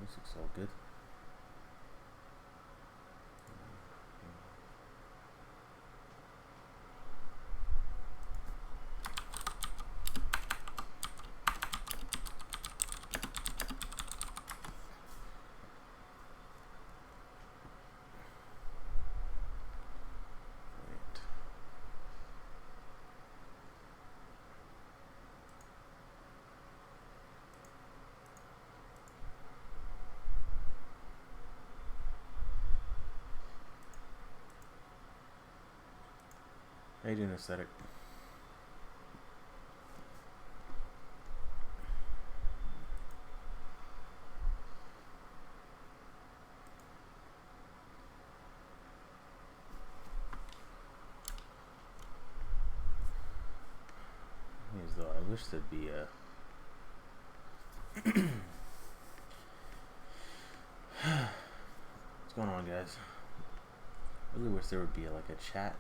this looks all good. How you doing, aesthetic? As though I wish there'd be a what's going on, guys? I really wish there would be like a chat,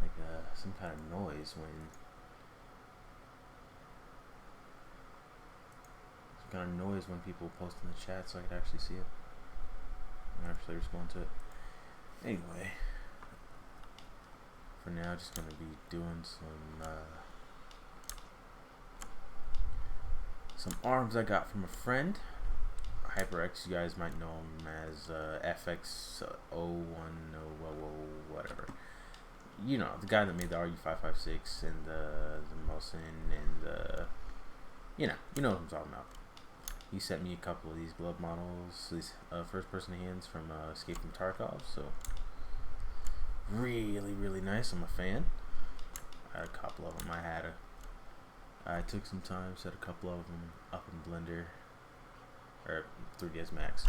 like some kind of noise when people post in the chat, so I could actually see it and actually respond to it. Anyway, for now, just gonna be doing some arms I got from a friend. HyperX, you guys might know him as FX010, whatever. You know, the guy that made the RU556 and the Mosin and you know what I'm talking about. He sent me a couple of these glove models, these first-person hands from Escape from Tarkov. So really nice. I'm a fan. I had a couple of them. I took some time, set a couple of them up in Blender or 3ds Max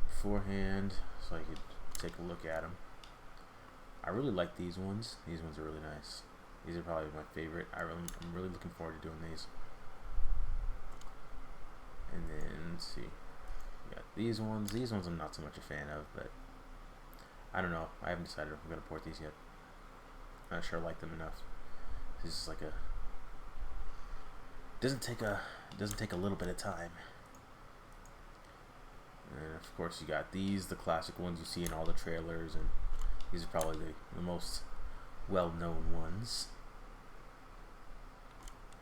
beforehand, so I could take a look at them. I really like these ones. These ones are really nice. These are probably my favorite. I'm really looking forward to doing these. And then let's see, we got these ones. These ones I'm not so much a fan of, but I don't know. I haven't decided if I'm gonna port these yet. I'm not sure I like them enough. This is like a doesn't take a little bit of time. And of course you got these, the classic ones you see in all the trailers, and these are probably the most well-known ones.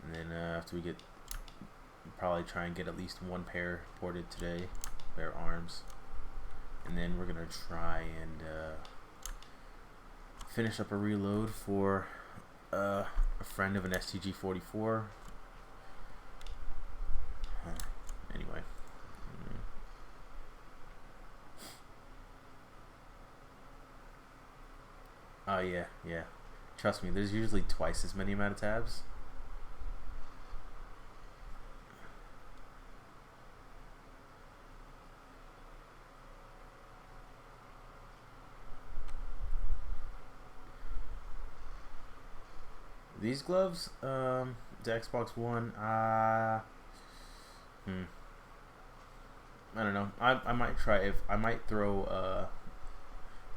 And then after we get, probably try and get at least one pair ported today, pair of arms, and then we're gonna try and finish up a reload for a friend of an STG-44. Anyway. Oh yeah. Trust me, there's usually twice as many amount of tabs. These gloves, the Xbox One, I don't know. I might try I might throw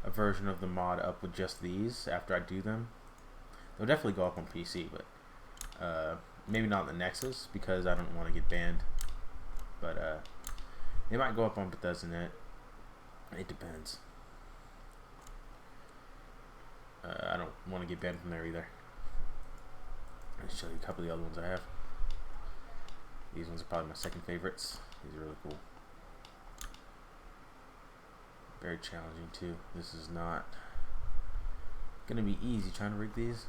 a version of the mod up with just these after I do them. They'll definitely go up on PC, but maybe not on the Nexus because I don't want to get banned. But they might go up on Bethesda.net. It depends. I don't want to get banned from there either. I'll show you a couple of the other ones I have. These ones are probably my second favorites. These are really cool. Very challenging too. This is not gonna be easy trying to rig these.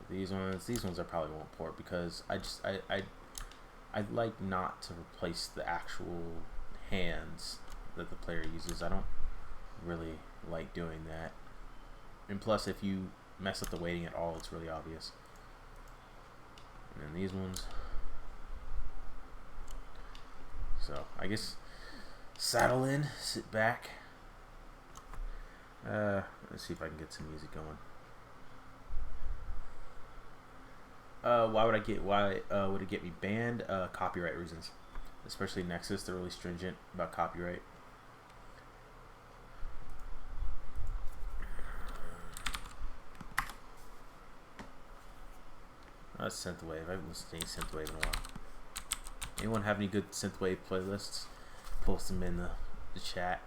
These ones I probably won't port because I'd like not to replace the actual hands that the player uses. I don't really like doing that. And plus, if you mess up the weighting at all, it's really obvious. And then these ones. So I guess saddle in, sit back. Let's see if I can get some music going. Why would it get me banned? Copyright reasons. Especially Nexus, they're really stringent about copyright. Synthwave. I haven't listened to any synthwave in a while. Anyone have any good synthwave playlists? Post them in the chat.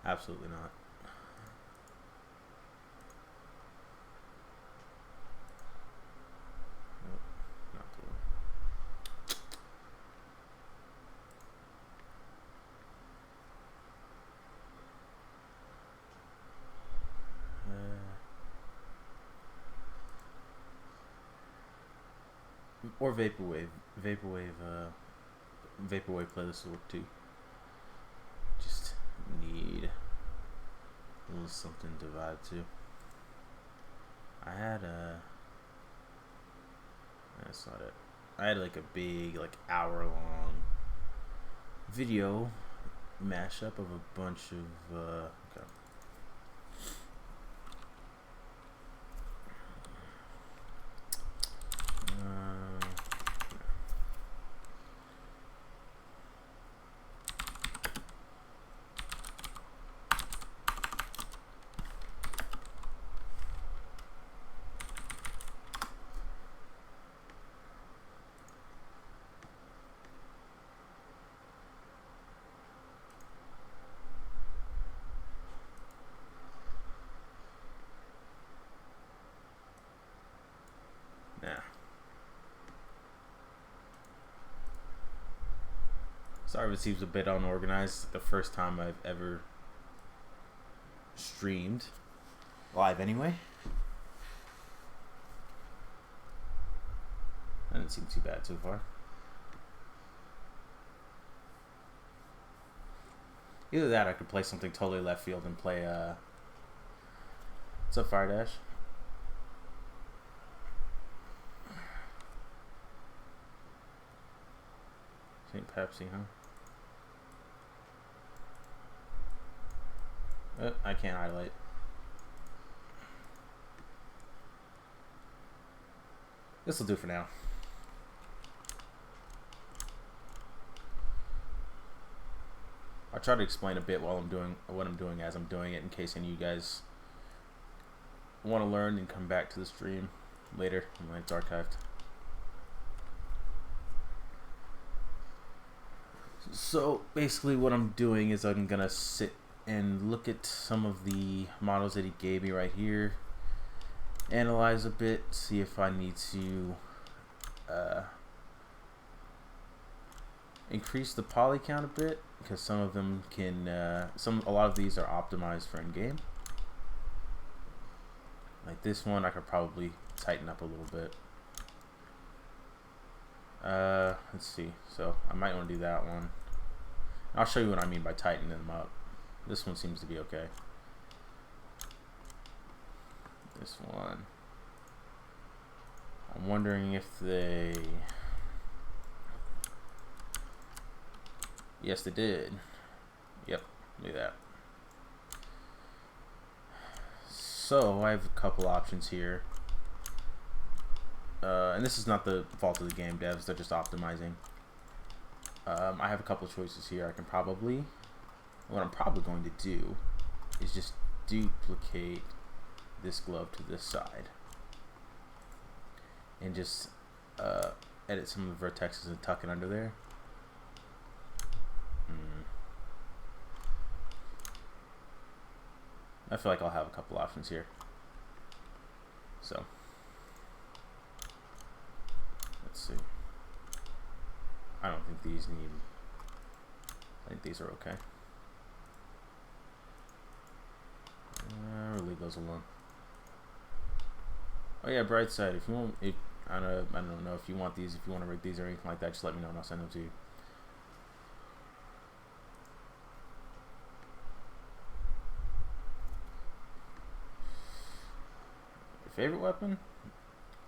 Absolutely not. Nope, not the one. Or vaporwave. Vaporwave playlists will work too. Just need a little something to vibe to. I had that's not it. I had like a big, like, hour-long video mashup of a bunch of okay. Sorry if it seems a bit unorganized. The first time I've ever streamed live anyway. That didn't seem too bad so far. Either that or I could play something totally left field and play what's up, Fire Dash? St. Pepsi, huh? I can't highlight. This will do for now. I'll try to explain a bit while I'm doing what I'm doing as I'm doing it, in case any of you guys want to learn and come back to the stream later when it's archived. So basically what I'm doing is I'm gonna sit and look at some of the models that he gave me right here, analyze a bit, see if I need to increase the poly count a bit, because some of them can a lot of these are optimized for in-game. Like this one I could probably tighten up a little bit. Let's see, so I might want to do that one. I'll show you what I mean by tightening them up. This one seems to be okay. This one, I'm wondering if they, yes they did. Yep, look at that. So I have a couple options here. And this is not the fault of the game devs, they're just optimizing. I have a couple of choices here. I can probably, what I'm probably going to do is just duplicate this glove to this side and just edit some of the vertexes and tuck it under there. I feel like I'll have a couple options here. So let's see. I don't think these need, I think these are okay. We'll leave those alone. Oh yeah, bright side. If you want, I don't know if you want these, if you want to rig these or anything like that, just let me know and I'll send them to you. Your favorite weapon?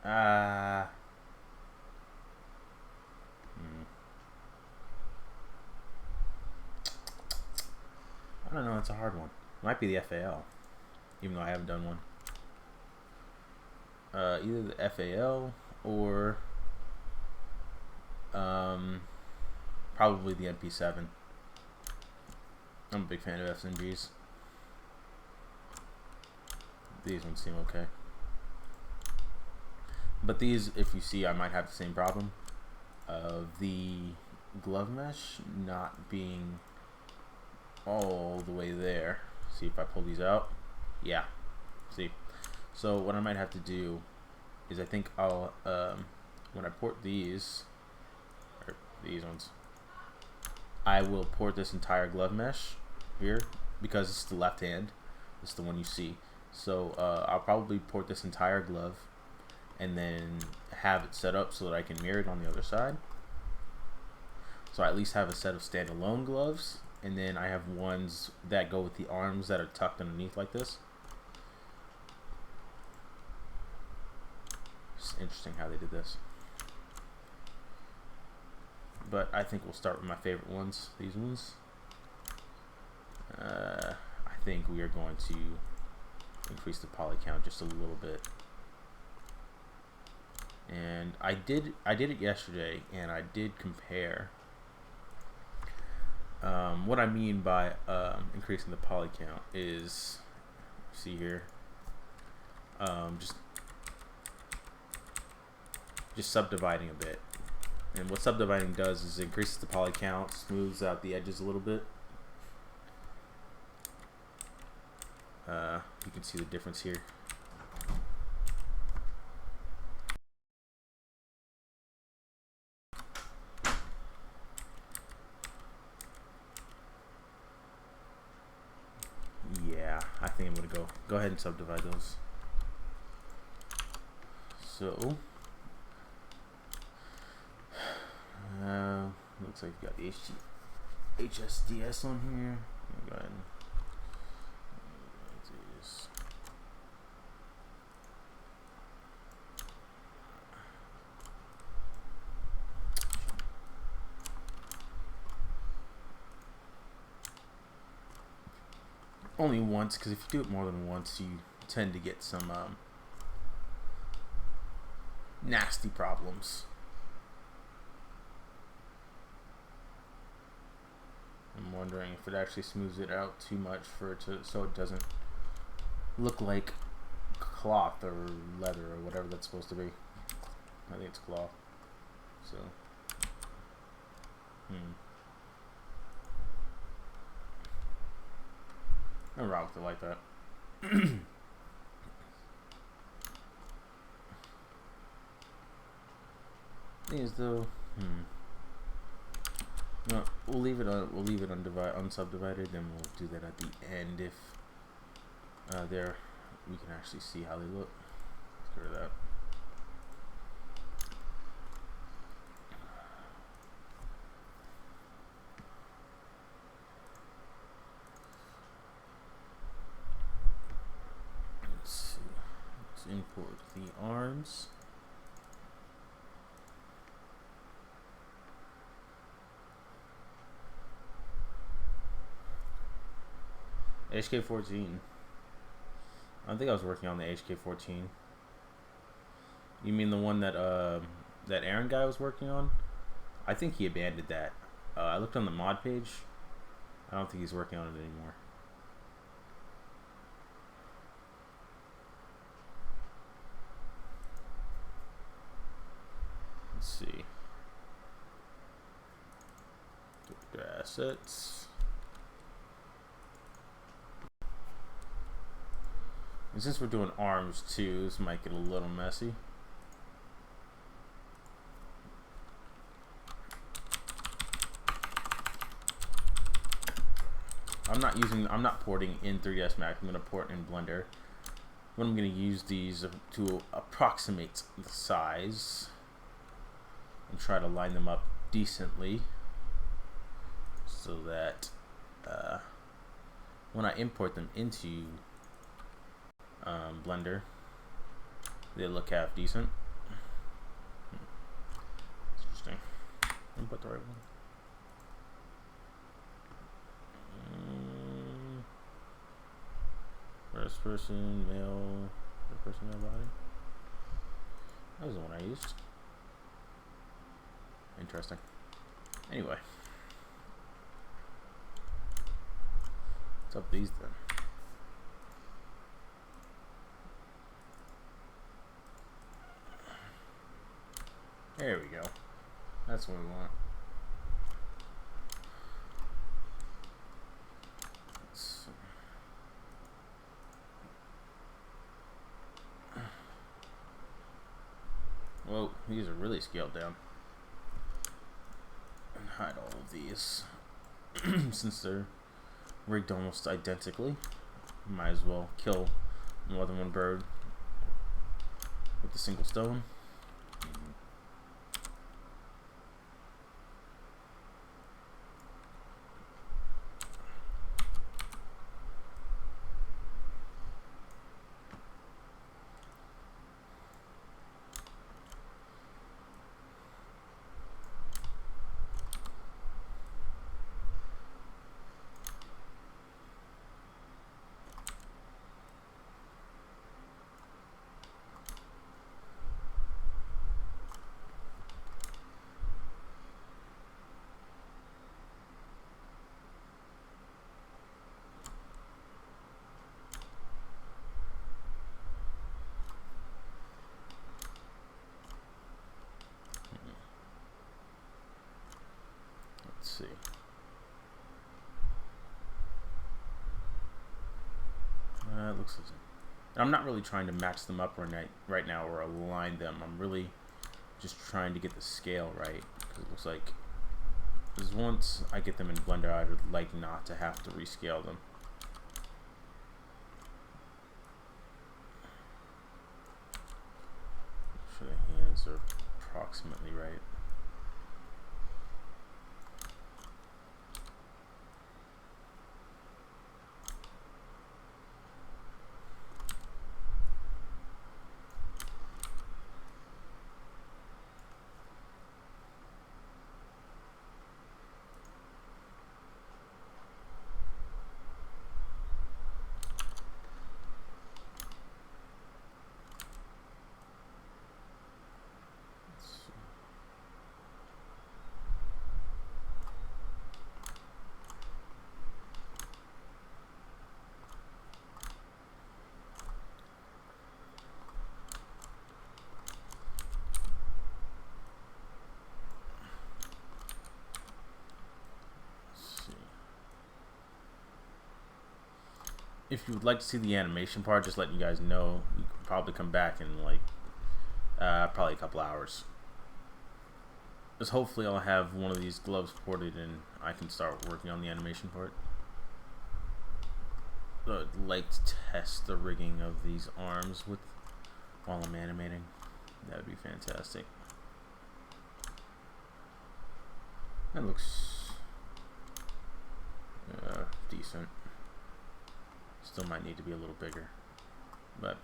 I don't know. It's a hard one. It might be the FAL, even though I haven't done one. Either the FAL or probably probably the MP7. I'm a big fan of SMGs. These ones seem okay. But these, if you see, I might have the same problem of the glove mesh not being all the way there. See if I pull these out. Yeah. See. So what I might have to do is I think I'll when I port these, or these ones, I will port this entire glove mesh here because it's the left hand. It's the one you see. So I'll probably port this entire glove and then have it set up so that I can mirror it on the other side. So I at least have a set of standalone gloves, and then I have ones that go with the arms that are tucked underneath like this. It's interesting how they did this. But I think we'll start with my favorite ones, these ones. I think we are going to increase the poly count just a little bit. And I did it yesterday, and I did compare. What I mean by increasing the poly count is, see here, just subdividing a bit. And what subdividing does is it increases the poly count, smooths out the edges a little bit. You can see the difference here. Yeah, I think I'm gonna go ahead and subdivide those. So looks like you got the HSDS on here. Go ahead and do this. Only once, because if you do it more than once, you tend to get some nasty problems. I'm wondering if it actually smooths it out too much for it to, so it doesn't look like cloth or leather or whatever that's supposed to be. I think it's cloth. So, I'm wrong with it like that. Thing is though, no, we'll leave it unsubdivided, then we'll do that at the end if there we can actually see how they look. Let's get rid of that. Let's see. Let's import the arms. HK14. I think I was working on the HK14. You mean the one that that Aaron guy was working on? I think he abandoned that. I looked on the mod page. I don't think he's working on it anymore. Let's see. Get assets. And since we're doing arms too, this might get a little messy. I'm not porting in 3ds Max. I'm going to port in Blender. But I'm going to use these to approximate the size and try to line them up decently so that when I import them into Blender, they look half decent. Interesting. Input the right one. First person, male, first person, male body. That was the one I used. Interesting. Anyway. What's up with these then? There we go. That's what we want. Whoa, these are really scaled down. And hide all of these. Since they're rigged almost identically, might as well kill more than one bird with a single stone. Let's see. It looks like I'm not really trying to match them up right now or align them. I'm really just trying to get the scale right, because it looks like once I get them in Blender, I would like not to have to rescale them. Make sure the hands are approximately right. If you would like to see the animation part, just letting you guys know, you can probably come back in like probably a couple hours. Because hopefully I'll have one of these gloves ported and I can start working on the animation part. I'd like to test the rigging of these arms while I'm animating. That would be fantastic. That looks decent. Still might need to be a little bigger, but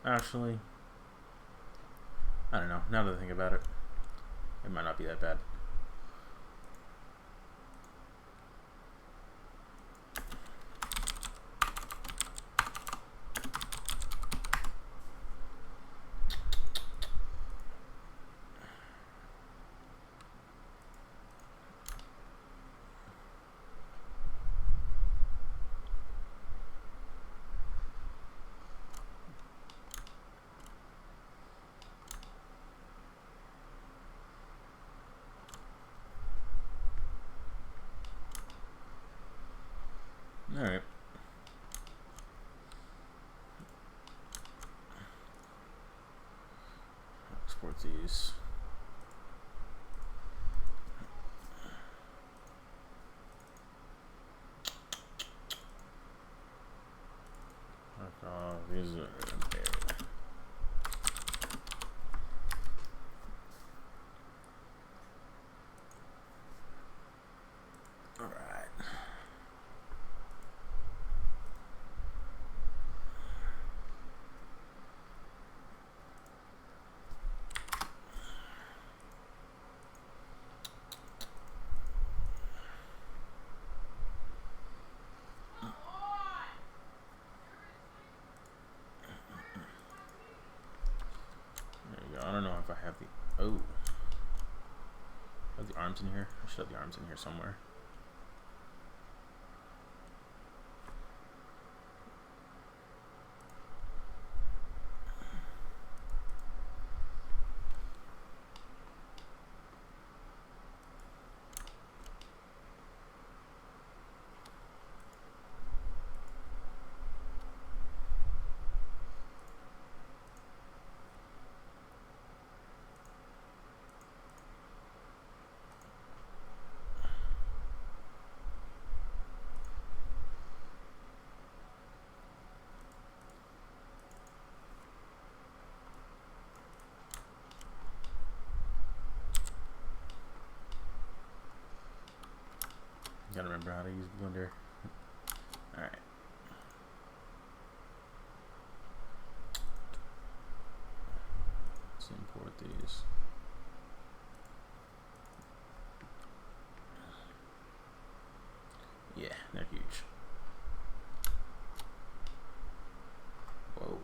actually, I don't know. Now that I think about it, it might not be that bad. Alright. Export these. These are there. Alright. I don't know if I have the have the arms in here. I should have the arms in here somewhere. Gotta remember how to use Blender. Alright. Let's import these. Yeah, they're huge. Whoa.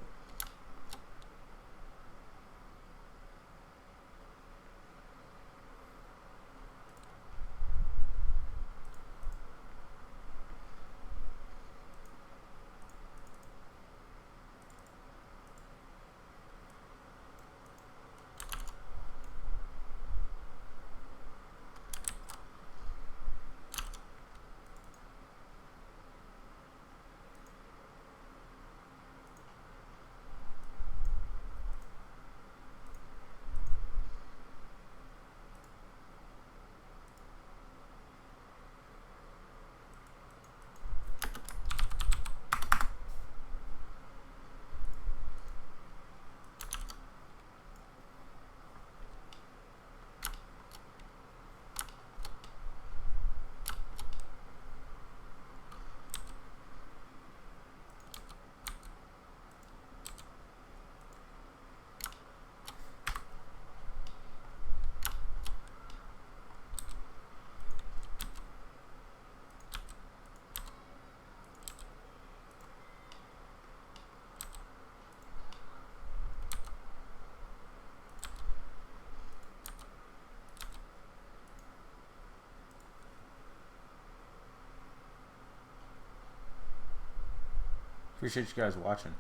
Appreciate you guys watching.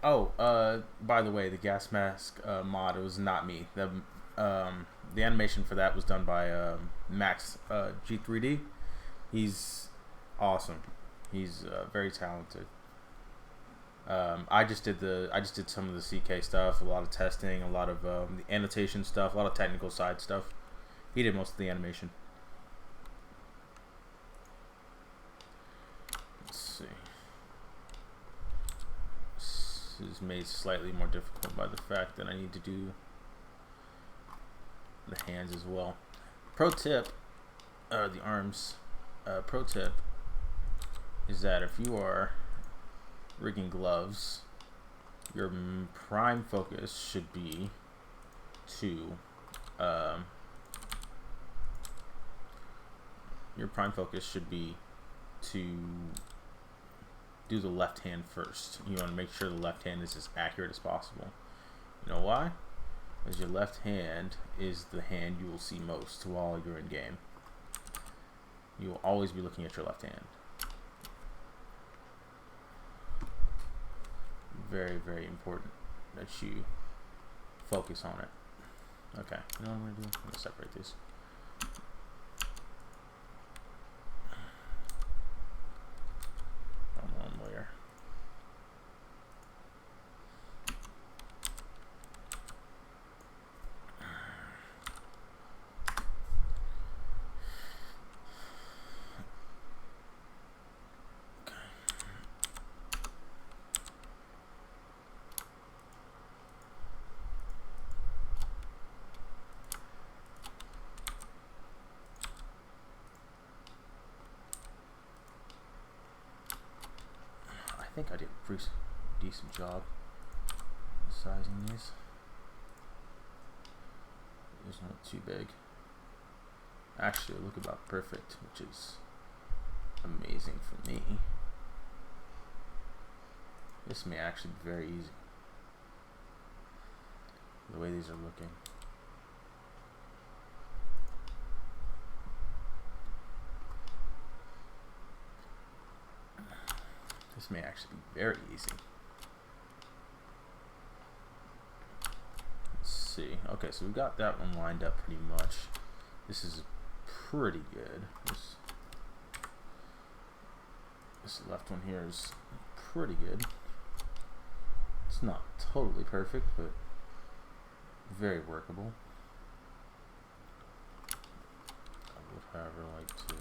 Oh, by the way, the gas mask mod, it was not me. The animation for that was done by Max G3D. He's awesome. He's very talented. I just did some of the CK stuff, a lot of testing, a lot of the annotation stuff, a lot of technical side stuff. He did most of the animation. Let's see. This is made slightly more difficult by the fact that I need to do the hands as well. Pro tip, the arms. Pro tip is that if you are rigging gloves, your prime focus should be to do the left hand first. You want to make sure the left hand is as accurate as possible. You know why? Because your left hand is the hand you will see most while you're in game. You will always be looking at your left hand. Very, very important that you focus on it. Okay, you know what I'm going to do? I'm going to separate these. On one layer. I think I did a pretty decent job sizing these. It's not too big. Actually, look about perfect, which is amazing for me. This may actually be very easy. The way these are looking. This may actually be very easy. Let's see. Okay, so we've got that one lined up pretty much. This is pretty good. This left one here is pretty good. It's not totally perfect, but very workable. I would, however, like to...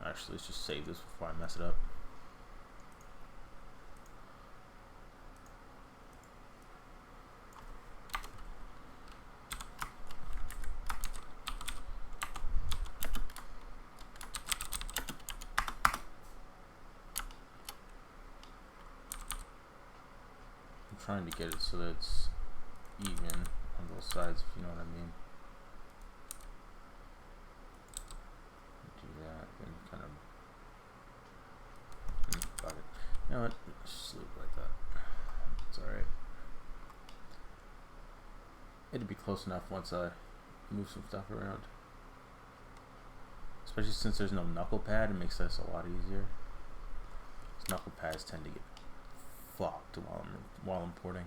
Actually, let's just save this before I mess it up. trying to get it so that it's even on both sides, if you know what I mean. Do that and kind of fuck it. You know what? Just leave it like that. It's alright. It'd be close enough once I move some stuff around. Especially since there's no knuckle pad, it makes this a lot easier. These knuckle pads tend to get fucked while I'm porting.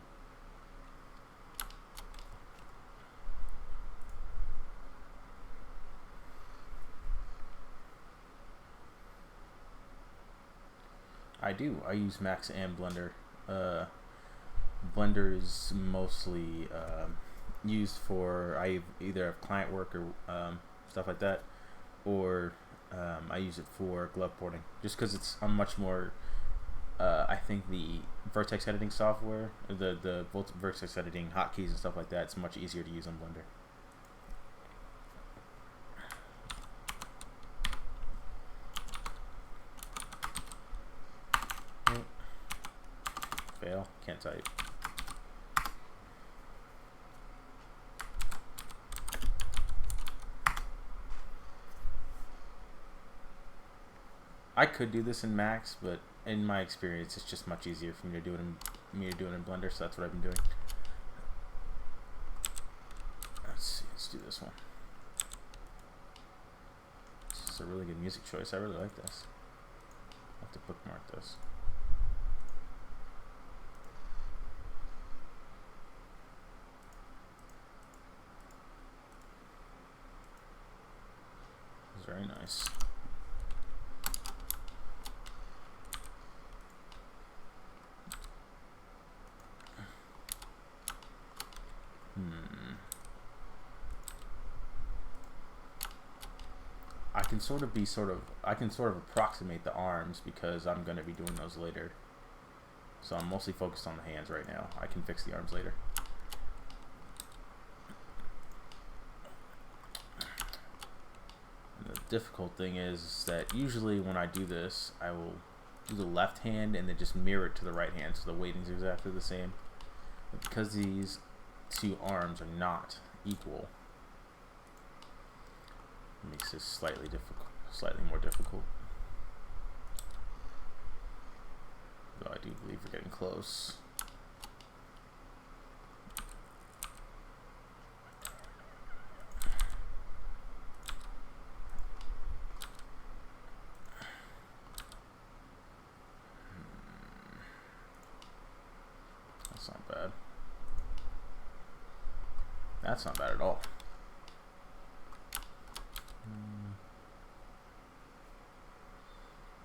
I do. I use Max and Blender. Blender is mostly used for I either have client work or stuff like that, or I use it for glove porting, just because it's a much more. I think the vertex editing software, the vertex editing hotkeys and stuff like that, it's much easier to use on Blender. Fail. Can't type. I could do this in Max, but in my experience, it's just much easier for me to do it in Blender. So that's what I've been doing. Let's see. Let's do this one. This is a really good music choice. I really like this. I'll have to bookmark this. It's very nice. I can sort of approximate the arms because I'm going to be doing those later. So I'm mostly focused on the hands right now. I can fix the arms later. And the difficult thing is that usually when I do this, I will do the left hand and then just mirror it to the right hand, so the weighting is exactly the same. But because these two arms are not equal, it makes this slightly more difficult. Though I do believe we're getting close. That's not bad. That's not bad at all.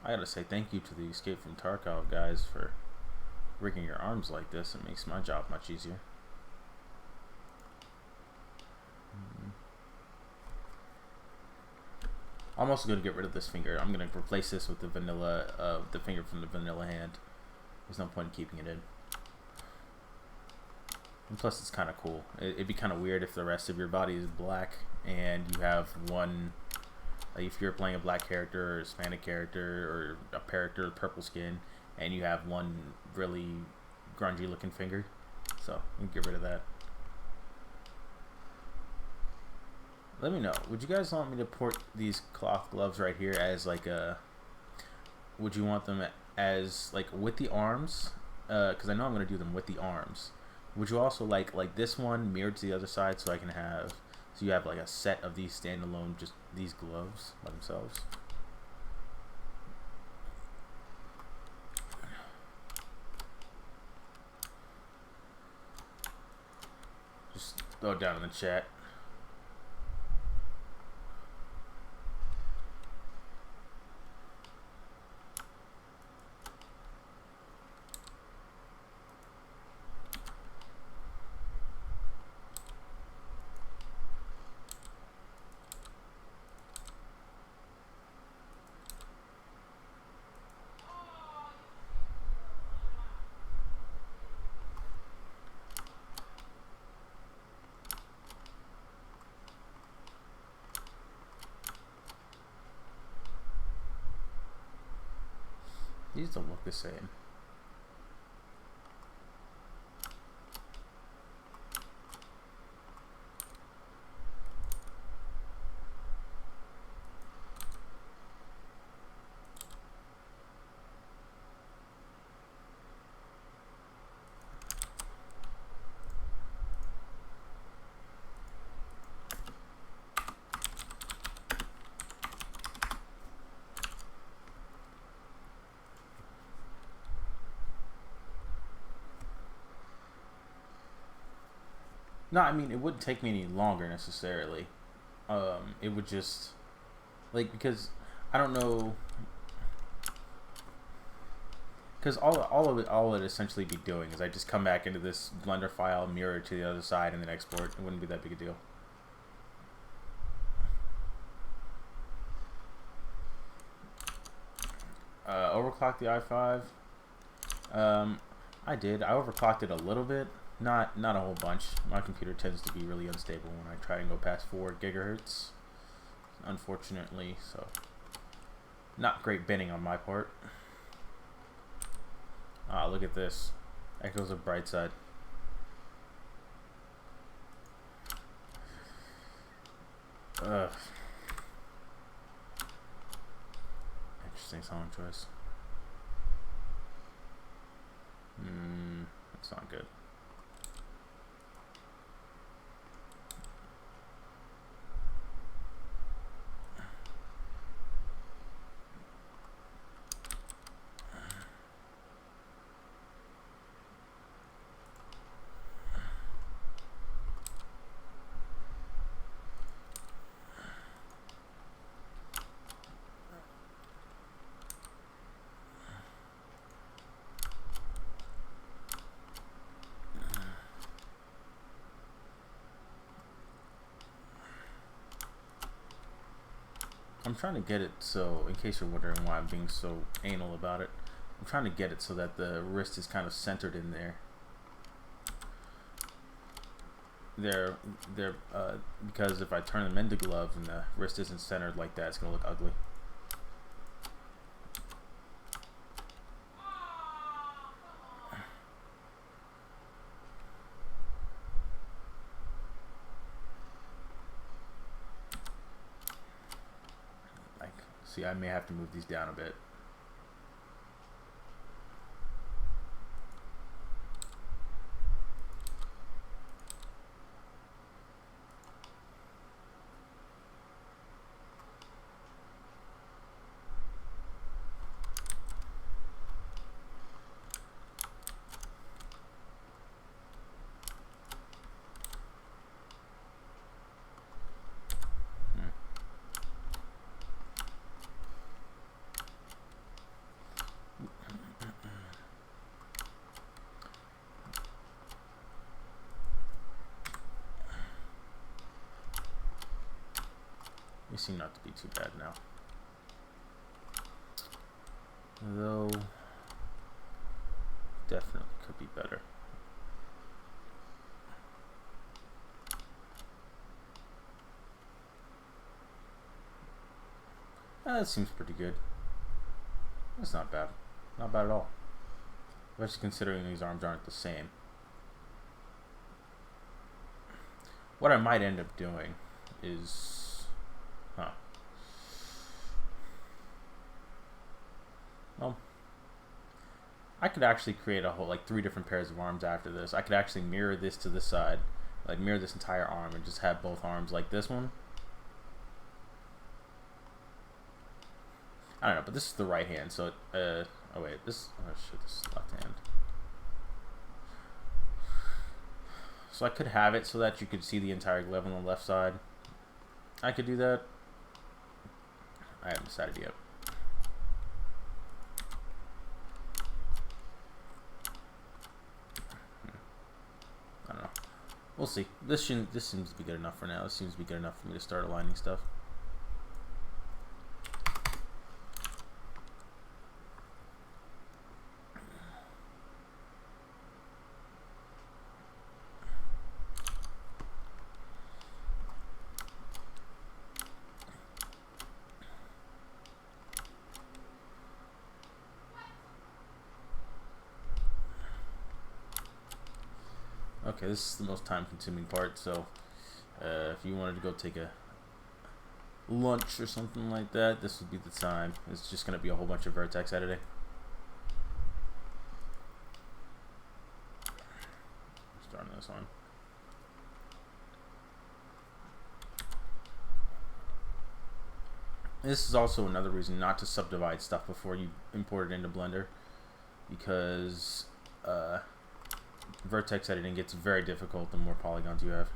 I gotta say thank you to the Escape from Tarkov guys for rigging your arms like this. It makes my job much easier. I'm also going to get rid of this finger. I'm going to replace this with the vanilla, the finger from the vanilla hand. There's no point in keeping it in. And plus it's kind of cool. It'd be kind of weird if the rest of your body is black and you have one. Like if you're playing a black character or a Hispanic character or a character with purple skin and you have one really grungy looking finger. So we can get rid of that. Let me know. Would you guys want me to port these cloth gloves right here as like a... Would you want them as like with the arms? Because I know I'm going to do them with the arms. Would you also like this one mirrored to the other side so I can have... So you have like a set of these standalone, just these gloves by themselves. Just throw it down in the chat. These don't look the same. No, I mean, it wouldn't take me any longer necessarily. It would just, like, because I don't know, because all it essentially be doing is I just come back into this Blender file, mirror it to the other side, and then export. It wouldn't be that big a deal. Overclock the i5. I did. I overclocked it a little bit, not a whole bunch. My computer tends to be really unstable when I try and go past 4 gigahertz, unfortunately. So, not great binning on my part. Ah, look at this. Echoes of Brightside. Ugh. Interesting song choice. That's not good. I'm trying to get it so, in case you're wondering why I'm being so anal about it, I'm trying to get it so that the wrist is kind of centered in there. Because if I turn them into gloves and the wrist isn't centered like that, it's gonna look ugly. See, I may have to move these down a bit. They seem not to be too bad now. Though, definitely could be better. That seems pretty good. That's not bad. Not bad at all. Especially considering these arms aren't the same. What I might end up doing is... Well, I could actually create a whole, like, 3 different pairs of arms after this. I could actually mirror this to this side. Like, mirror this entire arm and just have both arms like this one. I don't know, but this is the right hand, so it, oh wait, this, oh shit, this is left hand. So I could have it so that you could see the entire glove on the left side. I could do that. I haven't decided yet. I don't know. We'll see. This seems to be good enough for now. This seems to be good enough for me to start aligning stuff. Okay, this is the most time-consuming part, so if you wanted to go take a lunch or something like that, this would be the time. It's just going to be a whole bunch of vertex editing. Starting this on. This is also another reason not to subdivide stuff before you import it into Blender, because vertex editing gets very difficult the more polygons you have.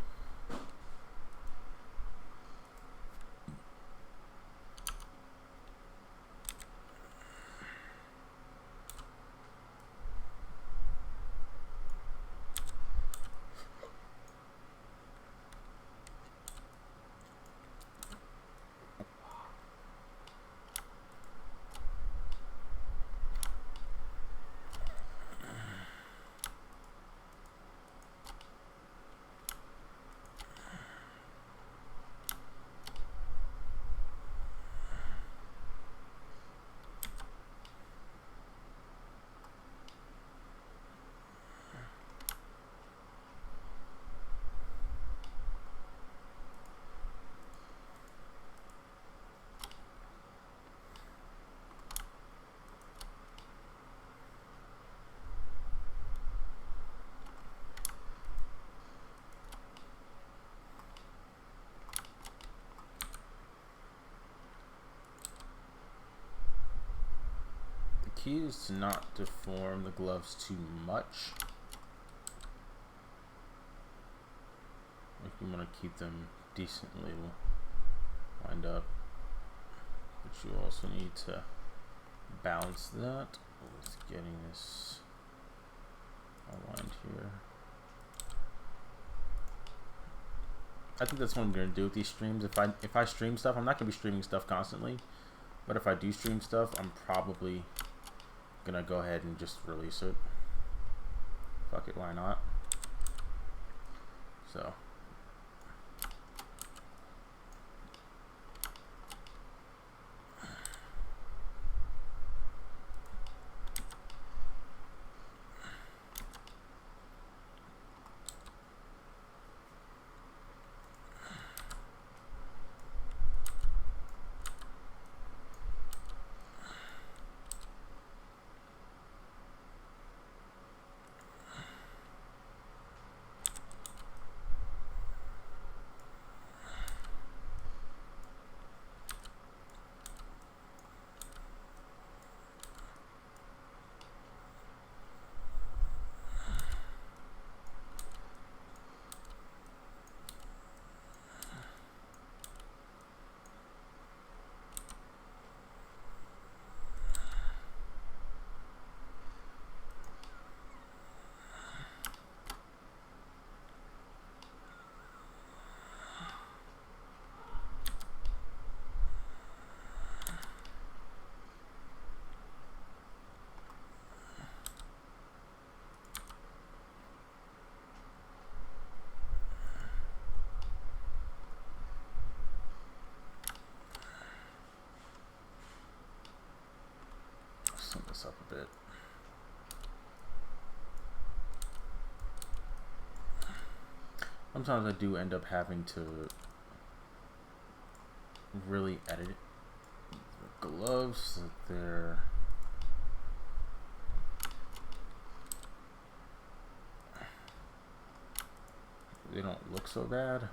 Key is to not deform the gloves too much. If you want to keep them decently lined up, but you also need to balance that with getting this aligned here. I think that's what I'm gonna do with these streams. If I stream stuff, I'm not gonna be streaming stuff constantly, but if I do stream stuff, I'm probably gonna go ahead and just release it. Fuck it, why not? So sum this up a bit. Sometimes I do end up having to really edit the gloves so that they don't look so bad.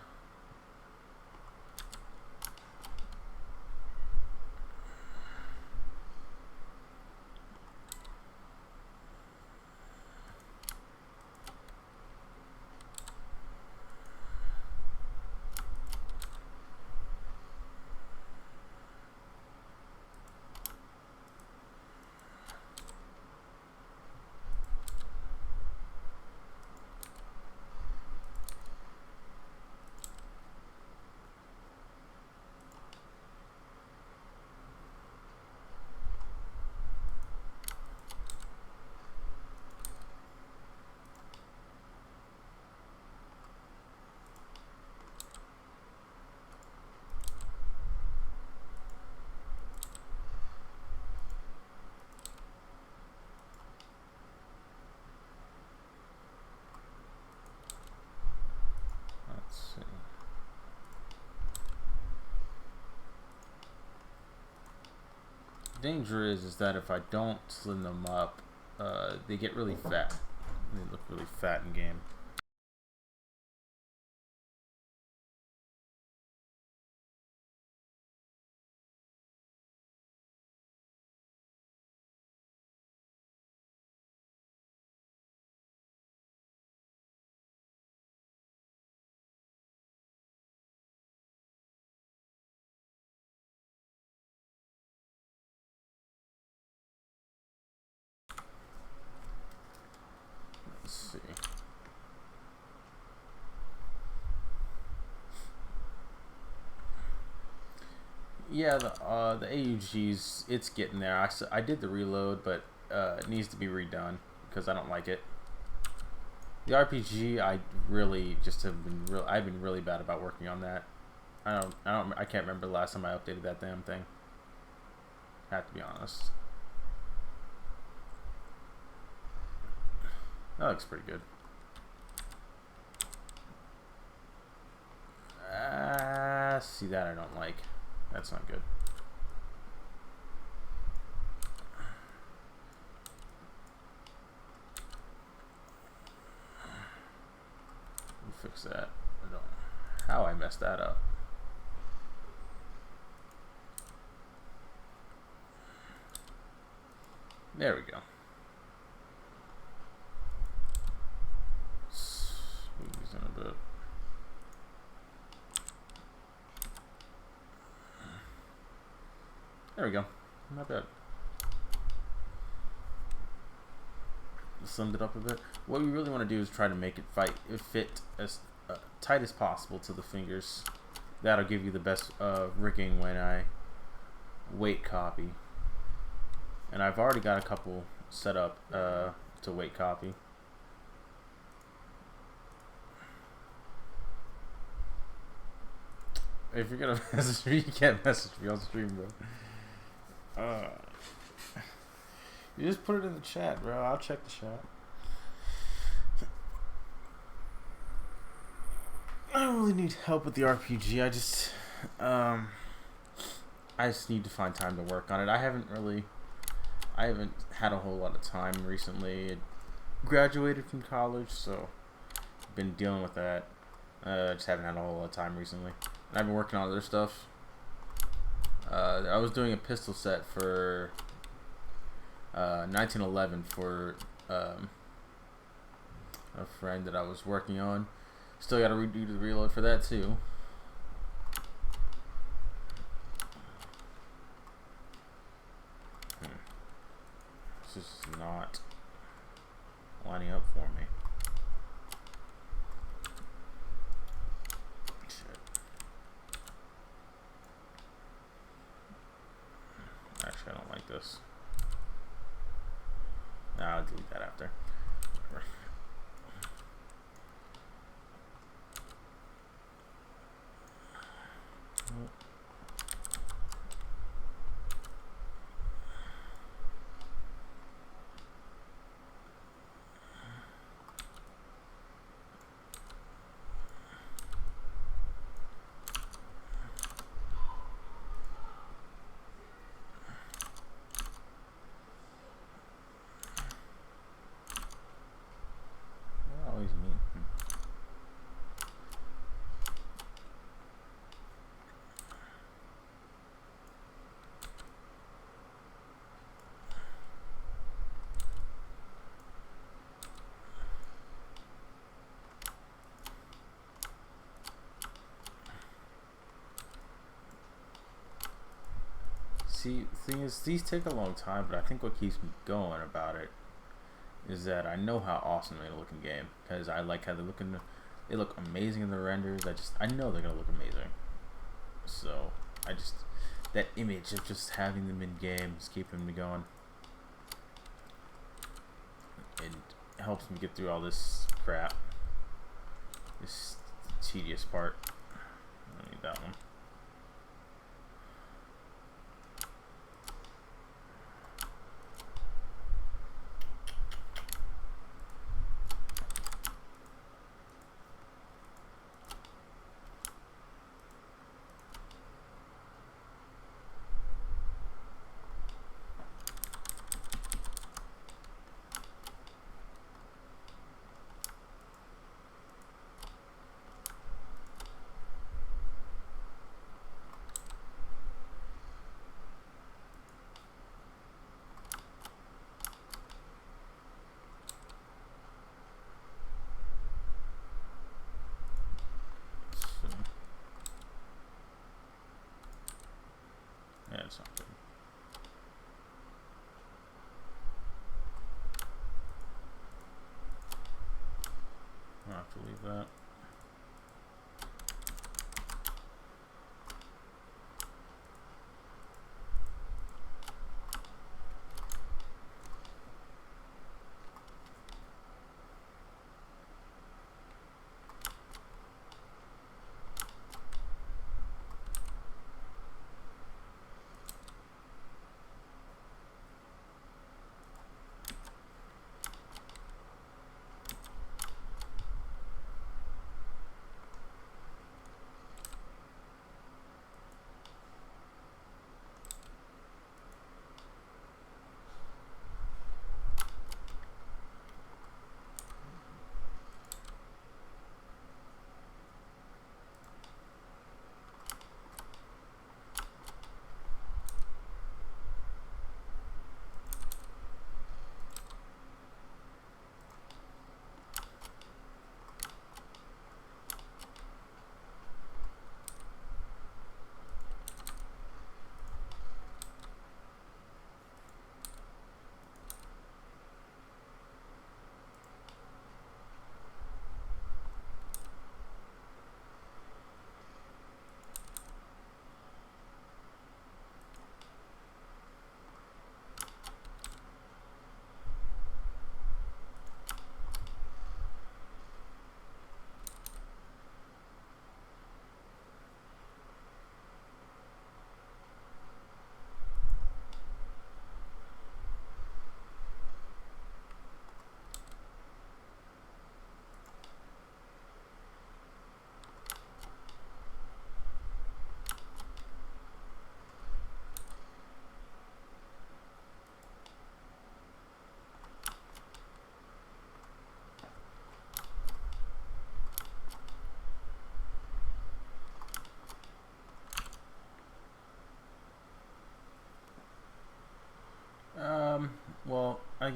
Danger is that if I don't slim them up, they get really fat. They look really fat in game. Yeah, the AUGs, it's getting there. I did the reload, but it needs to be redone because I don't like it. The RPG, I really just have been I've been really bad about working on that. I can't remember the last time I updated that damn thing. I have to be honest. That looks pretty good. See that I don't like. That's not good. We'll fix that. I don't know how I messed that up. There we go. Squeeze in a bit. There we go. Not bad. Summed it up a bit. What we really want to do is try to make it fit as tight as possible to the fingers. That'll give you the best rigging when I weight copy. And I've already got a couple set up to weight copy. If you're gonna message me, you can't message me on stream, bro. You just put it in the chat, bro. I'll check the chat. I don't really need help with the RPG. I just need to find time to work on it. I haven't had a whole lot of time recently. I graduated from college, so I've been dealing with that. Just haven't had a whole lot of time recently. And I've been working on other stuff. I was doing a pistol set for 1911 for a friend that I was working on. Still got to redo the reload for that too. This is not lining up for me. Shit. Actually, I don't like this. Nah, I'll delete that after. See, the thing is, these take a long time, but I think what keeps me going about it is that I know how awesome they look in game, because I like how they look amazing in the renders. I know they're gonna look amazing. So that image of just having them in game is keeping me going. It helps me get through all this crap. This tedious part. I don't need that one. Yeah, it's not good. I'll have to leave that.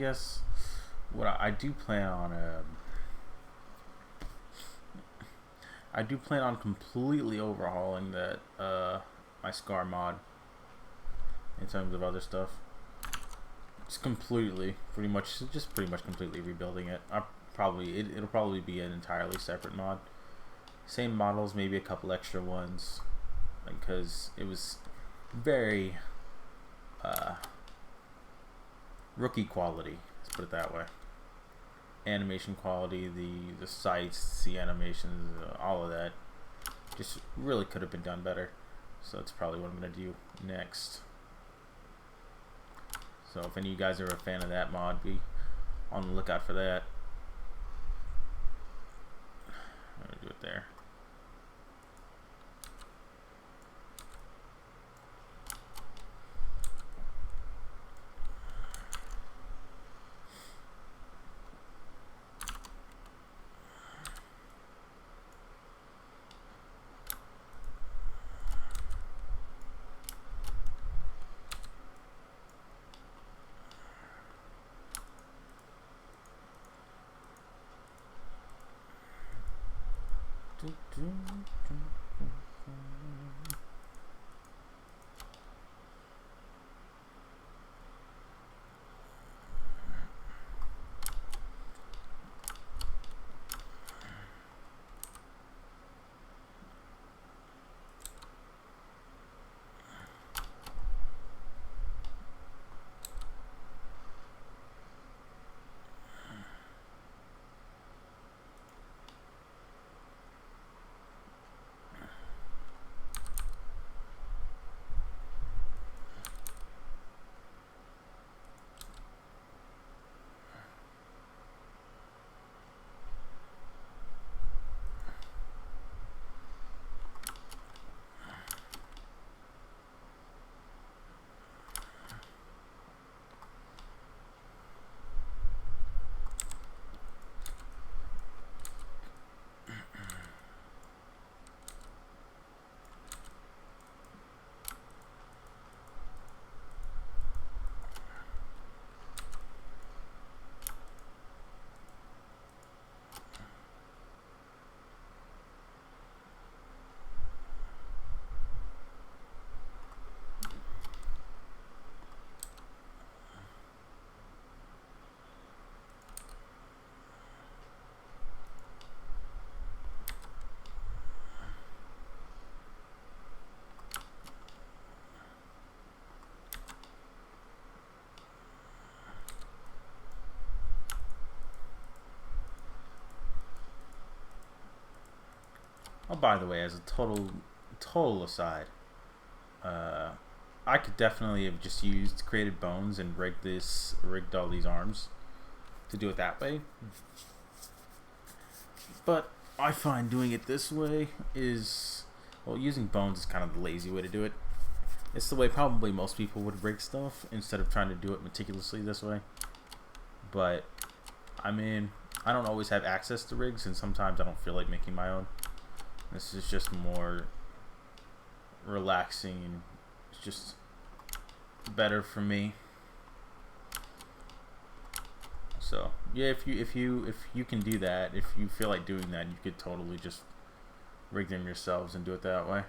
guess what I do plan on I do plan on completely overhauling that my Scar mod in terms of other stuff. Just completely, pretty much completely rebuilding it. It'll probably be an entirely separate mod. Same models, maybe a couple extra ones, because it was very rookie quality. Let's put it that way. Animation quality, the sights, the animations, all of that, just really could have been done better. So that's probably what I'm gonna do next. So if any of you guys are a fan of that mod, be on the lookout for that. I'm gonna do it there. Oh, by the way, as a total aside, I could definitely have just created bones and rigged all these arms to do it that way. But I find doing it this way is, well, using bones is kind of the lazy way to do it. It's the way probably most people would rig stuff instead of trying to do it meticulously this way. But I mean, I don't always have access to rigs, and sometimes I don't feel like making my own. This is just more relaxing and it's just better for me. So yeah, if you can do that, if you feel like doing that, you could totally just rig them yourselves and do it that way.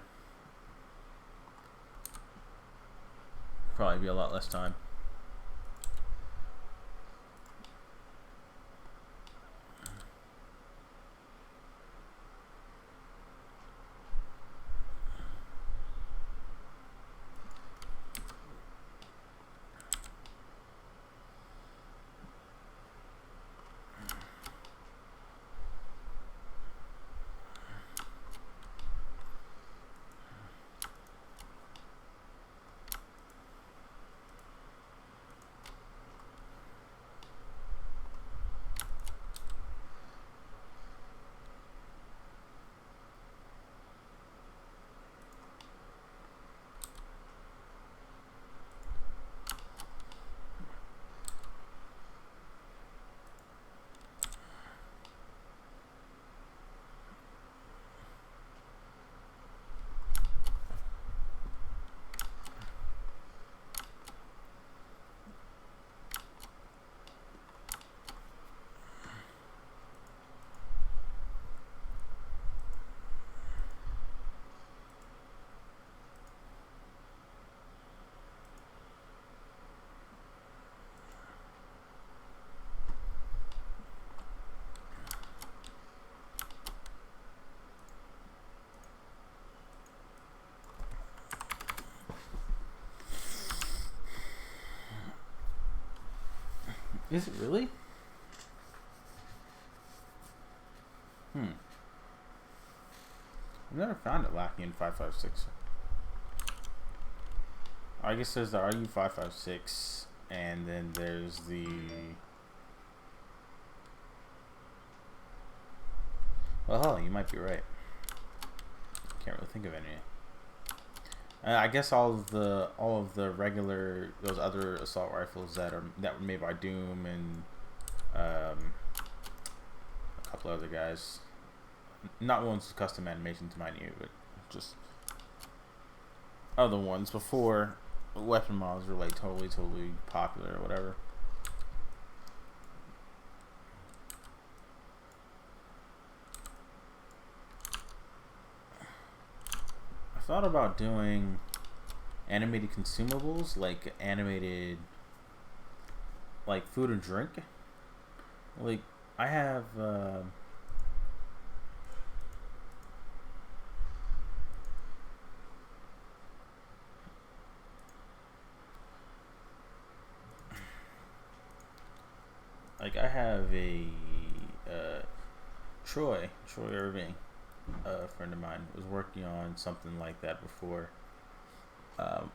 Probably be a lot less time. Is it really? I've never found it lacking in 5.56. I guess there's the RU 5.56, and then there's the. Well, you might be right. Can't really think of any. I guess all of the regular, those other assault rifles that were made by Doom and a couple other guys, not ones with custom animations, mind you, but just other ones before weapon models were like totally popular or whatever. I thought about doing animated consumables, like animated, like food and drink. Like I have. Like I have a Troy Irving, a friend of mine, was working on something like that before.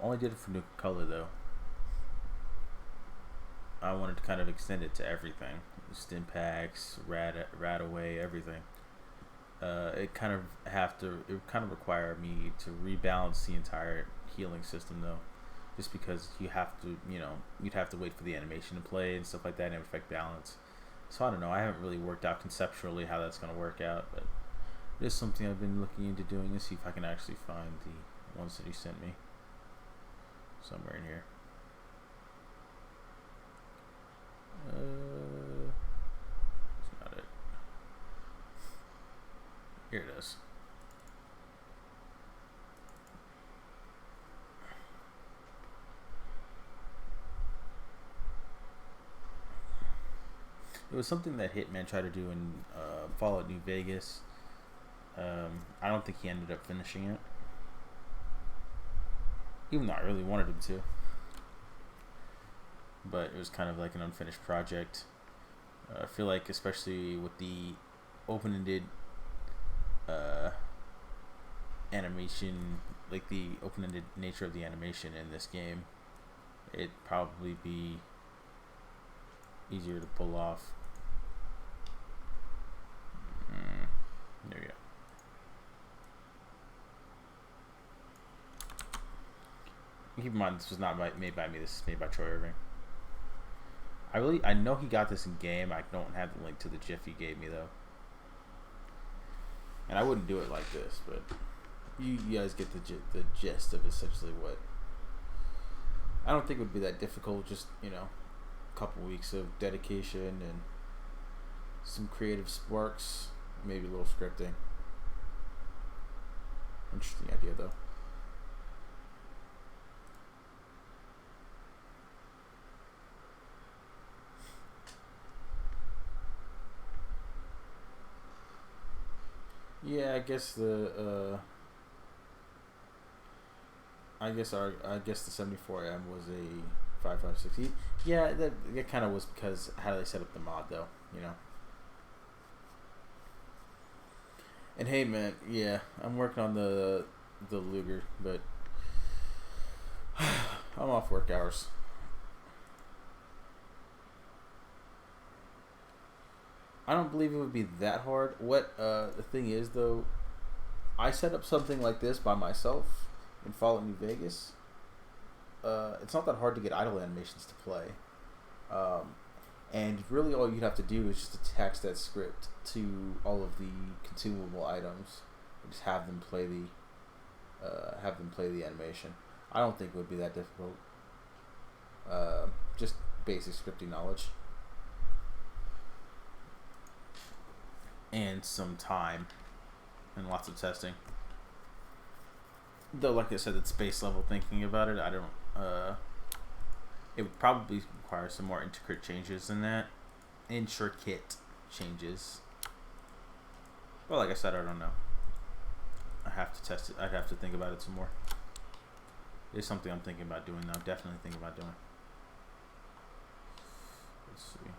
Only did it for New Color though. I wanted to kind of extend it to everything: stim packs, rat away, everything. It kind of require me to rebalance the entire healing system though, just because you have to, you'd have to wait for the animation to play and stuff like that, and it would affect balance. So I don't know. I haven't really worked out conceptually how that's going to work out, but it is something I've been looking into doing to see if I can actually find the ones that he sent me somewhere in here. That's not it. Here it is. It was something that Hitman tried to do in Fallout New Vegas. I don't think he ended up finishing it, even though I really wanted him to. But it was kind of like an unfinished project. I feel like, especially with the open-ended animation, like the open-ended nature of the animation in this game, it'd probably be easier to pull off. There you go. Keep in mind, this was not made by me. This is made by Troy Irving. I know he got this in game. I don't have the link to the GIF he gave me though, and I wouldn't do it like this. But you guys get the gist of essentially what. I don't think it would be that difficult. Just a couple weeks of dedication and some creative sparks, maybe a little scripting. Interesting idea though. Yeah, I guess the 74M was a 5.56. Yeah, that kind of was because how they set up the mod though, And hey man, yeah, I'm working on the Luger, but I'm off work hours. I don't believe it would be that hard. What the thing is though, I set up something like this by myself in Fallout New Vegas. It's not that hard to get idle animations to play. And really all you'd have to do is just attach that script to all of the consumable items and just have them play the animation. I don't think it would be that difficult. Just basic scripting knowledge. And some time and lots of testing. Though, like I said, it's base level thinking about it. I don't. It would probably require some more intricate changes than that. Intricate changes. But like I said, I don't know. I have to test it. I'd have to think about it some more. It's something I'm thinking about doing now. Definitely thinking about doing. Let's see.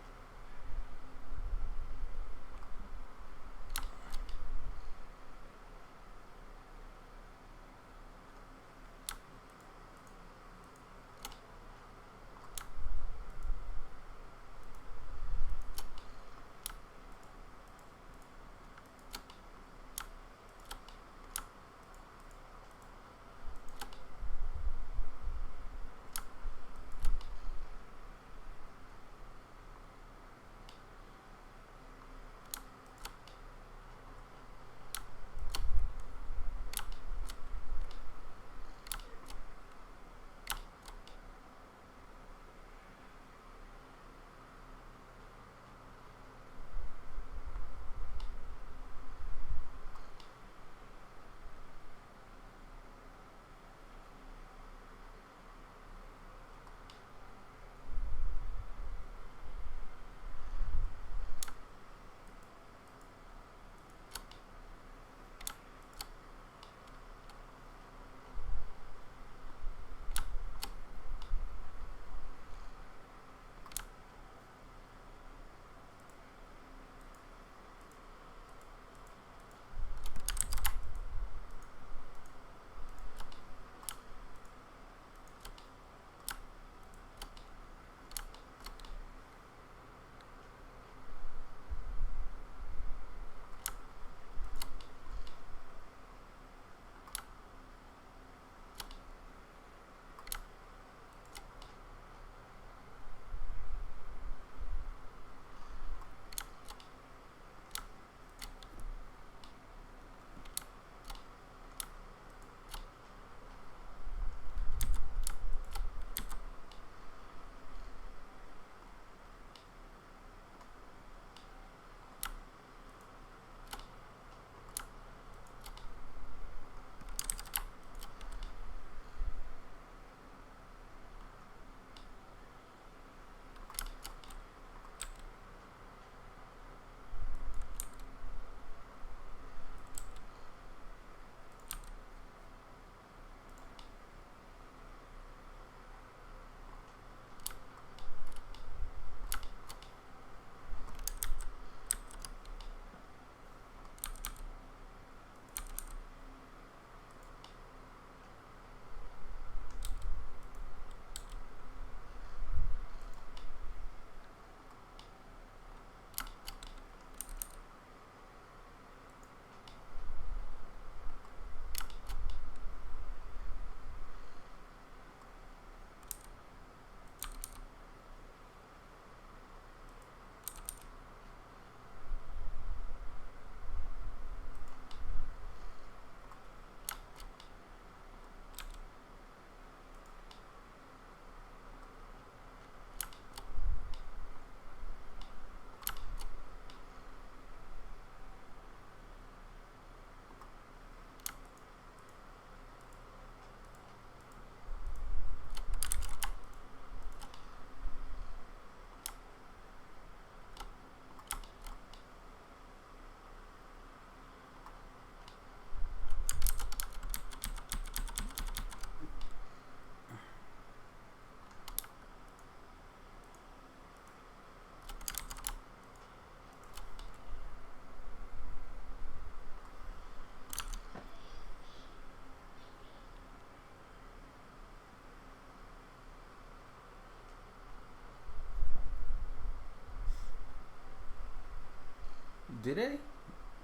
Did they?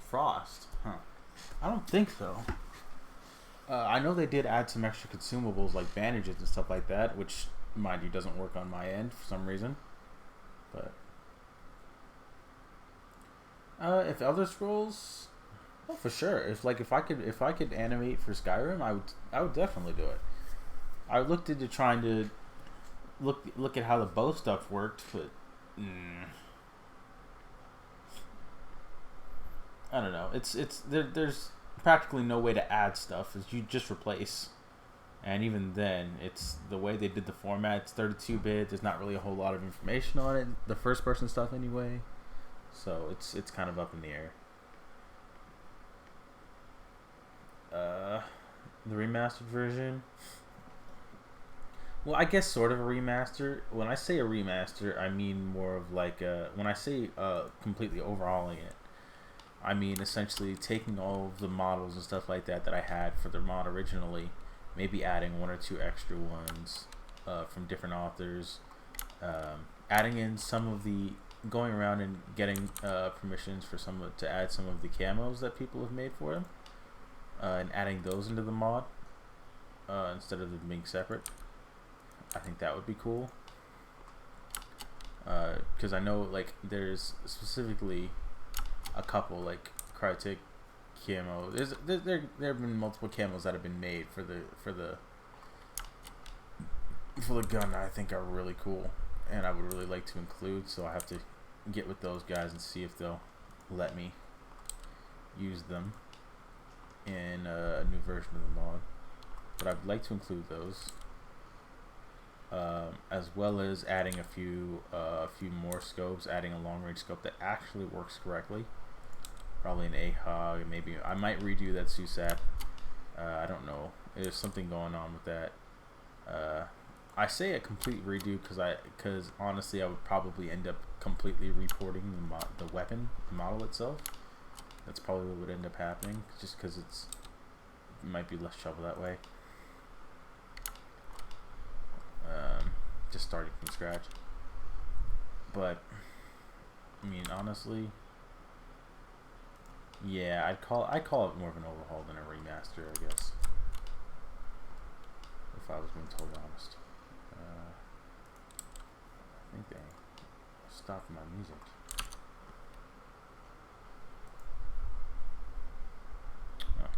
Frost. Huh. I don't think so. I know they did add some extra consumables like bandages and stuff like that, which, mind you, doesn't work on my end for some reason. But if Elder Scrolls, oh, for sure. If I could animate for Skyrim, I would definitely do it. I looked into trying to look at how the bow stuff worked, but I don't know. There's practically no way to add stuff. Is you just replace, and even then, it's the way they did the format. It's 32-bit. There's not really a whole lot of information on it. The first person stuff anyway. So it's kind of up in the air. The remastered version. Well, I guess sort of a remaster. When I say a remaster, I mean more of like when I say completely overhauling it, I mean essentially taking all of the models and stuff like that that I had for the mod originally, maybe adding one or two extra ones from different authors, adding in some of the going around and getting permissions for to add some of the camos that people have made for them, and adding those into the mod instead of them being separate. I think that would be cool. Because I know like there's specifically a couple like Crytek camo. There have been multiple camos that have been made for the gun that I think are really cool, and I would really like to include. So I have to get with those guys and see if they'll let me use them in a new version of the mod. But I'd like to include those. As well as adding a few more scopes, adding a long range scope that actually works correctly. Probably an AHOG, maybe I might redo that SUSAT. I don't know. There's something going on with that. I say a complete redo because honestly I would probably end up completely reporting the weapon, the model itself. That's probably what would end up happening, just because it might be less trouble that way. Just starting from scratch. But I mean, honestly, yeah, I'd call it more of an overhaul than a remaster, I guess, if I was being totally honest. I think they stopped my music. Oh.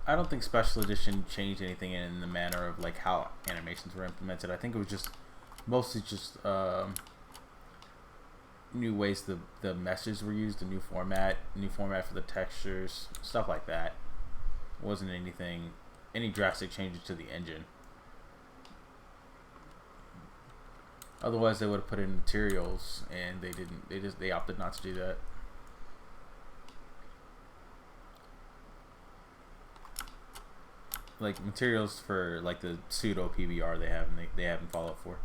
I don't think Special Edition changed anything in the manner of like how animations were implemented. I think it was just mostly just new ways the meshes were used, a new format for the textures, stuff like that. It wasn't any drastic changes to the engine. Otherwise, they would have put in materials, and they didn't. They opted not to do that. Like materials for like the pseudo PBR they have in Fallout 4.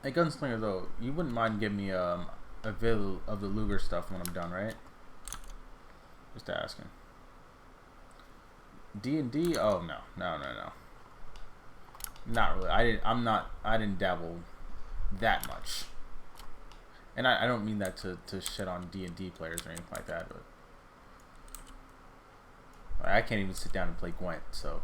Hey, Gunslinger, though, you wouldn't mind giving me a video of the Luger stuff when I'm done, right? Just asking. D&D? Oh, no. No. Not really. I didn't dabble that much. And I don't mean that to shit on D&D players or anything like that, but I can't even sit down and play Gwent, so...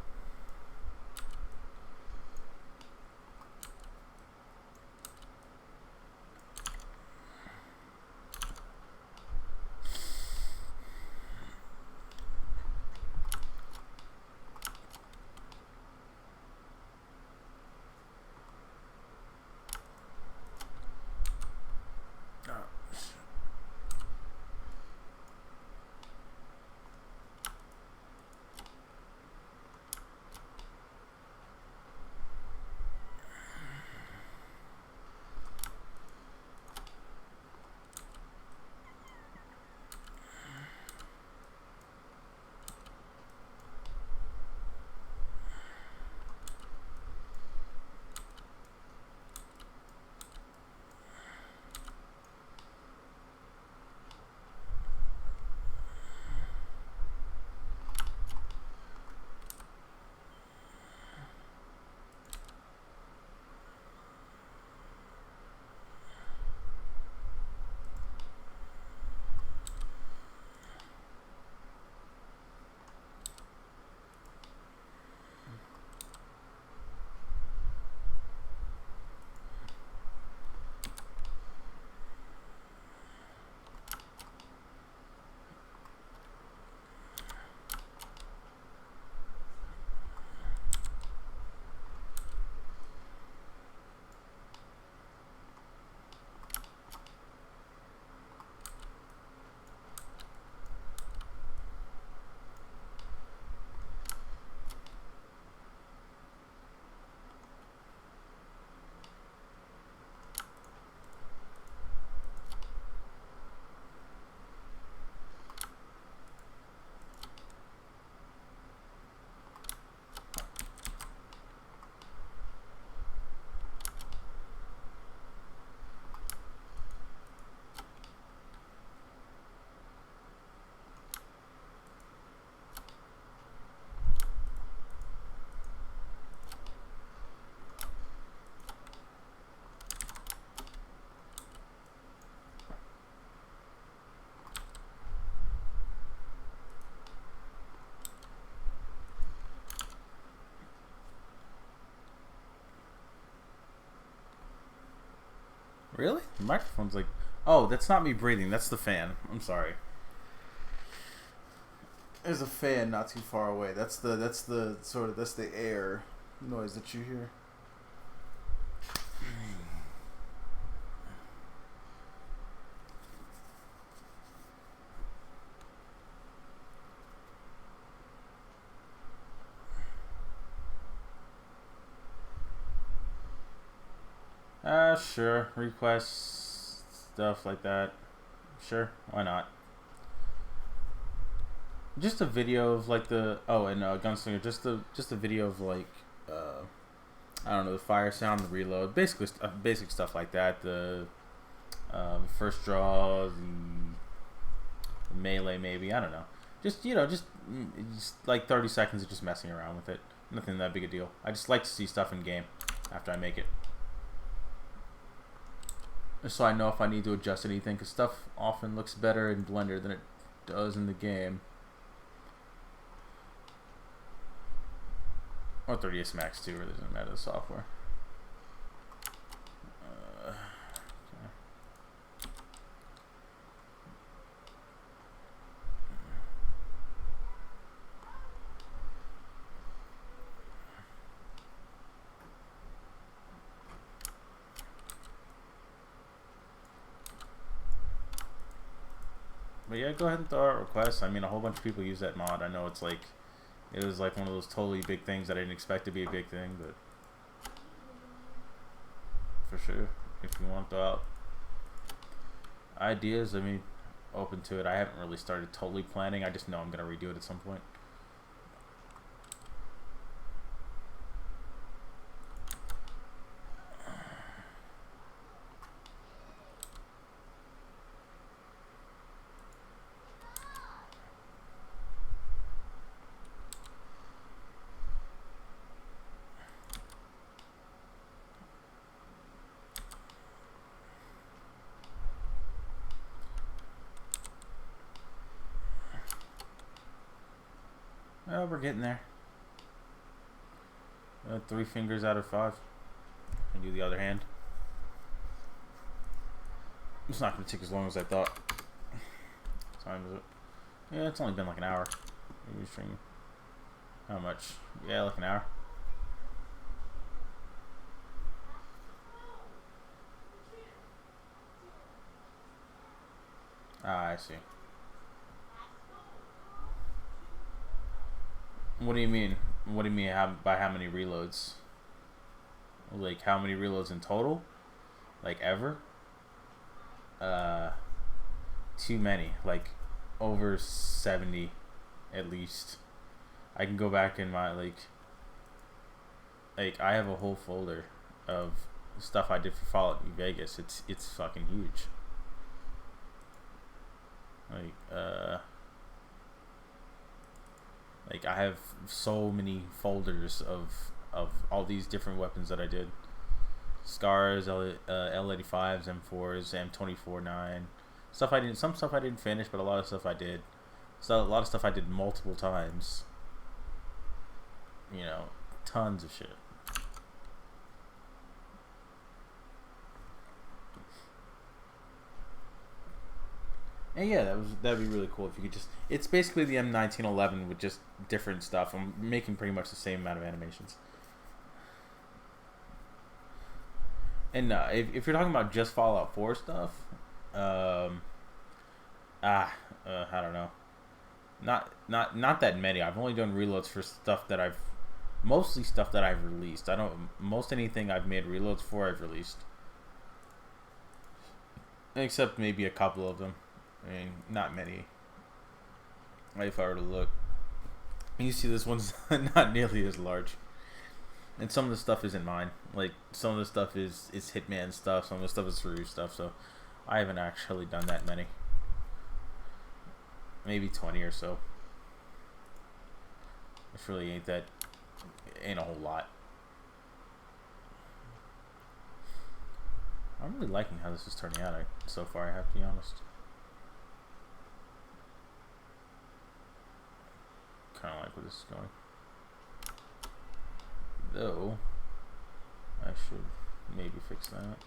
Really? The microphone's like... Oh, that's not me breathing. That's the fan. I'm sorry. There's a fan not too far away. That's the air noise that you hear. Sure. Requests, stuff like that. Sure, why not? Just a video of like the Gunslinger. Just a video of like I don't know, the fire sound, the reload, basically basic stuff like that. The first draw, the melee, maybe, I don't know. Just like 30 seconds of just messing around with it. Nothing that big a deal. I just like to see stuff in game after I make it, so I know if I need to adjust anything, because stuff often looks better in Blender than it does in the game. Or 3ds Max too, where doesn't matter the software. Okay. But yeah, go ahead and throw out requests. I mean, a whole bunch of people use that mod. I know it was like one of those totally big things that I didn't expect to be a big thing, but for sure, if you want to throw out ideas, I mean, open to it. I haven't really started totally planning. I just know I'm gonna redo it at some point. Well, we're getting there. 3 fingers out of 5. And do the other hand. It's not going to take as long as I thought. What time is it? Yeah, it's only been like an hour. Maybe streaming. How much? Yeah, like an hour. Ah, I see. What do you mean? What do you mean by how many reloads? Like how many reloads in total? Like ever? Uh, Too many. Like over 70 at least. I can go back in my like I have a whole folder of stuff I did for Fallout New Vegas. It's fucking huge. Like I have so many folders of all these different weapons that I did. Scars, L85s, M4s, M24-9. Stuff I didn't. Some stuff I didn't finish, but a lot of stuff I did. So a lot of stuff I did multiple times. You know, tons of shit. And yeah, that'd be really cool if you could just. It's basically the M1911 with just different stuff. I'm making pretty much the same amount of animations. And if you're talking about just Fallout 4 stuff, I don't know. Not that many. I've only done reloads for stuff that I've mostly stuff that I've released. I don't most anything I've made reloads for I've released, except maybe a couple of them. I mean, not many. If I were to look, you see this one's not nearly as large, and some of the stuff isn't mine. Like some of the stuff is Hitman stuff. Some of the stuff is Farouk stuff. So I haven't actually done that many. Maybe 20 or so. It really ain't a whole lot. I'm really liking how this is turning out so far, I have to be honest. Kind of like where this is going. Though, I should maybe fix that.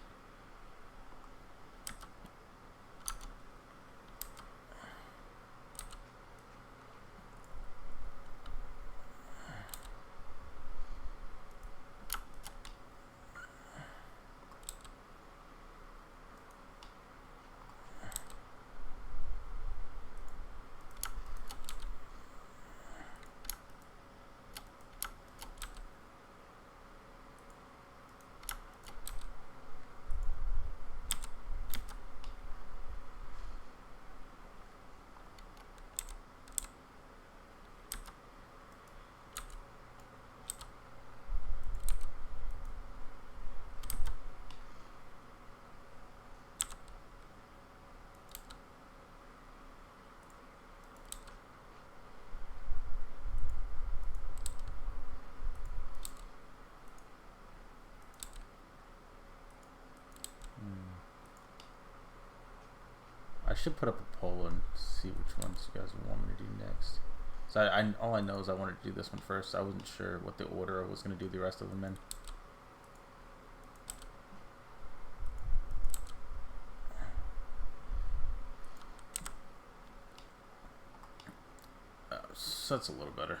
I should put up a poll and see which ones you guys want me to do next. So all I know is I wanted to do this one first. I wasn't sure what the order I was going to do the rest of them in. So that's a little better.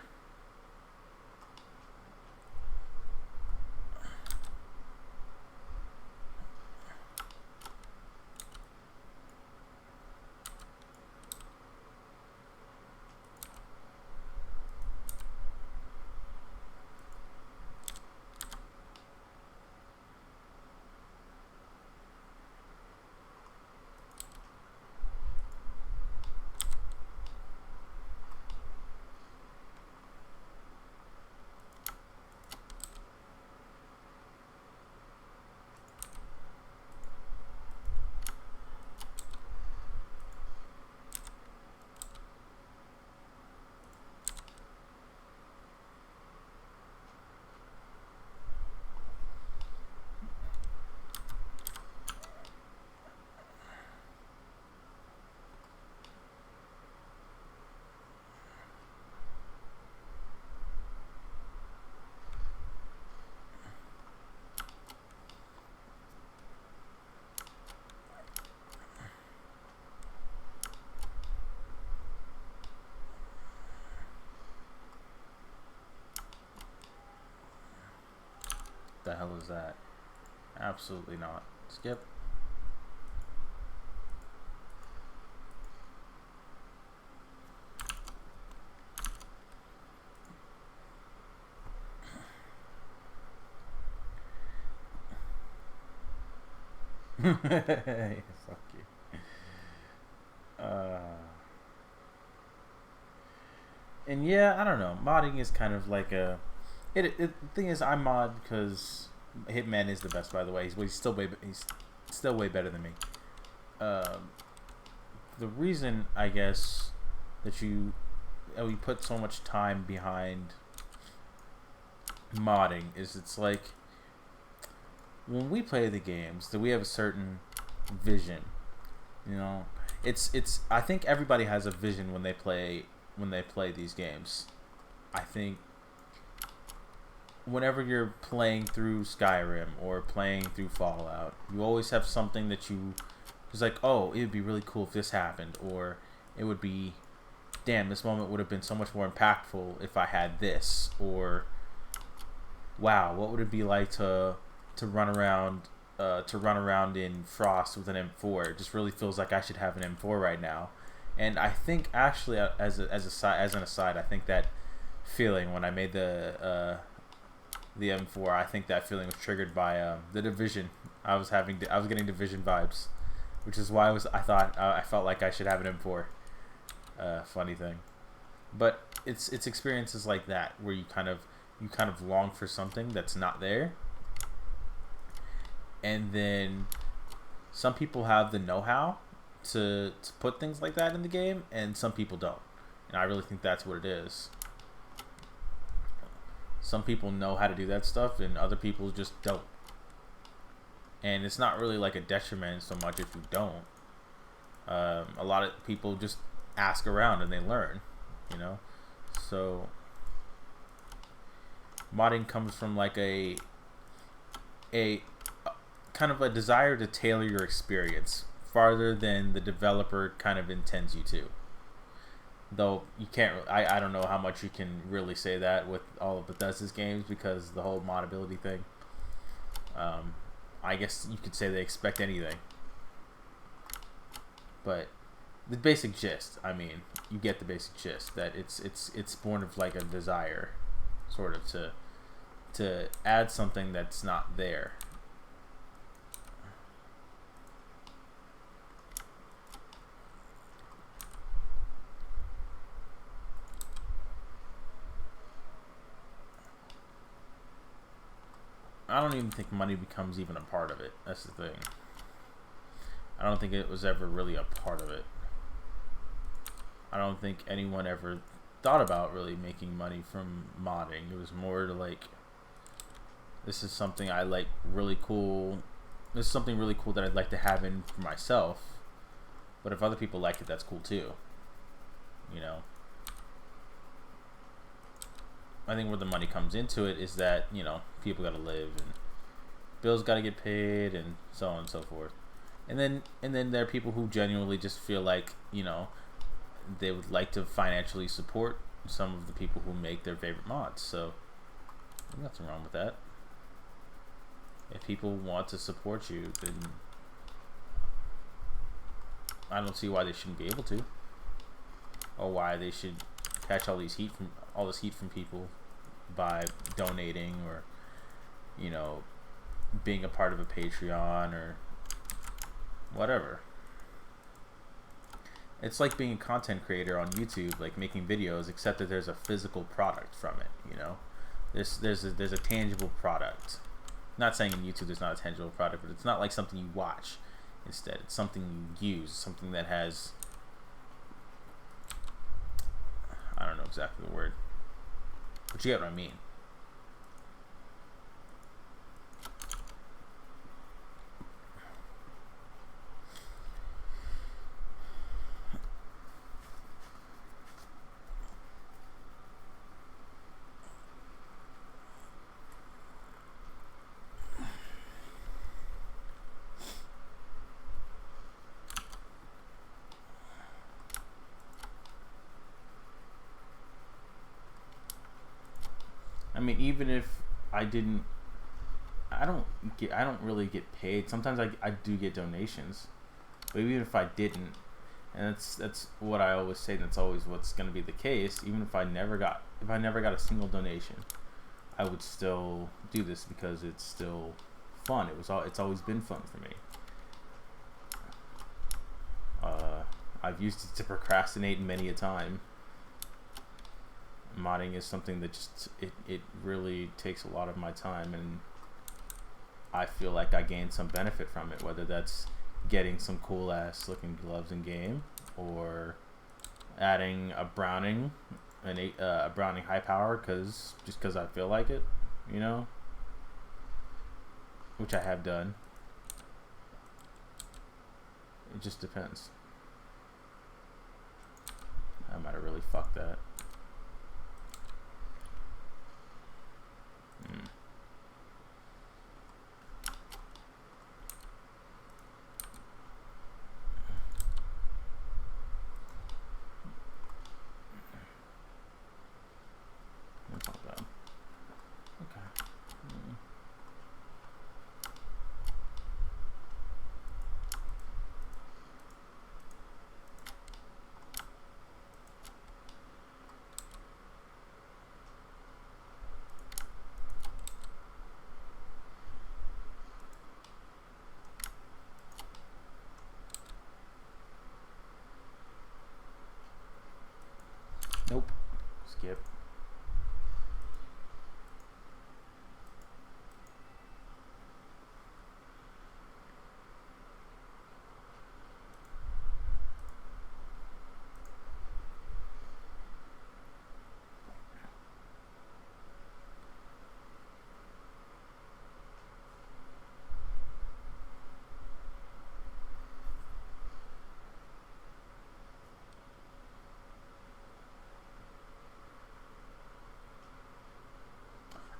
the hell is that? Absolutely not. Skip. Fuck you. And yeah, I don't know. Modding is kind of like a. The thing is, I mod because Hitman is the best. By the way, he's still way better than me. The reason I guess that we put so much time behind modding is it's like when we play the games that we have a certain vision. You know, it's. I think everybody has a vision when they play these games. I think whenever you're playing through Skyrim or playing through Fallout, you always have something that it's like, oh, it would be really cool if this happened, or it would be, damn, this moment would have been so much more impactful if I had this, or wow, what would it be like to run around in Frost with an M4? It just really feels like I should have an M4 right now. And I think actually, as an aside, I think that feeling when I made the M4, I think that feeling was triggered by the Division. I was getting Division vibes, which is why I felt like I should have an M4. Funny thing, but it's experiences like that where you kind of long for something that's not there, and then some people have the know-how to put things like that in the game, and some people don't. And I really think that's what it is. Some people know how to do that stuff, and other people just don't. And it's not really like a detriment so much if you don't. A lot of people just ask around and they learn, you know. So modding comes from like a kind of a desire to tailor your experience farther than the developer kind of intends you to. Though you can't, I don't know how much you can really say that with all of Bethesda's games, because the whole modability thing. I guess you could say they expect anything. But the basic gist, I mean, you get the basic gist that it's born of like a desire, sort of, to add something that's not there. I don't even think money becomes even a part of it. That's the thing. I don't think it was ever really a part of it. I don't think anyone ever thought about really making money from modding. It was more to like, this is something I like really cool. This is something really cool that I'd like to have in for myself. But if other people like it, that's cool too. You know? I think where the money comes into it is that, you know, people gotta live and bills gotta get paid and so on and so forth. And then there are people who genuinely just feel like, you know, they would like to financially support some of the people who make their favorite mods. So there's nothing wrong with that. If people want to support you, then I don't see why they shouldn't be able to, or why they should catch all this heat from people by donating, or, you know, being a part of a Patreon or whatever. It's like being a content creator on YouTube, like making videos, except that there's a physical product from it. You know, there's a tangible product. Not saying in YouTube there's not a tangible product, but it's not like something you watch. Instead, it's something you use, something that has, I don't know exactly the word, but you get what I mean. I mean, even if I didn't I don't really get paid. Sometimes I do get donations, but even if I didn't, and that's what I always say. That's always what's going to be the case. Even if I never got a single donation, I would still do this because it's still fun. It's always been fun for me. I've used it to procrastinate many a time. Modding is something that just it really takes a lot of my time, and I feel like I gain some benefit from it, whether that's getting some cool ass looking gloves in game, or adding a Browning, a Browning high power just because I feel like it, you know, which I have done. It just depends. I might have really fucked that. That's not bad. Okay. Nope. Skip.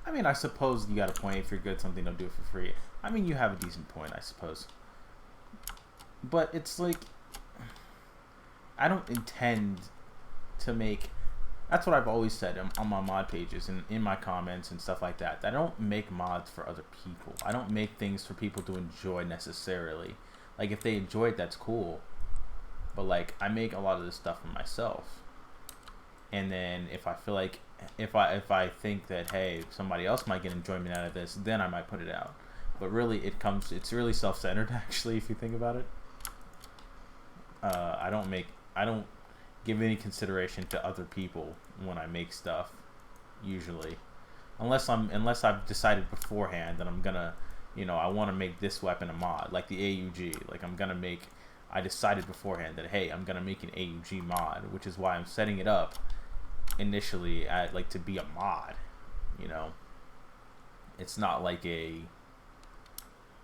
I mean, I suppose you got a point. If you're good at something, don't do it for free. I mean, you have a decent point, I suppose. But it's like, I don't intend to make... That's what I've always said on my mod pages and in my comments and stuff like that. I don't make mods for other people. I don't make things for people to enjoy necessarily. Like, if they enjoy it, that's cool. But, like, I make a lot of this stuff for myself. And then if I feel like... If I think that, hey, somebody else might get enjoyment out of this, then I might put it out. But really, it's really self-centered, actually, if you think about it. I don't give any consideration to other people when I make stuff, usually, unless I've decided beforehand that I'm gonna, I want to make this weapon a mod, like the AUG. Like I decided beforehand that, hey, I'm gonna make an AUG mod, which is why I'm setting it up initially to be a mod. It's not like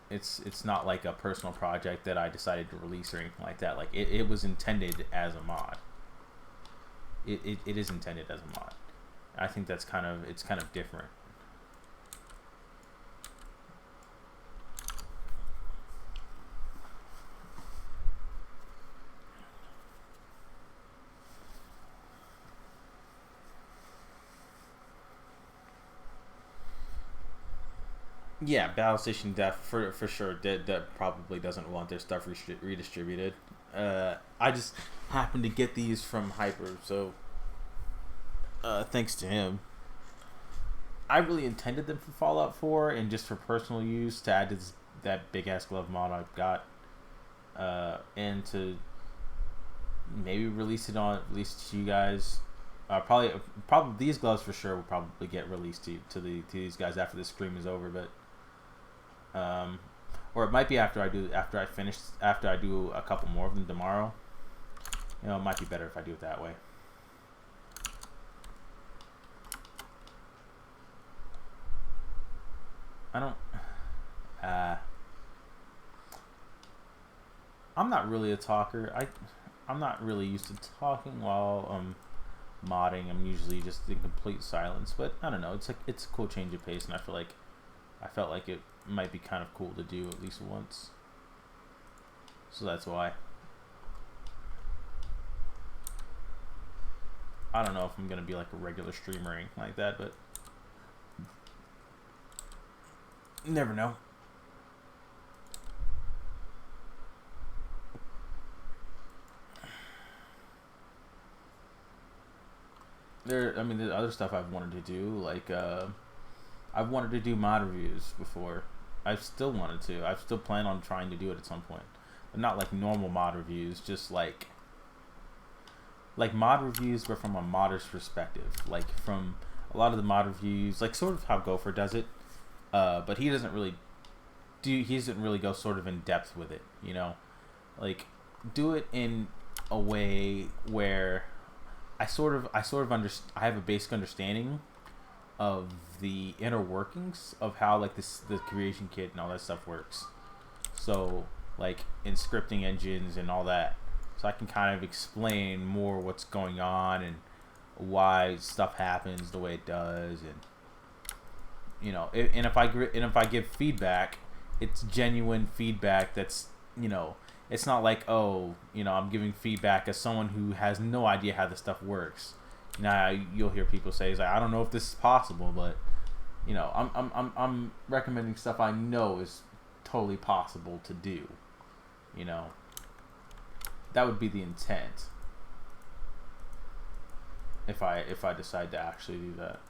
it's not like a personal project that I decided to release or anything like that. Like it was intended as a mod. It is intended as a mod. I think it's kind of different. Yeah, Battle Station Def for sure. That probably doesn't want their stuff redistributed. I just happened to get these from Hyper, so thanks to him. I really intended them for Fallout 4 and just for personal use to add to that big ass glove mod I've got, and to maybe release to you guys. Probably these gloves for sure will probably get released to these guys after this stream is over, but. Or it might be after I do a couple more of them tomorrow. It might be better if I do it that way. I'm not really a talker. I'm not really used to talking while modding. I'm usually just in complete silence, but I don't know. It's a cool change of pace, and I felt like it might be kind of cool to do at least once. So that's why. I don't know if I'm gonna be like a regular streamer or anything like that, but Never know. There's other stuff I've wanted to do. Like, I've wanted to do mod reviews before. I've still wanted to. I've still planned on trying to do it at some point. But not like normal mod reviews, just like mod reviews, but from a modder's perspective. Like, from a lot of the mod reviews, like sort of how Gopher does it. But he doesn't really go sort of in depth with it, you know? Like, do it in a way where I have a basic understanding of the inner workings of how like the creation kit and all that stuff works. So like in scripting engines and all that, so I can kind of explain more what's going on and why stuff happens the way it does, and you know, if I give feedback, it's genuine feedback. That's, you know, it's not like, oh, you know, I'm giving feedback as someone who has no idea how this stuff works. Now you'll hear people say, like, I don't know if this is possible, but you know, I'm recommending stuff I know is totally possible to do. You know, that would be the intent if I decide to actually do that.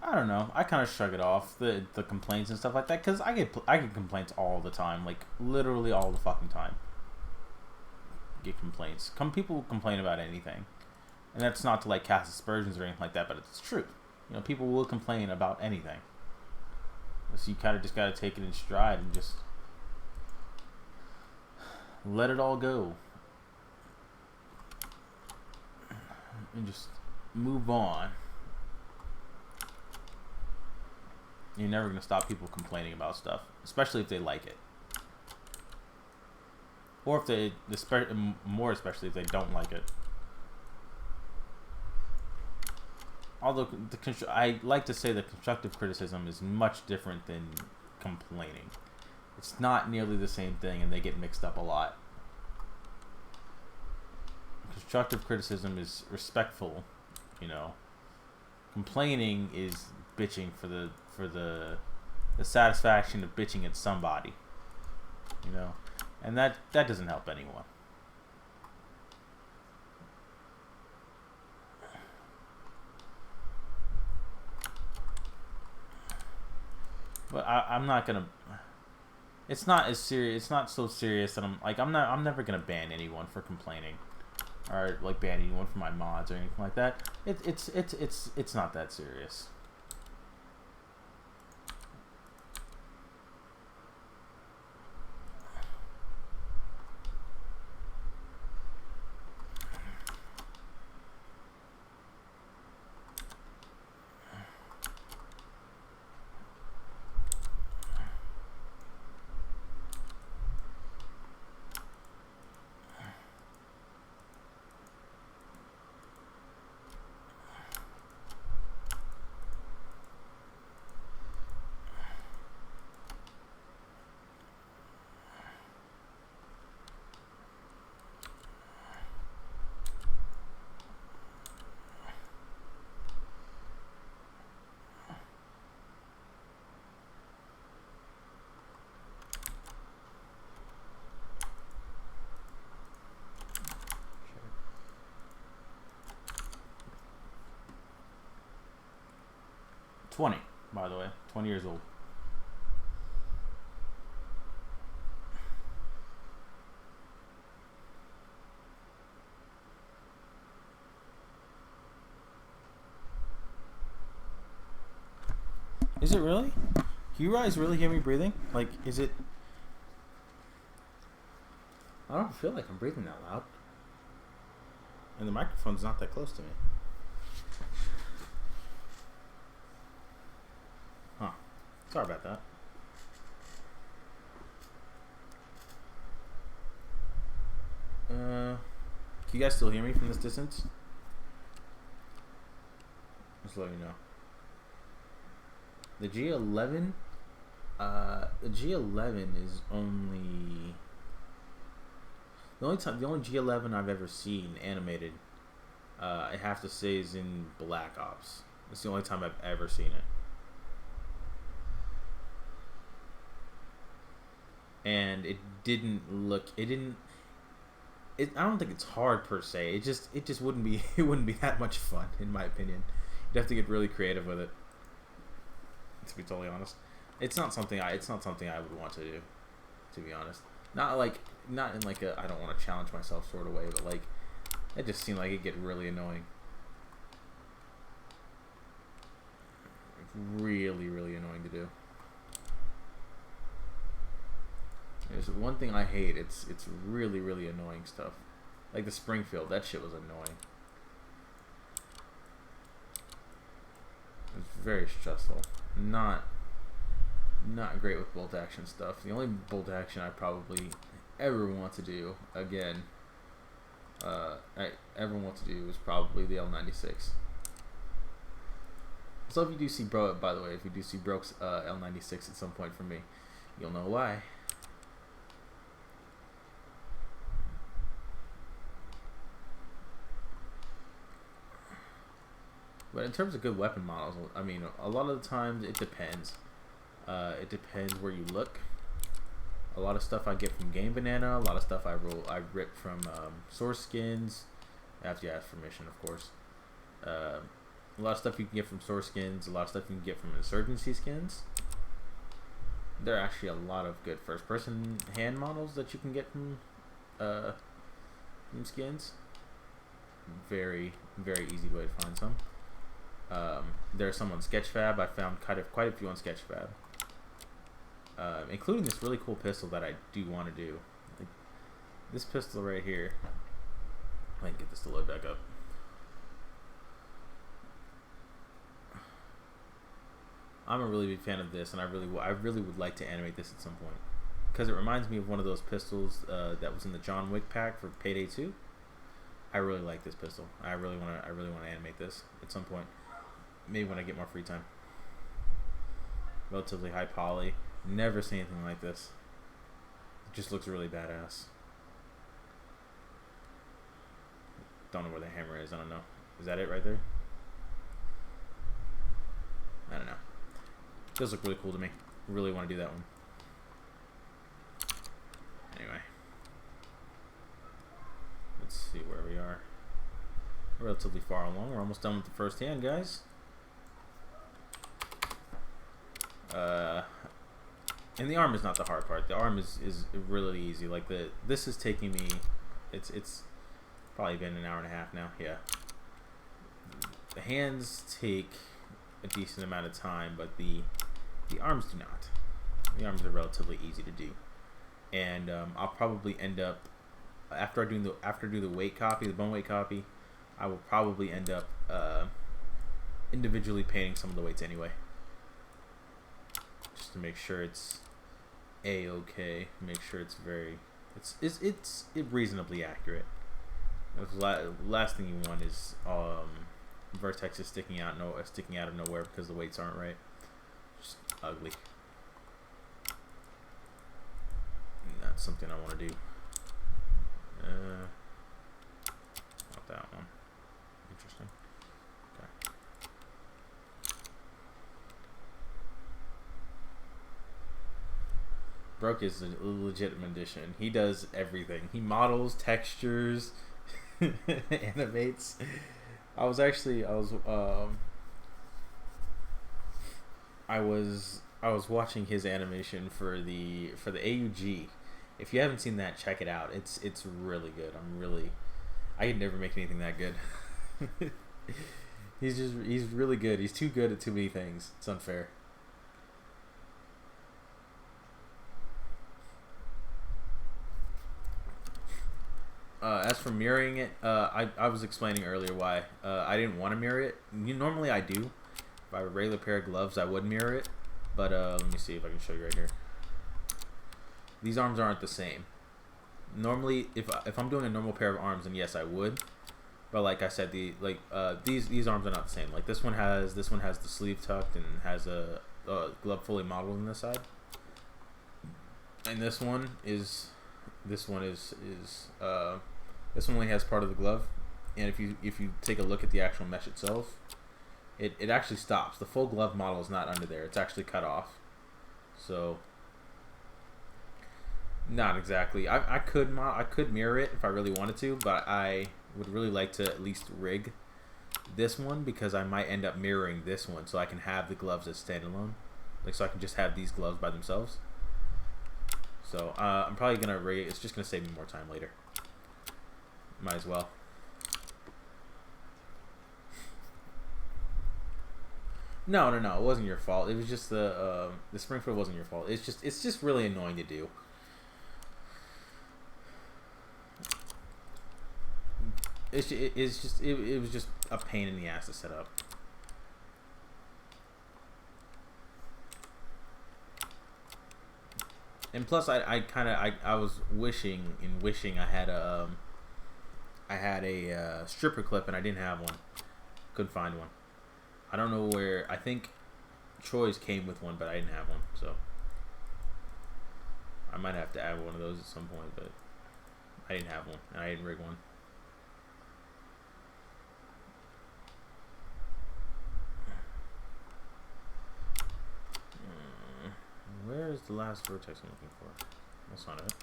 I don't know. I kind of shrug it off, the complaints and stuff like that, because I get complaints all the time, like literally all the fucking time. Get complaints. People complain about anything, and that's not to like cast aspersions or anything like that, but it's true. You know, people will complain about anything. So you kind of just gotta take it in stride and just let it all go, and just move on. You're never going to stop people complaining about stuff, especially if they like it. Or if they, more especially if they don't like it. Although, I like to say that constructive criticism is much different than complaining. It's not nearly the same thing, and they get mixed up a lot. Constructive criticism is respectful, you know. Complaining is bitching for the satisfaction of bitching at somebody, you know, and that doesn't help anyone. But I'm not gonna. It's not as serious. It's not so serious that I'm never gonna ban anyone for complaining, or like ban anyone for my mods or anything like that. It's not that serious. Sure. 20, by the way. 20 years old. Is it really? Can you guys really hear me breathing? Like, is it... I don't feel like I'm breathing that loud. And the microphone's not that close to me. Sorry about that. Can you guys still hear me from this distance? Just let you know. The G11, is only the only G11 I've ever seen animated. I have to say is in Black Ops. It's the only time I've ever seen it. And it didn't look. It didn't. I don't think it's hard per se. It just wouldn't be. It wouldn't be that much fun, in my opinion. You'd have to get really creative with it. To be totally honest, it's not something I would want to do. To be honest, not in like a I don't want to challenge myself sort of way, but like it just seemed like it'd get really annoying. Really, really annoying to do. There's one thing I hate. It's really, really annoying stuff. Like the Springfield, that shit was annoying. It's very stressful. Not great with bolt action stuff. The only bolt action I probably ever want to do again, I ever want to do is probably the L96. So if you do see by the way, if you do see Broke's L96 at some point from me, you'll know why. But in terms of good weapon models, I mean, a lot of the times it depends. It depends where you look. A lot of stuff I get from Game Banana. A lot of stuff I rip from source skins. After you ask permission, of course. A lot of stuff you can get from source skins. A lot of stuff you can get from insurgency skins. There are actually a lot of good first-person hand models that you can get from skins. Very, very easy way to find some. There's some on Sketchfab. I found quite a few on Sketchfab, including this really cool pistol that I do want to do. Like this pistol right here. I can get this to load back up. I'm a really big fan of this, and I really would like to animate this at some point because it reminds me of one of those pistols that was in the John Wick pack for Payday 2. I really like this pistol. I really want to animate this at some point. Maybe when I get more free time. Relatively high poly. Never seen anything like this. It just looks really badass. Don't know where the hammer is. I don't know. Is that it right there? I don't know. It does look really cool to me. Really want to do that one. Anyway. Let's see where we are. Relatively far along. We're almost done with the first hand, guys. And the arm is not the hard part. The arm is really easy. Like this is taking me. It's probably been an hour and a half now. Yeah. The hands take a decent amount of time, but the arms do not. The arms are relatively easy to do, and I'll probably end up after I do the weight copy, the bone weight copy. I will probably end up individually painting some of the weights anyway, just to make sure it's a-okay. Make sure it's it's reasonably accurate. The last thing you want is vertexes sticking out of nowhere because the weights aren't right. Just ugly. And that's something I want to do. Not that one. Interesting. Okay. Broke is a legitimate addition. He does everything. He models, textures, animates. I was watching his animation for the AUG. If you haven't seen that, check it out. It's really good. I could never make anything that good. He's really good. He's too good at too many things. It's unfair. As for mirroring it, I was explaining earlier why I didn't want to mirror it. Normally I do. If I have a regular pair of gloves, I would mirror it. But let me see if I can show you right here. These arms aren't the same. Normally, if I'm doing a normal pair of arms, then yes, I would. But like I said, these arms are not the same. Like this one has the sleeve tucked and has a glove fully modeled on this side. And this one only has part of the glove. And if you take a look at the actual mesh itself, it actually stops. The full glove model is not under there. It's actually cut off. So not exactly. I could mirror it if I really wanted to, but I would really like to at least rig this one because I might end up mirroring this one so I can have the gloves as standalone. Like so I can just have these gloves by themselves. So I'm probably gonna rig it. It's just gonna save me more time later. Might as well. No, it wasn't your fault. It was just the spring foot wasn't your fault. It's just really annoying to do. It was just a pain in the ass to set up. And plus, I was wishing I had a stripper clip and I didn't have one. Couldn't find one. I don't know where. I think Troy's came with one, but I didn't have one, so I might have to add one of those at some point. But I didn't have one, and I didn't rig one. Where is the last vertex I'm looking for? That's not it.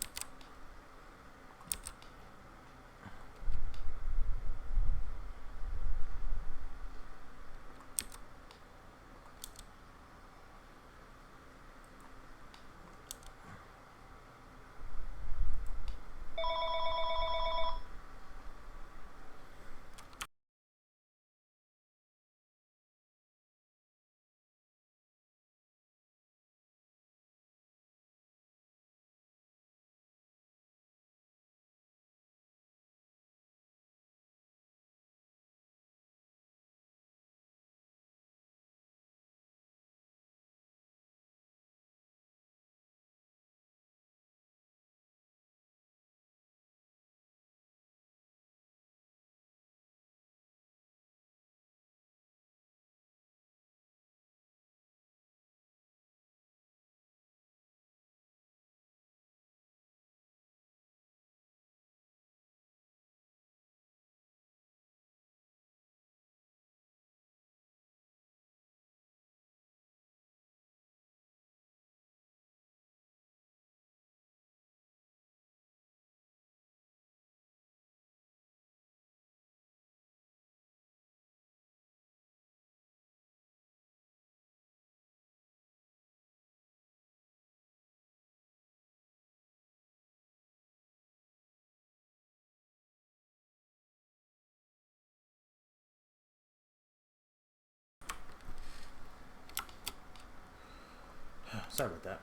Sorry about that.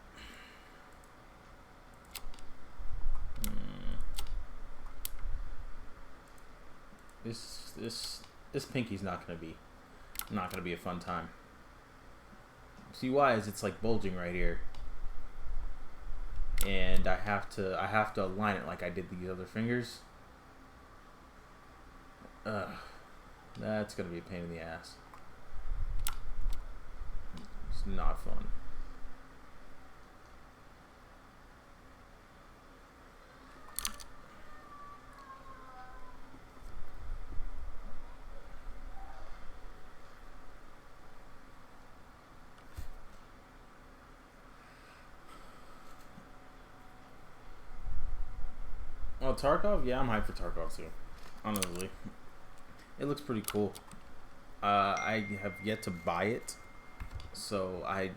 This pinky's not gonna be a fun time. See why is it's like bulging right here, and I have to align it like I did these other fingers. That's gonna be a pain in the ass. It's not fun. Oh, Tarkov? Yeah, I'm hyped for Tarkov too. Honestly, it looks pretty cool. I have yet to buy it, so I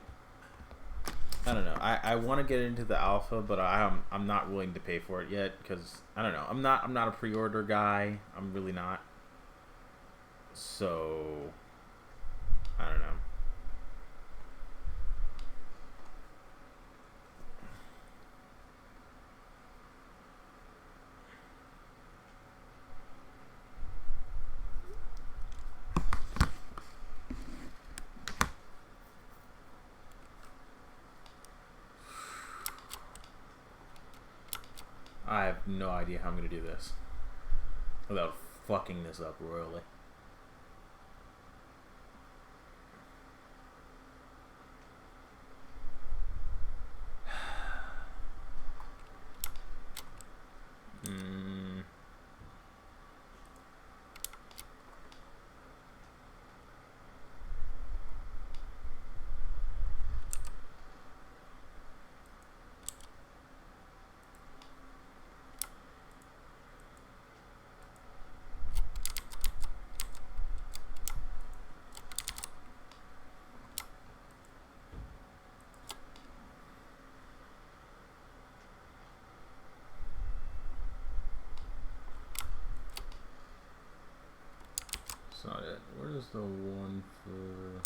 don't know. I want to get into the alpha, but I'm not willing to pay for it yet because I don't know. I'm not a pre-order guy. I'm really not. So I don't know. no idea how I'm gonna do this without fucking this up royally. That's not it. Where's the one for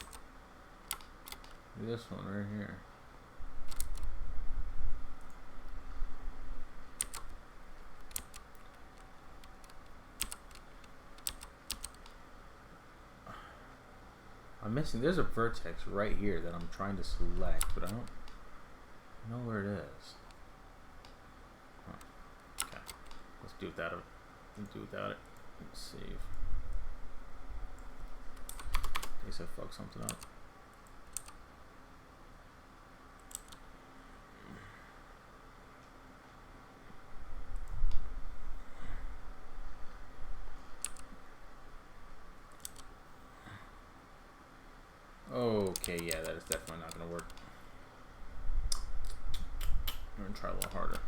this one right here? I'm missing. There's a vertex right here that I'm trying to select, but I don't know where it is. Huh. Okay, let's do without it. Let's do without it. Let's save. In case I fuck something up. Okay, yeah, that is definitely not gonna work. I'm gonna try a little harder.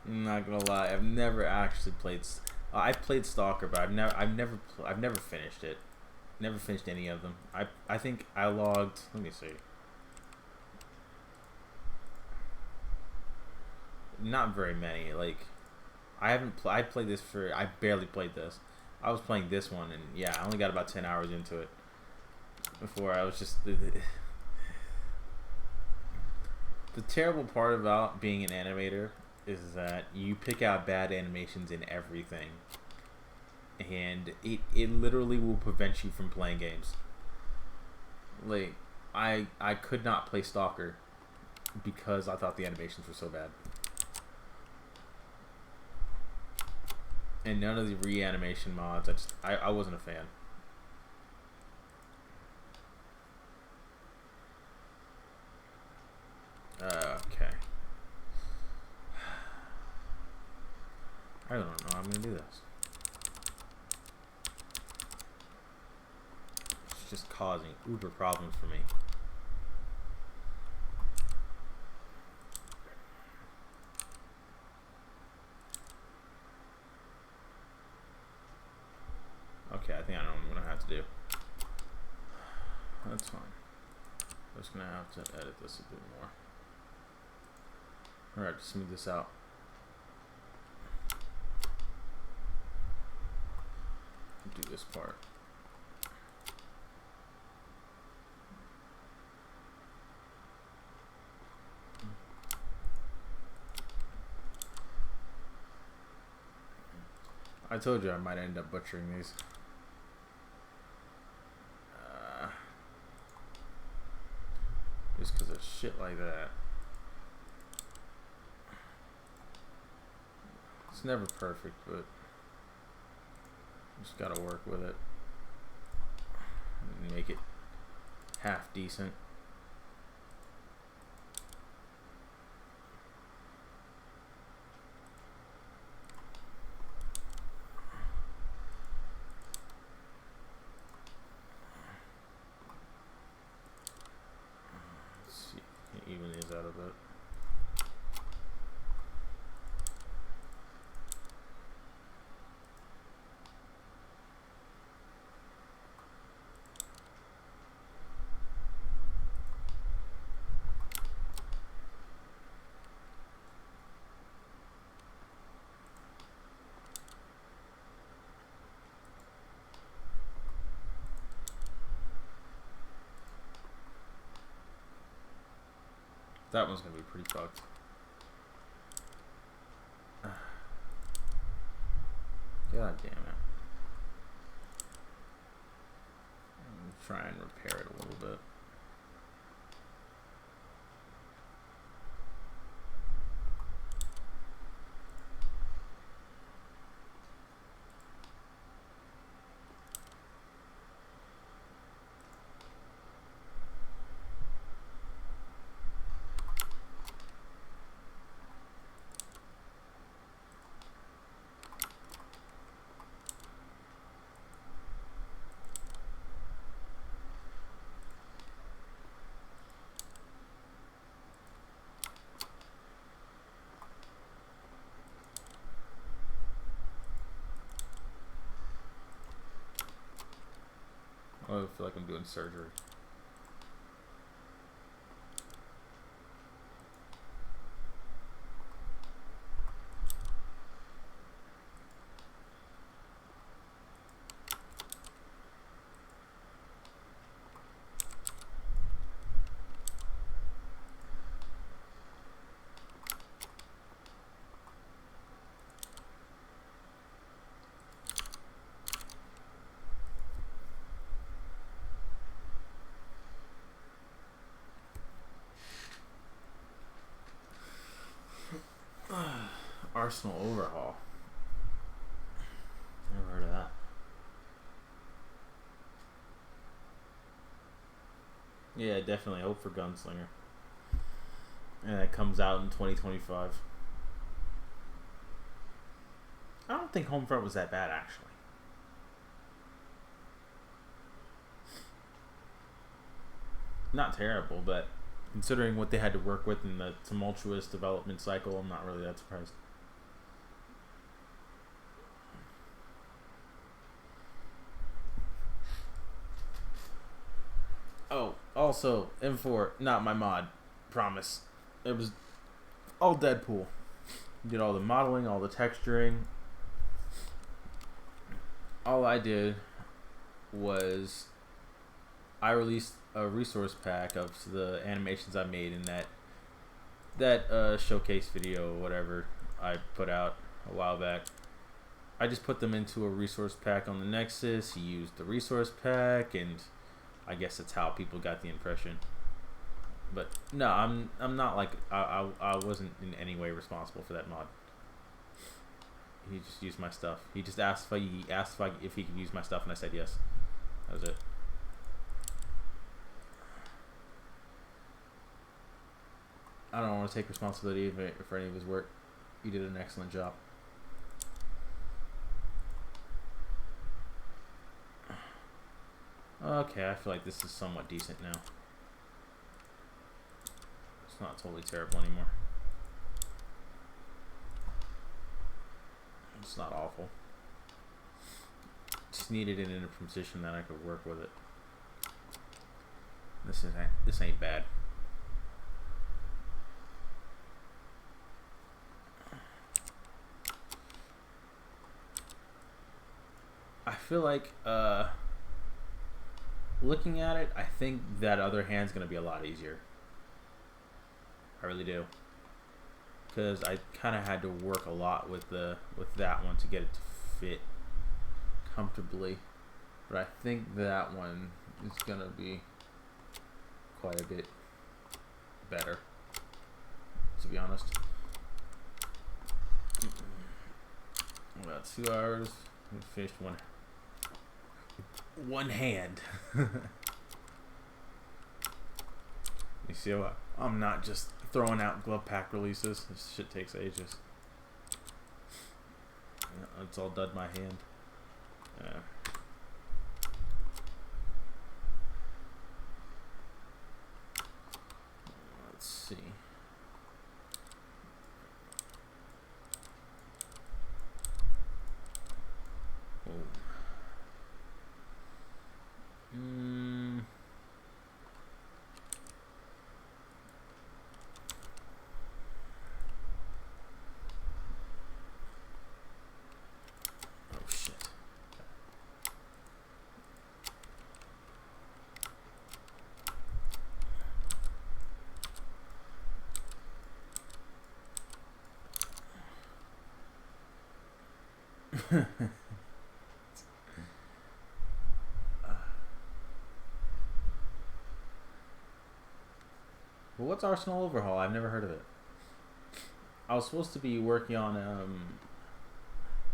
I'm not gonna lie. I've never actually played. I played Stalker, but I've never finished it. Never finished any of them. I think I logged. Let me see. Not very many. Like, I haven't. I played this for. I barely played this. I was playing this one, and yeah, I only got about 10 hours into it before I was just. The terrible part about being an animator is that you pick out bad animations in everything, and it literally will prevent you from playing games. Like, I could not play Stalker because I thought the animations were so bad, and none of the reanimation mods. I wasn't a fan. Okay. I don't know how I'm gonna do this. It's just causing uber problems for me. Okay, I think I know what I'm gonna have to do. That's fine. I'm just gonna have to edit this a bit more. Alright, smooth this out. Do this part. I told you I might end up butchering these. Just because of shit like that. It's never perfect, but just gotta work with it and make it half decent. Let's see, even these out a bit. That one's gonna be pretty fucked. God damn it. Try and repair it a little bit. I feel like I'm doing surgery. Arsenal overhaul. Never heard of that. Yeah, definitely hope for Gunslinger. And it comes out in 2025. I don't think Homefront was that bad, actually. Not terrible, but considering what they had to work with in the tumultuous development cycle, I'm not really that surprised. Oh, also, M4, not my mod. Promise. It was all Deadpool. Did all the modeling, all the texturing. All I did was I released a resource pack of the animations I made in that showcase video or whatever I put out a while back. I just put them into a resource pack on the Nexus. He used the resource pack, and I guess that's how people got the impression. But no, I'm not like I wasn't in any way responsible for that mod. He just used my stuff. He just asked if he could use my stuff, and I said yes. That was it. I don't want to take responsibility for any of his work. He did an excellent job. Okay, I feel like this is somewhat decent now. It's not totally terrible anymore. It's not awful. Just needed it in a position that I could work with it. This ain't bad. I feel like looking at it, I think that other hand's gonna be a lot easier. I really do, because I kind of had to work a lot with that one to get it to fit comfortably. But I think that one is gonna be quite a bit better, to be honest. About 2 hours. We finished one hand. You see what? I'm not just throwing out glove pack releases. This shit takes ages. It's all done by hand. Let's see. Oh shit. Well, what's Arsenal Overhaul? I've never heard of it. I was supposed to be working on.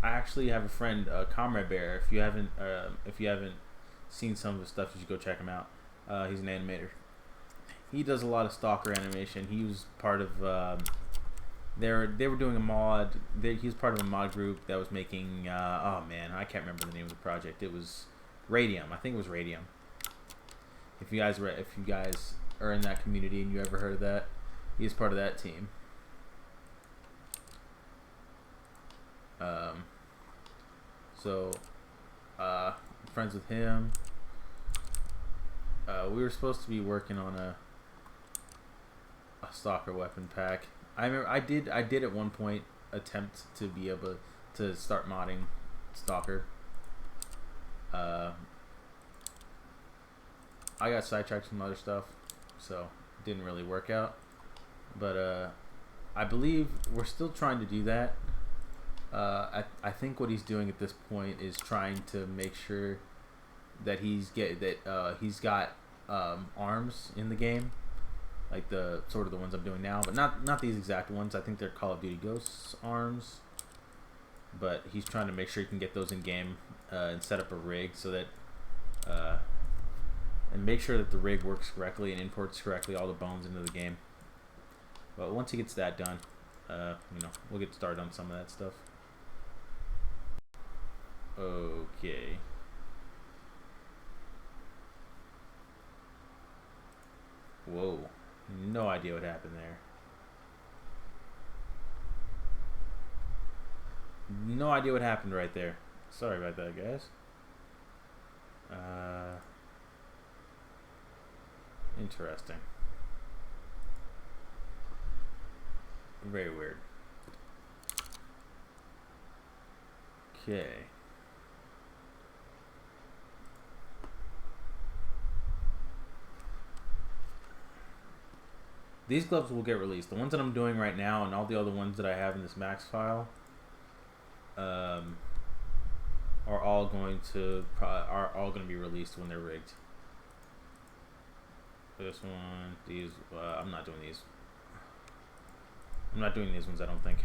I actually have a friend, Comrade Bear. If you haven't seen some of his stuff, you should go check him out. He's an animator. He does a lot of stalker animation. He was part of. They were doing a mod. He was part of a mod group that was making. Oh man, I can't remember the name of the project. It was Radium. I think it was Radium. If you guys are in that community and you ever heard of that, he's part of that team. So, I'm friends with him. We were supposed to be working on a stalker weapon pack. I remember I did at one point attempt to be able to start modding stalker. I got sidetracked from other stuff, so it didn't really work out. But I believe we're still trying to do that. I think what he's doing at this point is trying to make sure that he's got arms in the game, like the sort of the ones I'm doing now, but not these exact ones. I think they're Call of Duty Ghosts arms, but he's trying to make sure he can get those in game and set up a rig so that and make sure that the rig works correctly and imports correctly all the bones into the game. But once he gets that done, we'll get started on some of that stuff. Okay. Whoa. No idea what happened there. No idea what happened right there. Sorry about that, guys. Interesting. Very weird. Okay. These gloves will get released. The ones that I'm doing right now and all the other ones that I have in this max file are all going to be released when they're rigged. This one, these. I'm not doing these. I'm not doing these ones. I don't think.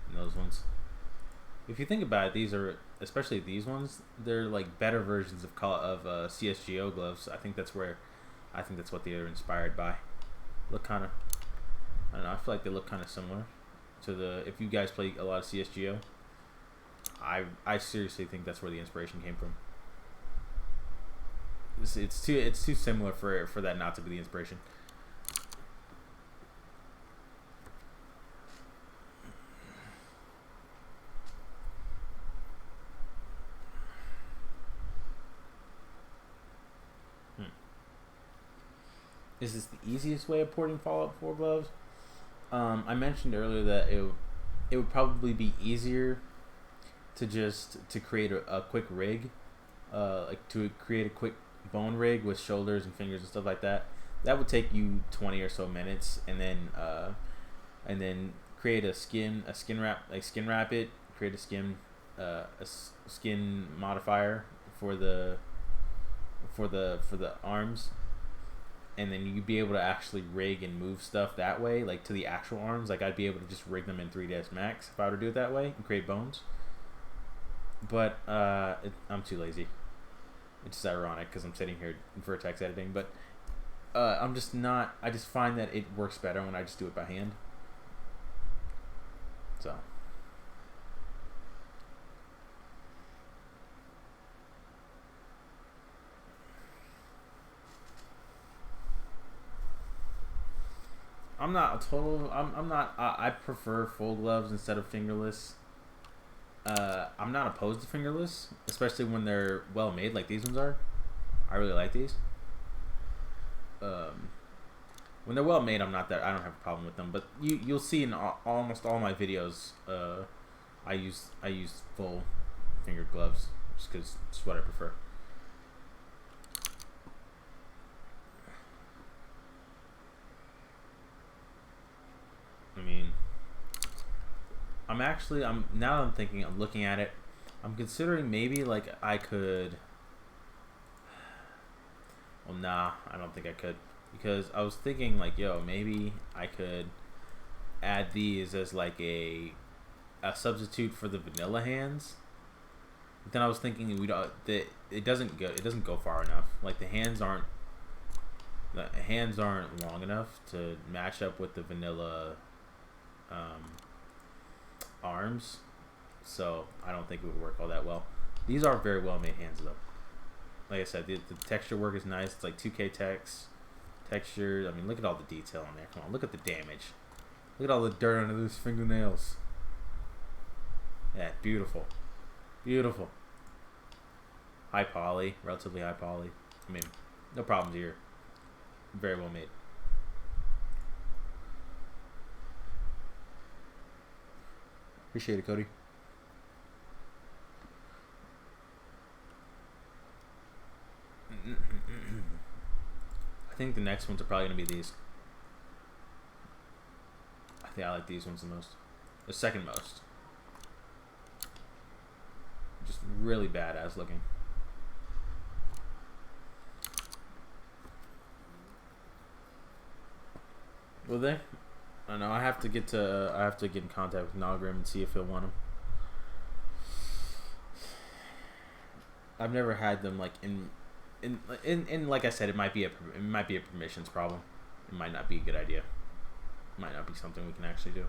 And those ones. If you think about it, these are, especially these ones, they're like better versions of CSGO gloves. I think that's what they are inspired by. Look kind of, I don't know, I feel like they look kind of similar to if you guys play a lot of CSGO, I seriously think that's where the inspiration came from. It's too similar for that not to be the inspiration. Is this the easiest way of porting Fallout 4 gloves? I mentioned earlier that it would probably be easier to create a quick rig, like to create a quick bone rig with shoulders and fingers and stuff like that. That would take you 20 or so minutes, and then create a skin wrap it, create a skin modifier for the arms. And then you'd be able to actually rig and move stuff that way, like to the actual arms. Like I'd be able to just rig them in 3ds Max if I were to do it that way and create bones. But I'm too lazy. It's just ironic because I'm sitting here in vertex editing. But I'm just not. I just find that it works better when I just do it by hand. So. I'm not a total. I'm not. I prefer full gloves instead of fingerless. I'm not opposed to fingerless, especially when they're well made, like these ones are. I really like these. When they're well made, I don't have a problem with them. But you'll see in almost all my videos, I use full fingered gloves just because it's what I prefer. I I'm now that I'm thinking, I'm looking at it, I'm considering maybe like I could. Well, nah, I don't think I could, because I was thinking like, yo, maybe I could add these as like a substitute for the vanilla hands. But then I was thinking we don't that it doesn't go far enough. Like the hands aren't long enough to match up with the vanilla um, arms, so I don't think it would work all that well. These are very well made hands though. Like I said, the texture work is nice. It's like 2K texture. I mean, look at all the detail on there. Come on, look at the damage. Look at all the dirt under those fingernails. Yeah, beautiful. Beautiful. High poly, relatively high poly. I mean, no problems here. Very well made. Appreciate it, Cody. I think the next ones are probably going to be these. I think I like these ones the most. The second most. Just really badass looking. Will they? I don't know. I have to get in contact with Nogram and see if he'll want them. I've never had them like in like I said, it might be a permissions problem. It might not be a good idea. It might not be something we can actually do.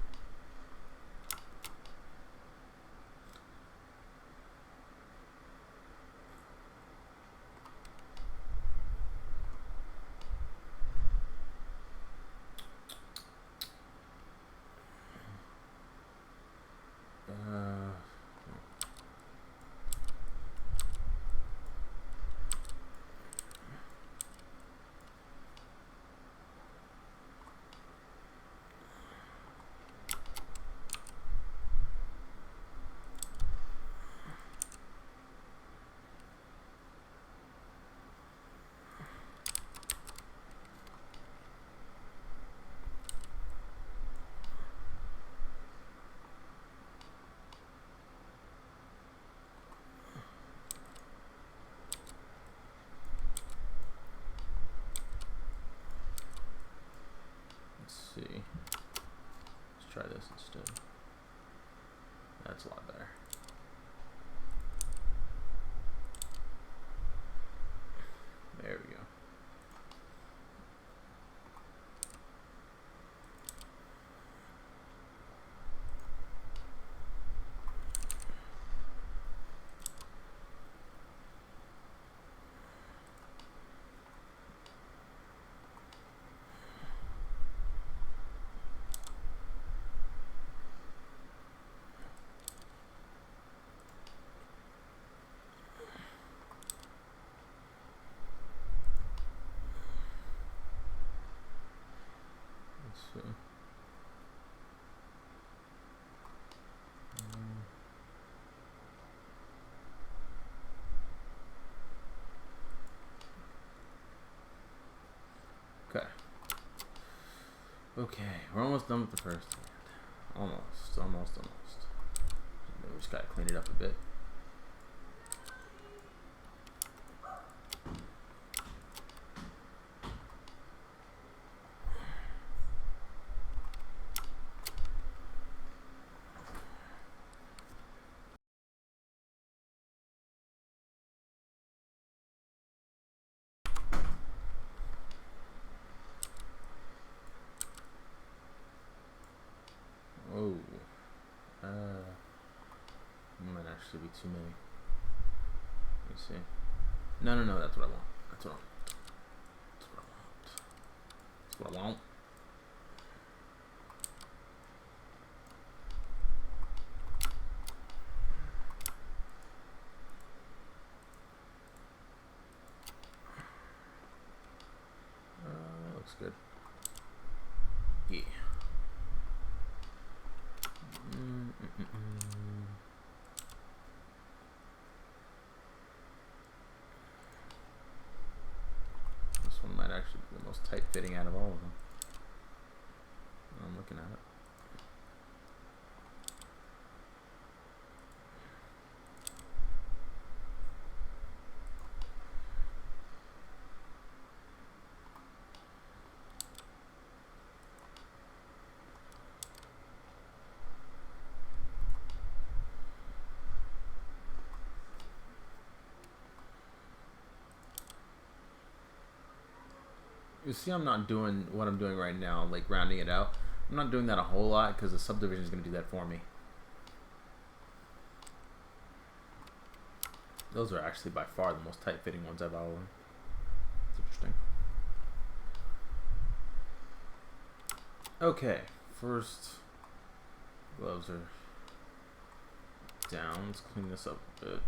See. Let's try this instead. That's a lot better. There we go. So, okay. Okay, we're almost done with the first hand. Almost. Maybe we just gotta clean it up a bit. Oh, might actually be too many. Let me see. No, that's what I want. That's what I want. That looks good. Yeah. This one might actually be the most tight fitting out of all of them. I'm looking at it. You see, I'm not doing what I'm doing right now, like rounding it out. I'm not doing that a whole lot because the subdivision is going to do that for me. Those are actually by far the most tight-fitting ones I've owned. It's interesting. Okay, first gloves are down. Let's clean this up a bit.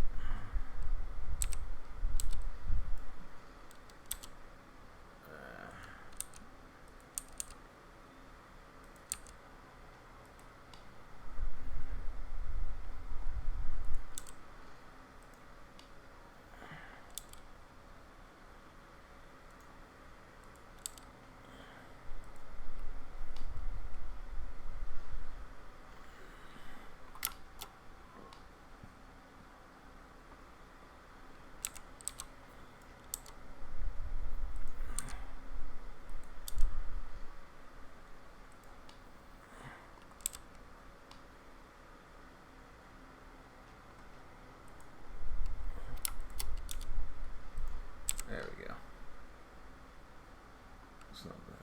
There we go. It's not bad.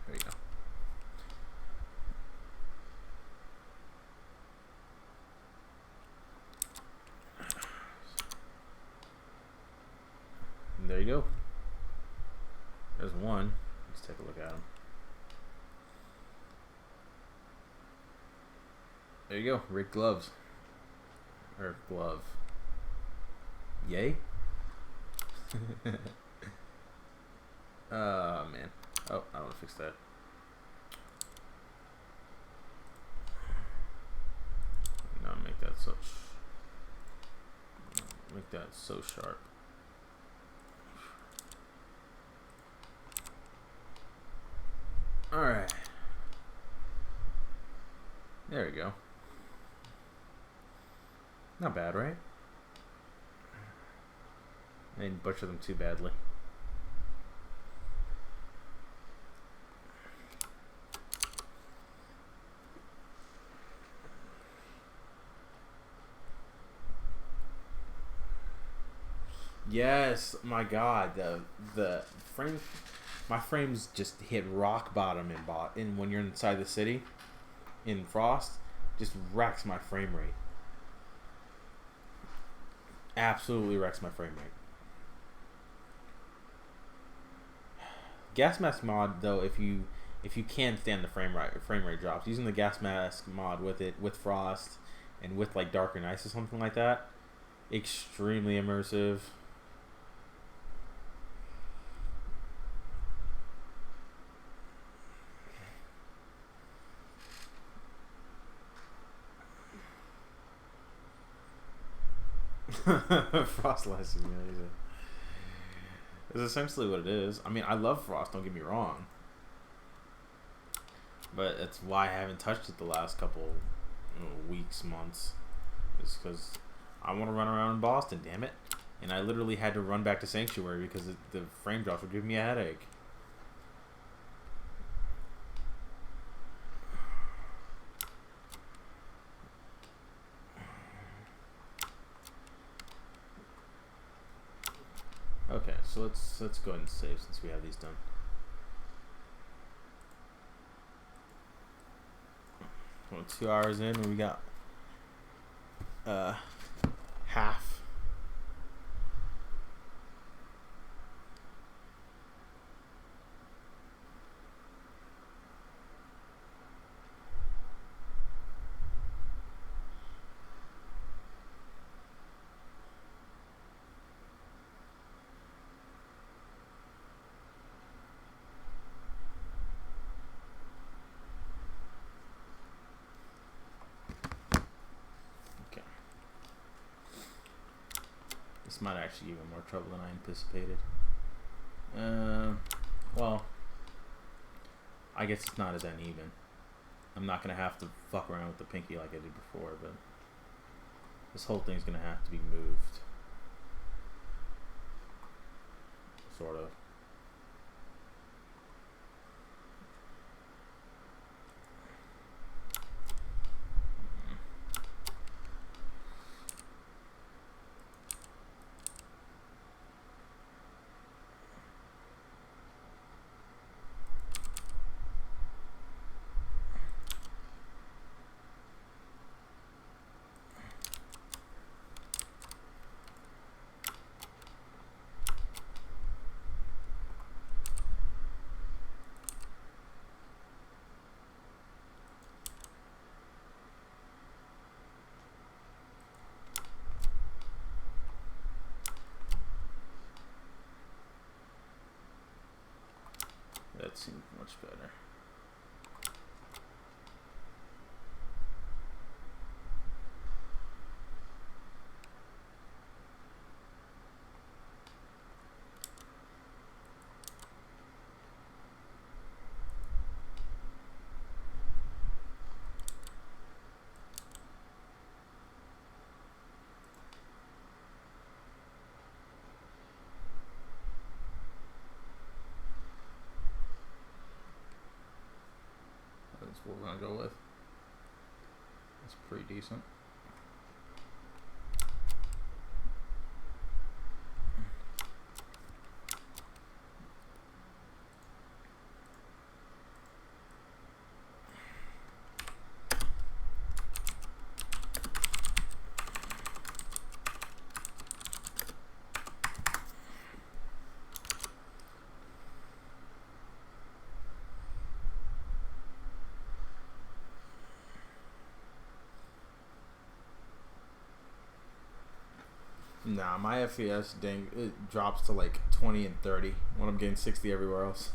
There we go. And there you go. There's one. Let's take a look at him. There you go. Rigged gloves. Or glove. Yay? Oh, man. Oh, I want to fix that. Now make that so sharp. All right. There we go. Not bad, right? I didn't butcher them too badly. Yes, my God, the frame, my frames just hit rock bottom in when you're inside the city, in Frost, just wrecks my frame rate. Absolutely wrecks my frame rate. Gas mask mod though, if you can stand the frame rate drops, using the gas mask mod with Frost and with like Darker Nights or something like that, extremely immersive. Frost Light Simulator. It's essentially what it is. I mean, I love Frost, don't get me wrong. But that's why I haven't touched it the last couple weeks, months. It's because I want to run around in Boston, damn it. And I literally had to run back to Sanctuary because the frame drops were giving me a headache. Okay, so let's go ahead and save since we have these done. Well, 2 hours in, and we got half. This might actually give him more trouble than I anticipated. Well, I guess it's not as uneven. I'm not going to have to fuck around with the pinky like I did before, but this whole thing's going to have to be moved. Sort of. seems much better. That's what we're gonna go with. That's pretty decent. Nah, my FPS it drops to like 20 and 30 when I'm getting 60 everywhere else.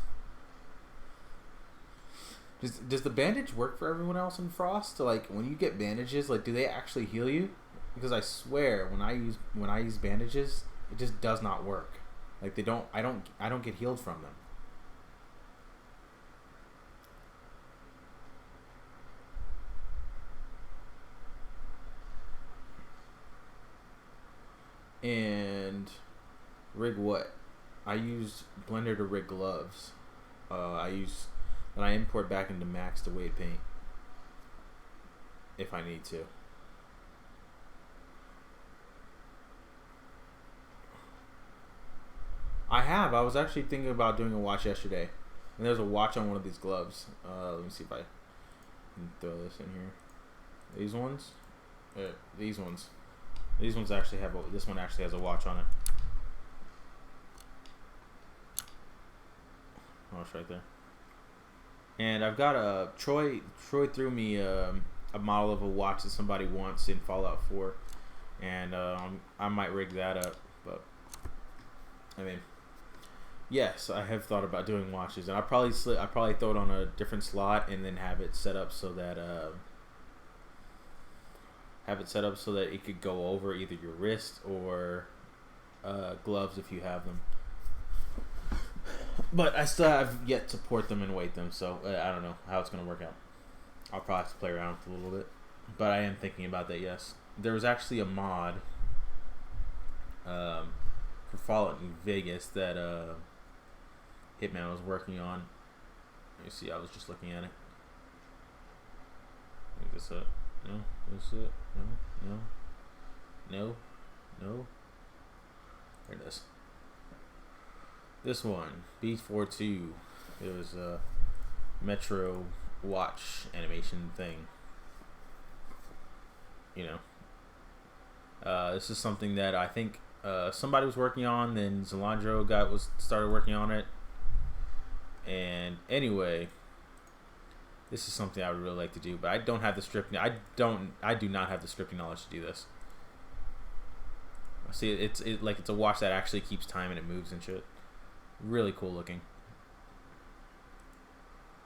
Does the bandage work for everyone else in Frost? So like when you get bandages, like do they actually heal you? Because I swear when I use bandages, it just does not work. Like I don't get healed from them. And rig what? I use Blender to rig gloves. And I import back into Max to weight paint if I need to. I was actually thinking about doing a watch yesterday, and there's a watch on one of these gloves. Let me see if I can throw this in here. These ones, these ones. These ones actually have this one actually has a watch on it. Oh, it's right there. And I've got a Troy threw me a model of a watch that somebody wants in Fallout 4, and I might rig that up. But I mean, yes, I have thought about doing watches, and I probably throw it on a different slot and then have it set up so that it could go over either your wrist or gloves if you have them. But I still have yet to port them and weight them, so I don't know how it's going to work out. I'll probably have to play around with it a little bit. But I am thinking about that, yes. There was actually a mod for Fallout New Vegas that Hitman was working on. Let me see, I was just looking at it. Look this up. No, this it. No. There it is. This one, B42. It was a Metro watch animation thing. You know, this is something that I think somebody was working on. Then Zalandro started working on it. And anyway, this is something I would really like to do, but I don't have the scripting. I do not have the scripting knowledge to do this. See, it's a watch that actually keeps time and it moves and shit. Really cool looking.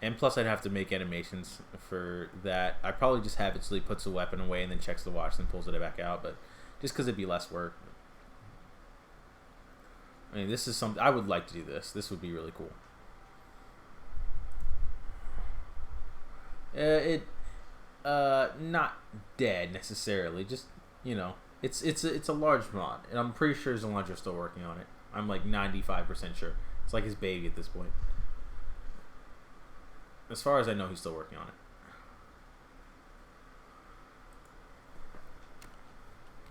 And plus, I'd have to make animations for that. I probably just have it so he puts the weapon away and then checks the watch and pulls it back out. But just because it'd be less work. I mean, this is something I would like to do. This would be really cool. Not dead necessarily. Just it's a large mod, and I'm pretty sure Zalandro's still working on it. I'm like 95% sure. It's like his baby at this point. As far as I know, he's still working on it.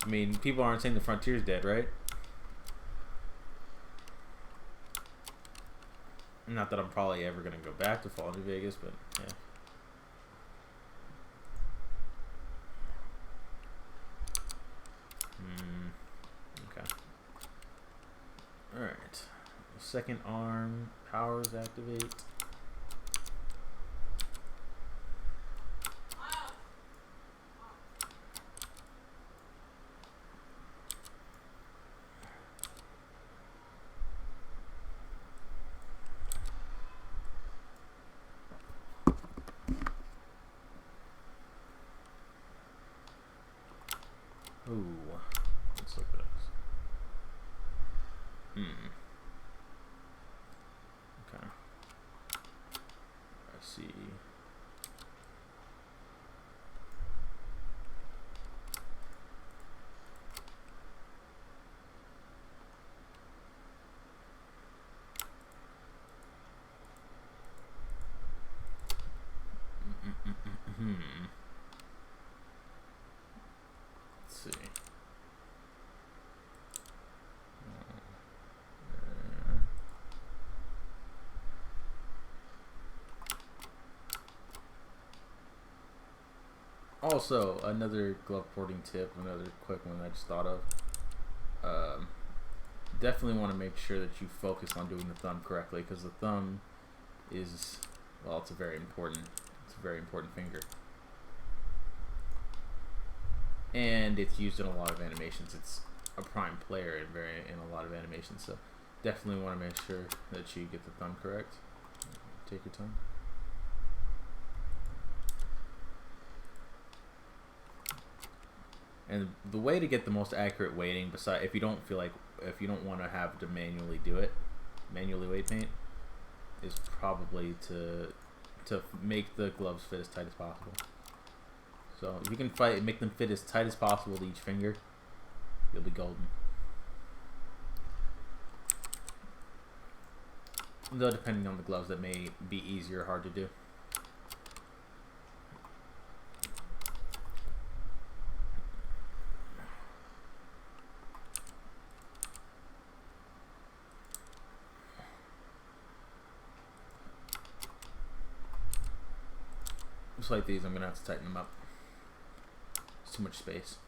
I mean, people aren't saying the Frontier's dead, right? Not that I'm probably ever going to go back to Fallout New Vegas, but yeah. Okay. Alright. Second arm powers activate. Ooh. Let's look at this. Okay. I see. Let's see. Also, another glove porting tip, another quick one I just thought of. Definitely want to make sure that you focus on doing the thumb correctly, because the thumb is, well, it's a very important finger, and it's used in a lot of animations. It's a prime player in a lot of animations, so definitely want to make sure that you get the thumb correct. Take your time. And the way to get the most accurate weighting, besides if you don't want to have to manually weight paint, is probably to make the gloves fit as tight as possible. So if you can make them fit as tight as possible to each finger, you'll be golden. Though depending on the gloves, that may be easier or hard to do. Just like these, I'm gonna have to tighten them up. It's too much space.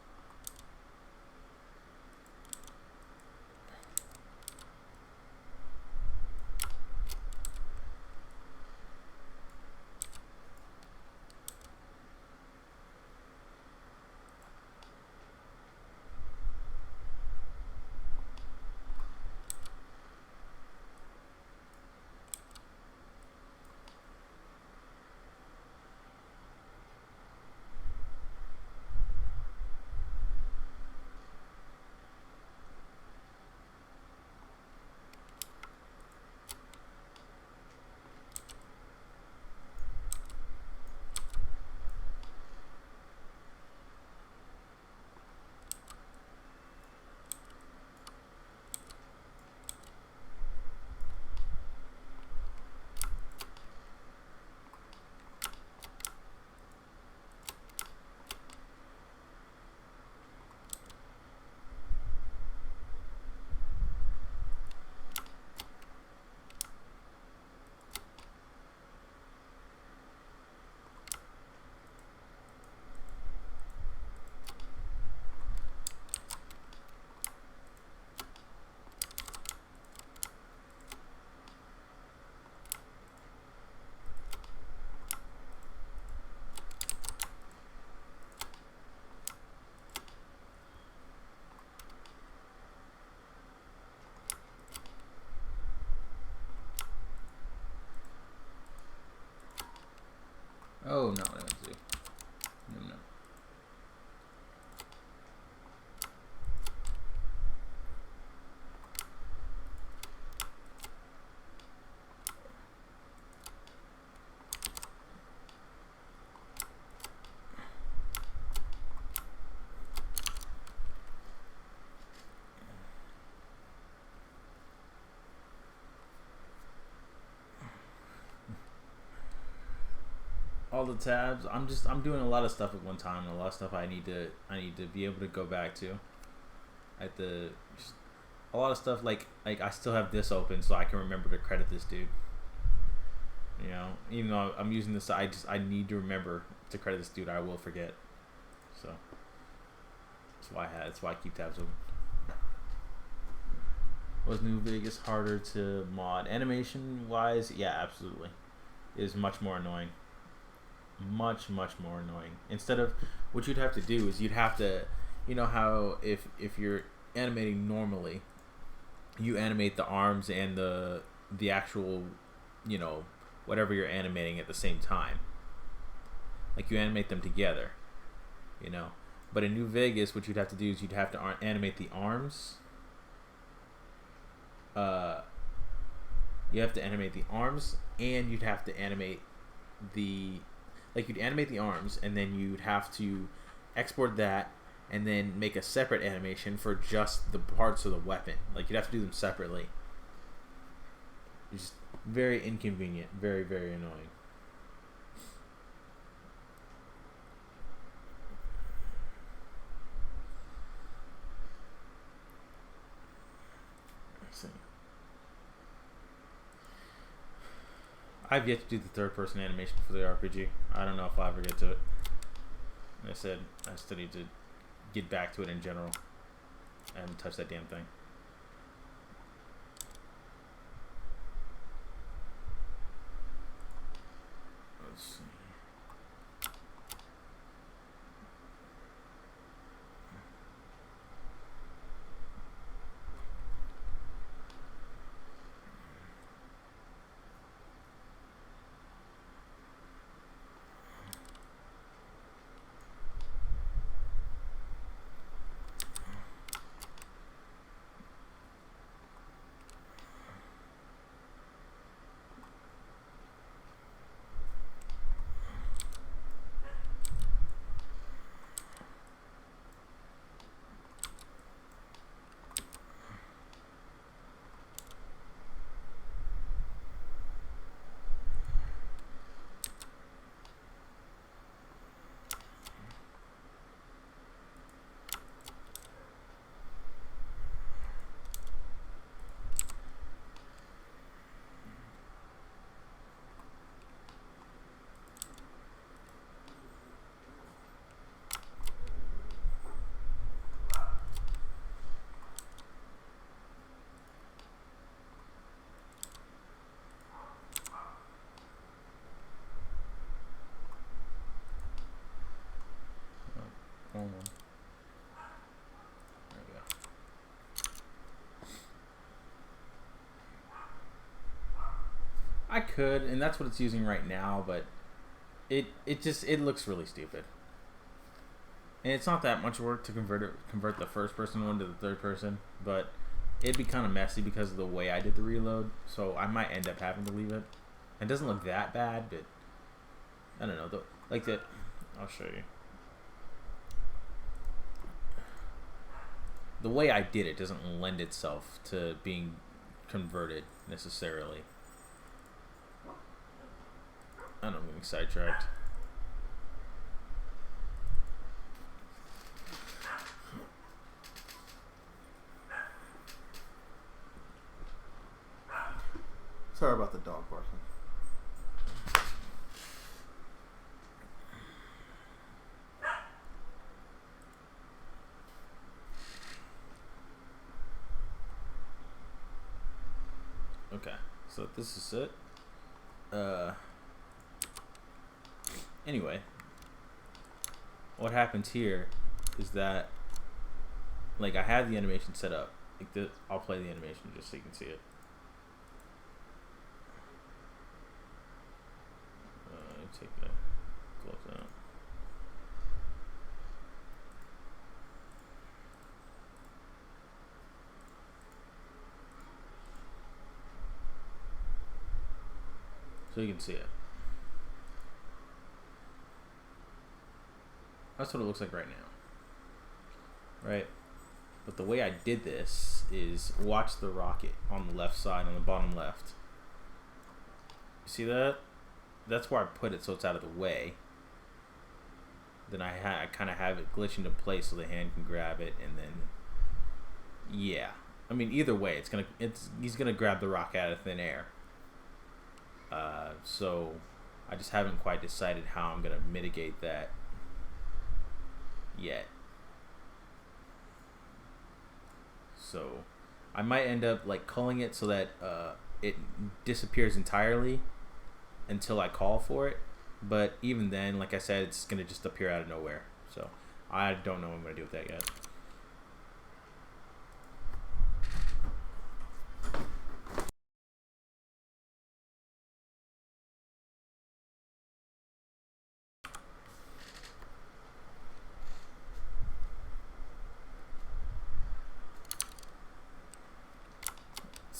Oh no, I don't see. No. All the tabs. I'm doing a lot of stuff at one time, and a lot of stuff I need to be able to go back to. A lot of stuff like I still have this open, so I can remember to credit this dude. You know, even though I'm using this, I need to remember to credit this dude. I will forget. So that's why I keep tabs open. Was New Vegas harder to mod? Animation wise, yeah, absolutely. It is much more annoying. Much more annoying. Instead of, what you'd have to do is you'd have to, you know how if you're animating normally, you animate the arms and the actual, you know, whatever you're animating at the same time. Like you animate them together, you know. But in New Vegas, what you'd have to do is you'd have to animate the arms. You have to animate the arms, and you'd have to animate you'd animate the arms, and then you'd have to export that, and then make a separate animation for just the parts of the weapon. Like, you'd have to do them separately. It's just very inconvenient, very, very annoying. I've yet to do the third-person animation for the RPG. I don't know if I'll ever get to it. Like I said, I still need to get back to it in general. I haven't touched that damn thing. Let's see. Wrong one. There we go. I could, and that's what it's using right now, but it looks really stupid. And it's not that much work to convert the first person one to the third person, but it'd be kind of messy because of the way I did the reload, so I might end up having to leave it. It doesn't look that bad, but I don't know. I'll show you. The way I did it doesn't lend itself to being converted necessarily. I don't know, I'm getting sidetracked. Sorry about the dog barking. Okay, so this is it. Anyway, what happens here is that, like, I have the animation set up. Like, I'll play the animation just so you can see it. Take that, close that. So you can see it. That's what it looks like right now. Right? But the way I did this is watch the rocket on the left side, on the bottom left. You see that? That's where I put it so it's out of the way. Then I kind of have it glitch into place so the hand can grab it, and then yeah. I mean, either way, he's gonna grab the rock out of thin air. So I just haven't quite decided how I'm gonna mitigate that yet. So I might end up like culling it so that it disappears entirely until I call for it. But even then, like I said, it's gonna just appear out of nowhere. So I don't know what I'm gonna do with that yet.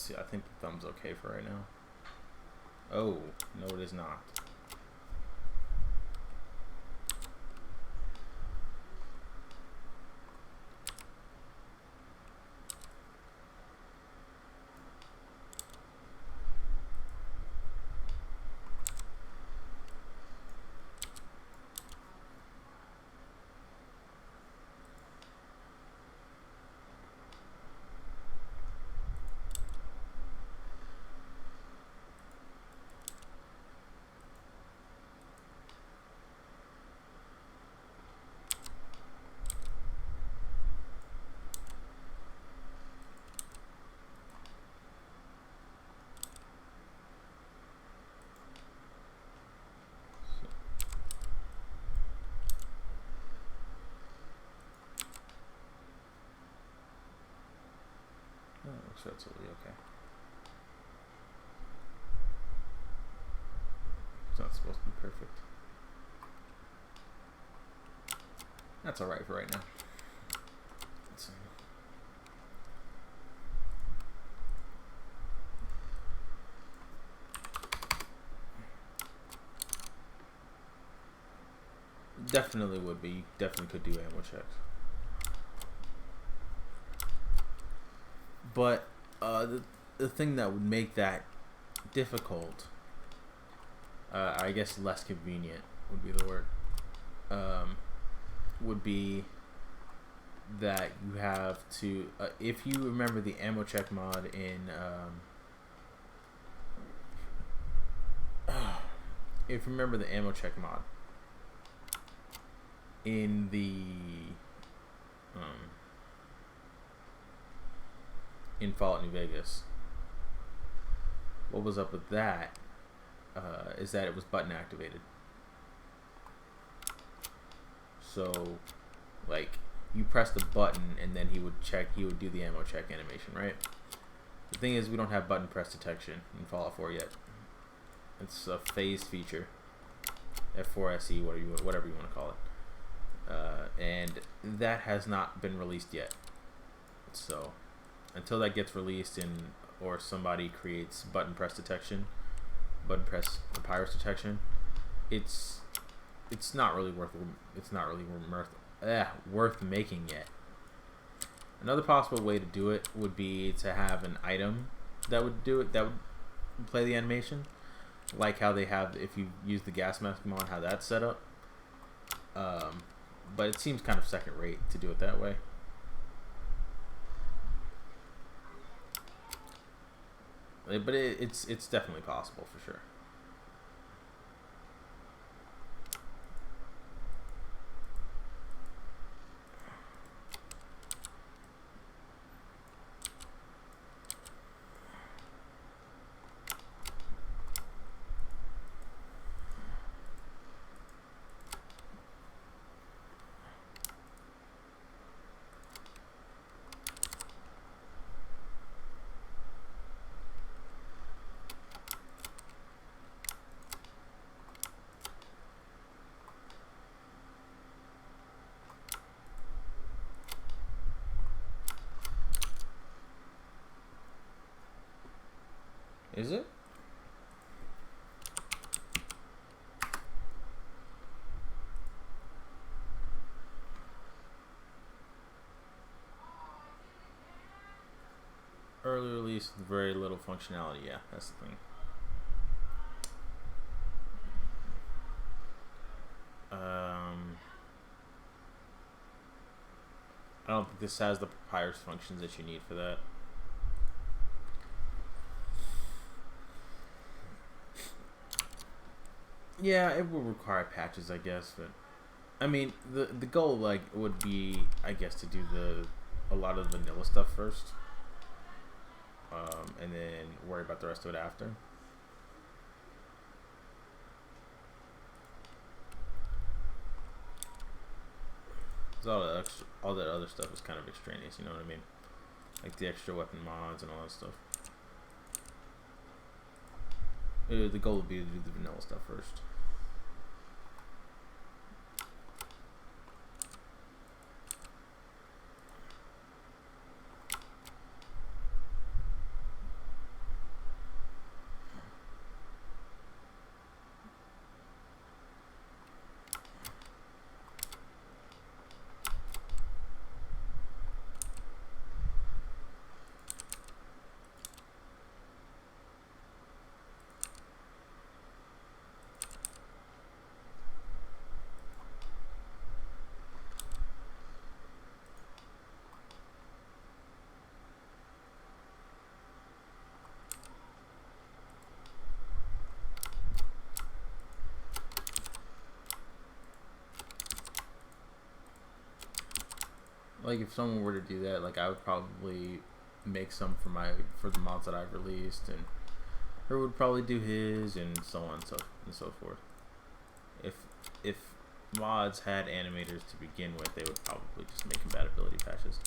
see. I think the thumb's okay for right now. Oh, no it is not. Oh, looks absolutely okay. It's not supposed to be perfect. That's alright for right now. Let's see. Definitely would be. Definitely could do ammo checks. But the thing that would make that difficult, I guess less convenient would be the word, would be that you have to, if you remember the ammo check mod in, if you remember the ammo check mod in the, in Fallout New Vegas, what was up with that is that it was button activated. So, like, you press the button and then he would do the ammo check animation, right? The thing is, we don't have button press detection in Fallout 4 yet. It's a phased feature, F4SE, whatever you want to call it, and that has not been released yet. So, until that gets released or somebody creates button press papyrus detection, it's not really worth making yet. Another possible way to do it would be to have an item that would play the animation, like how they have if you use the gas mask mod, how that's set up. But it seems kind of second rate to do it that way. But it's definitely possible for sure. Is it? Early release with very little functionality. Yeah, that's the thing. I don't think this has the papyrus functions that you need for that. Yeah, it will require patches, I guess, but I mean, the goal would be, I guess, to do a lot of the vanilla stuff first, and then worry about the rest of it after. Because all that other stuff is kind of extraneous, you know what I mean? Like the extra weapon mods and all that stuff. The goal would be to do the vanilla stuff first. like if someone were to do that, like I would probably make some for the mods that I've released, and her would probably do his, and so on and so forth. If mods had animators to begin with, they would probably just make compatibility patches.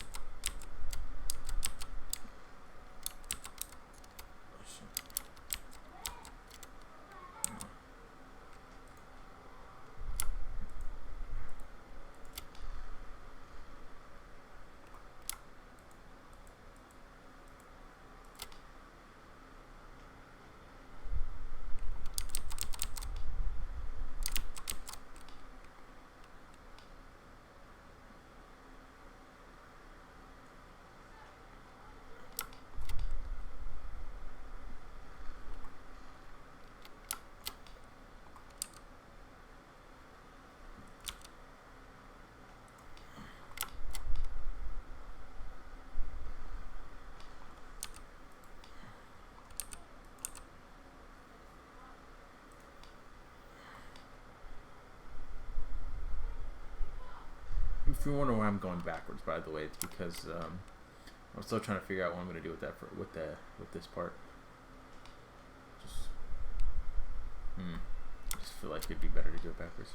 If you wonder why I'm going backwards, by the way, it's because I'm still trying to figure out what I'm going to do with that with this part. I just feel like it'd be better to do it backwards.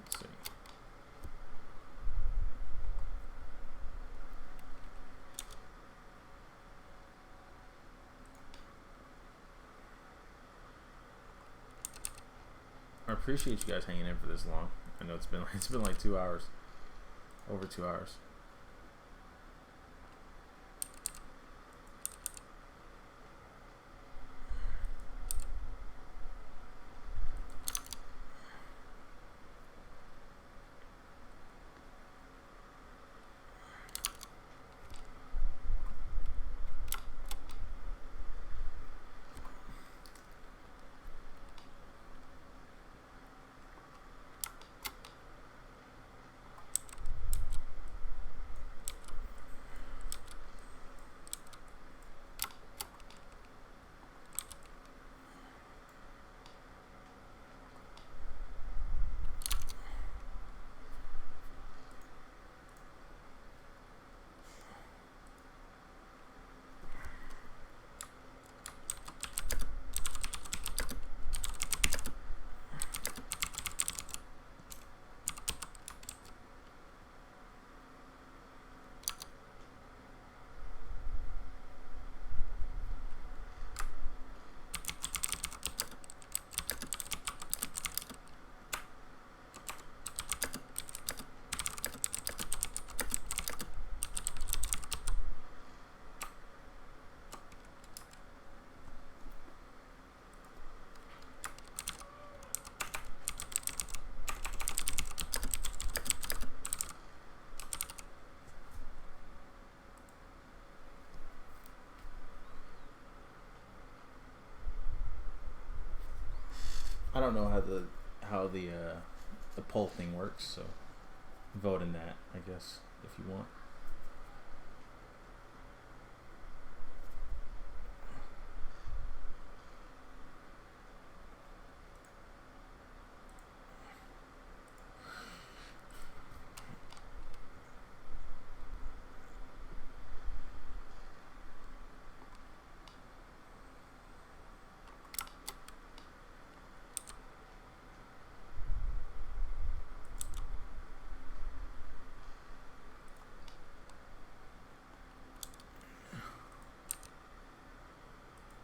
Let's see. I appreciate you guys hanging in for this long. I know it's been like 2 hours, over 2 hours. I don't know how the poll thing works, so vote in that, I guess, if you want.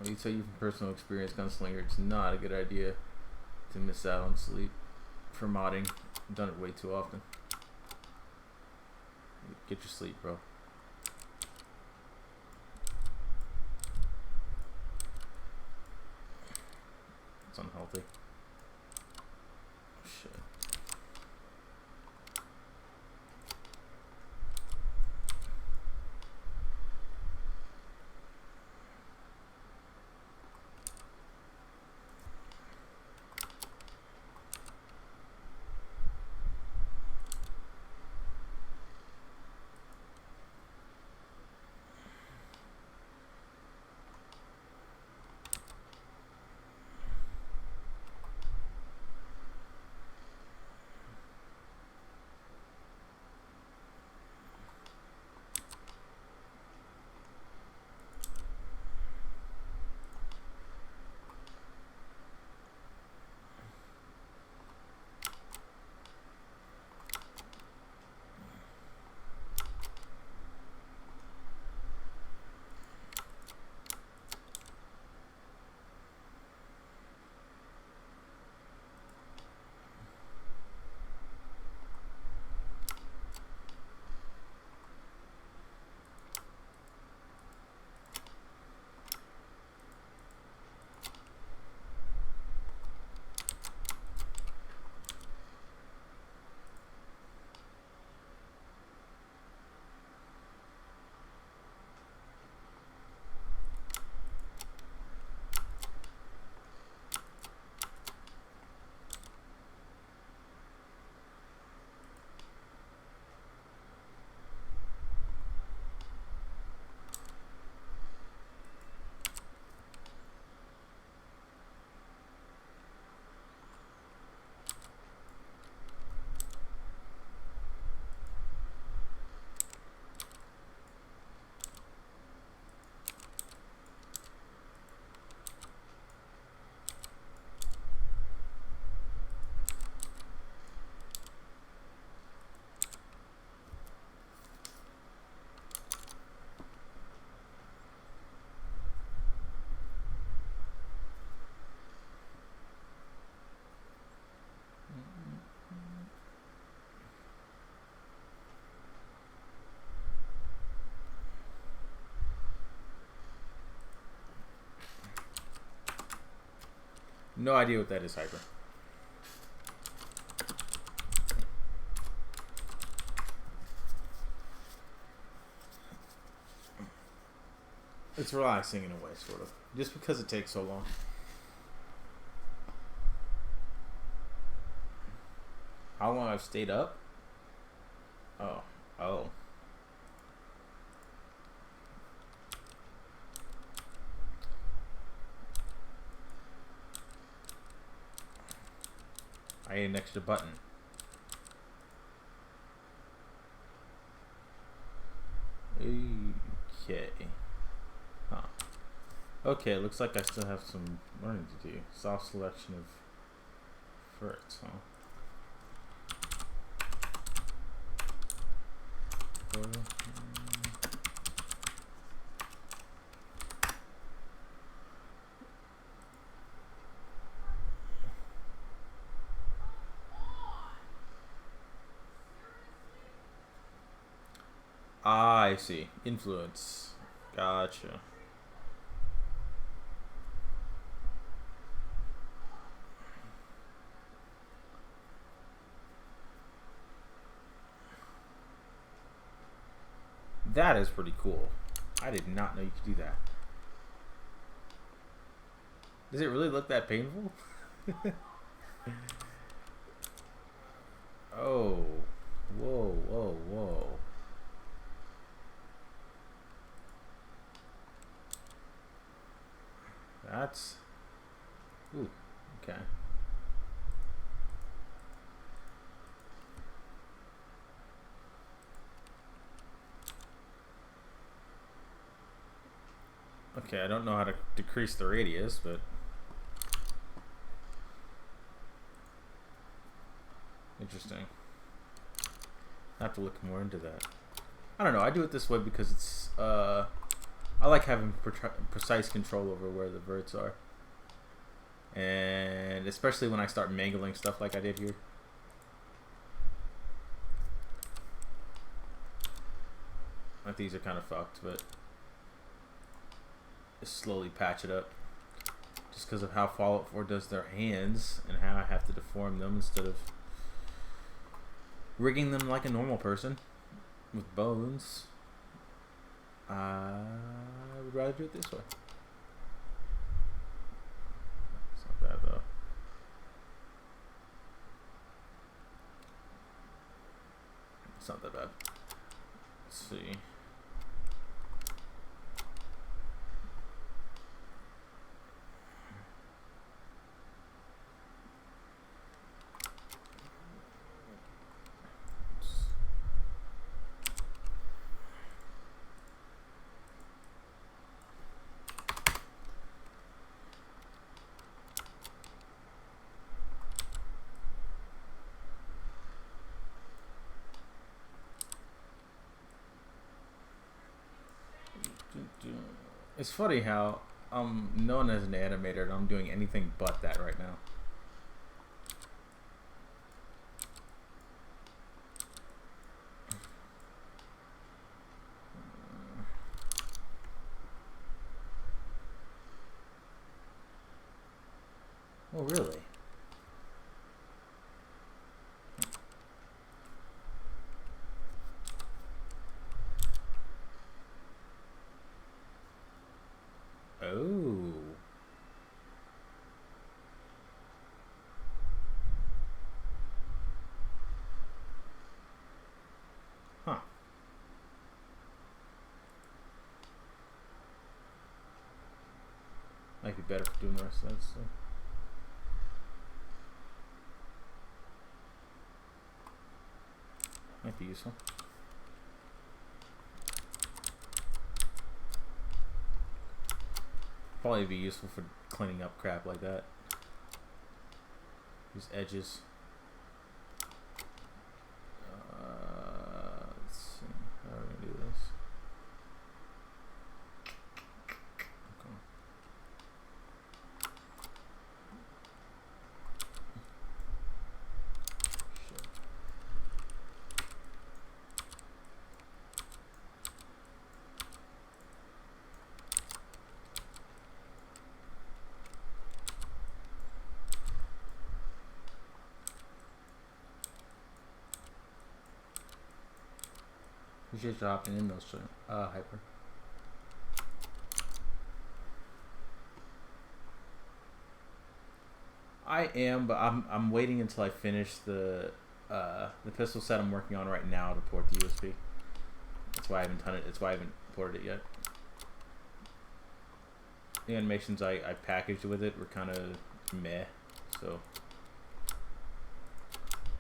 Let me tell you from personal experience, Gunslinger, it's not a good idea to miss out on sleep for modding. I've done it way too often. Get your sleep, bro. It's unhealthy. Shit. No idea what that is, Hyper. It's relaxing in a way, sort of. Just because it takes so long. How long I've stayed up? Oh. I ate an extra button. Okay. Huh. Okay, looks like I still have some learning to do. Soft selection of verts, huh? I see. Influence. Gotcha. That is pretty cool. I did not know you could do that. Does it really look that painful? Oh. Whoa. That's... Ooh, okay. Okay, I don't know how to decrease the radius, but... Interesting. I have to look more into that. I don't know, I do it this way because it's, I like having precise control over where the verts are. And especially when I start mangling stuff like I did here. Like these are kind of fucked, but just slowly patch it up. Just because of how Fallout 4 does their hands and how I have to deform them instead of rigging them like a normal person with bones. I would rather do it this way. It's not bad though. It's not that bad. Let's see. It's funny how I'm known as an animator and I'm doing anything but that right now. Oh, really? Oh. Huh. Might be better for doing the rest of that stuff. Might be useful. Probably be useful for cleaning up crap like that. These edges. Let's see. How are we gonna do this? Okay. Shit. Appreciate you hopping in those, Hyper. I am, but I'm waiting until I finish the pistol set I'm working on right now to port the USB. That's why I haven't done it. That's why I haven't ported it yet. The animations I packaged with it were kind of meh, so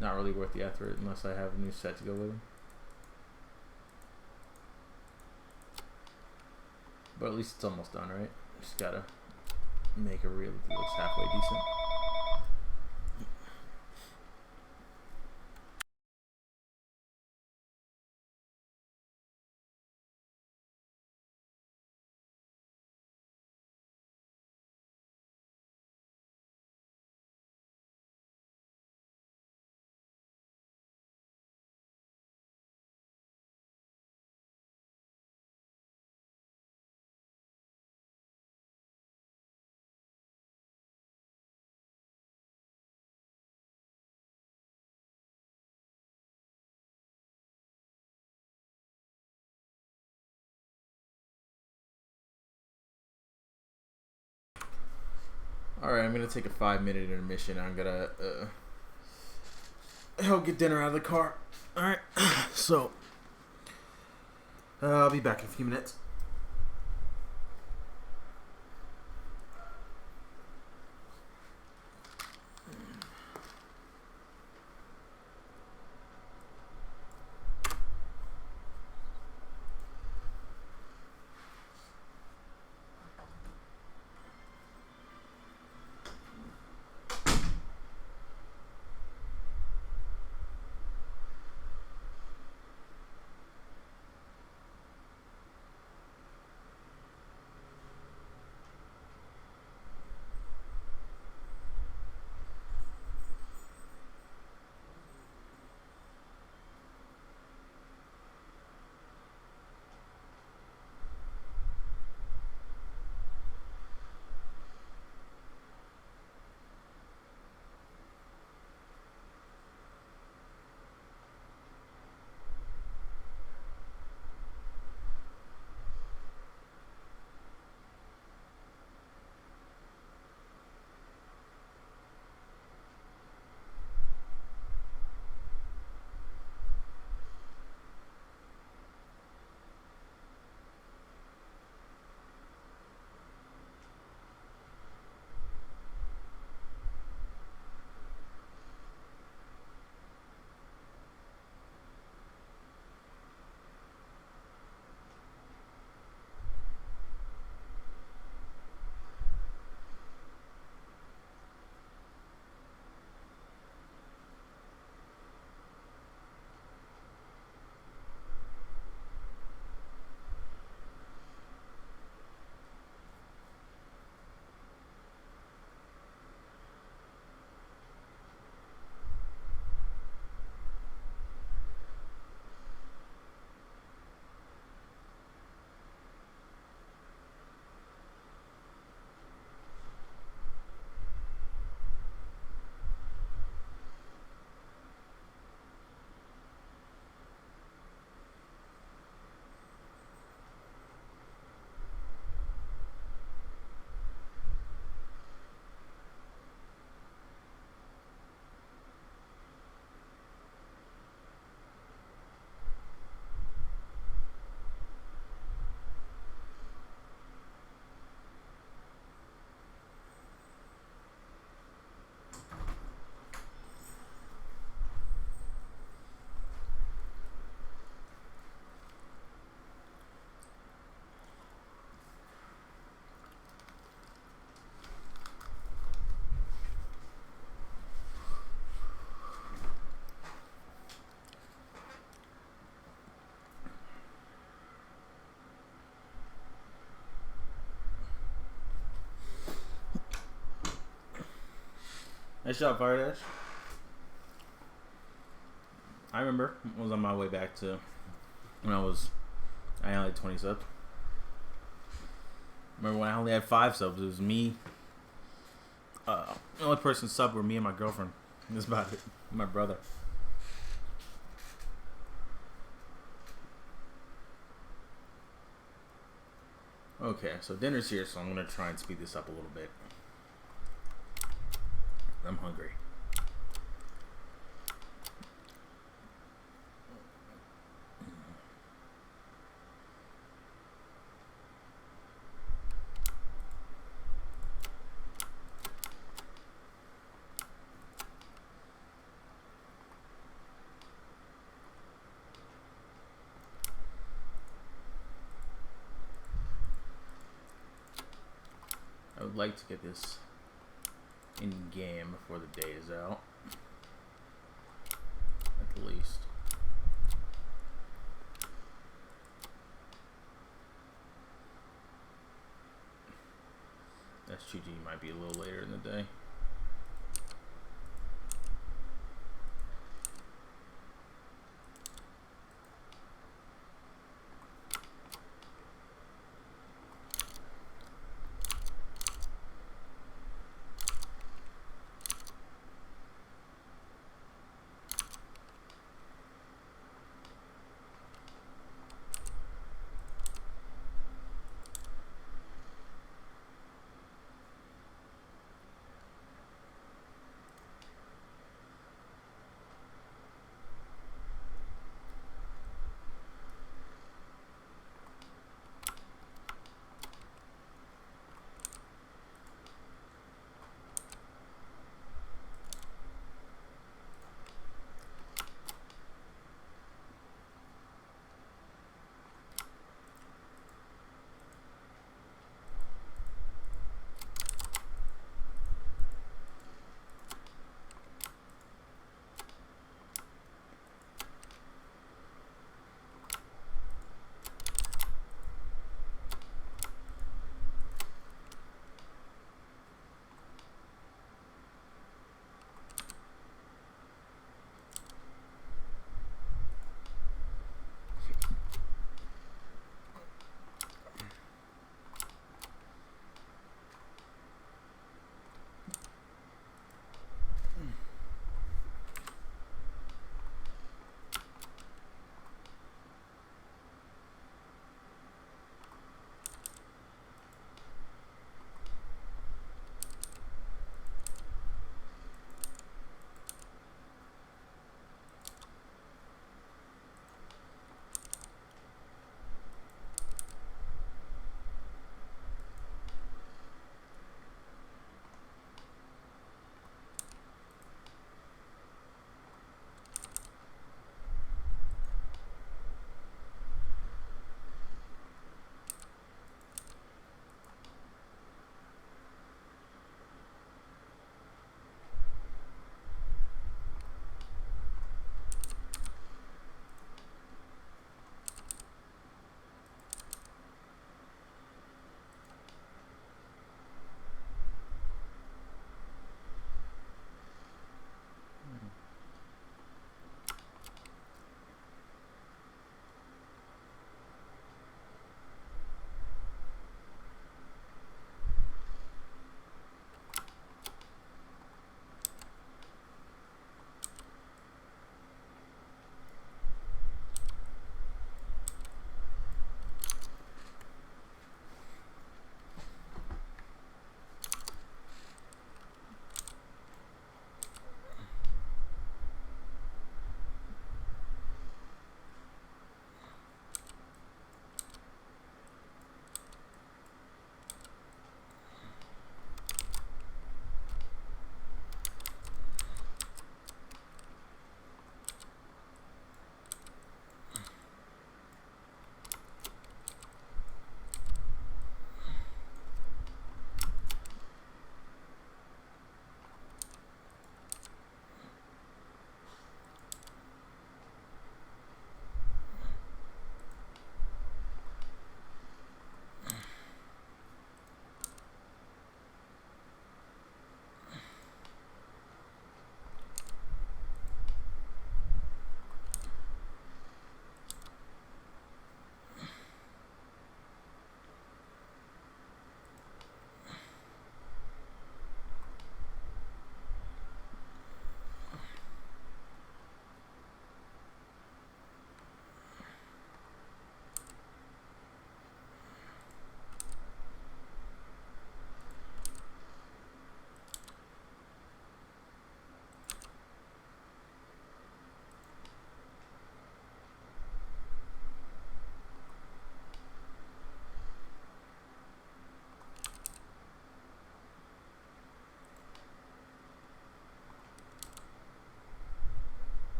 not really worth the effort unless I have a new set to go with them. But at least it's almost done, right? Just gotta make a reel that looks halfway decent. Alright, I'm gonna take a 5-minute intermission. I'm gonna help get dinner out of the car. Alright, so I'll be back in a few minutes. nice job, Fire Dash. I remember I was on my way back to when I only had 20 subs. Remember when I only had 5 subs? It was me. The only person subbed were me and my girlfriend. That's about it. My brother. Okay, so dinner's here, so I'm gonna try and speed this up a little bit. I'm hungry. I would like to get this in game before the day is out, at the least. SGG might be a little later in the day.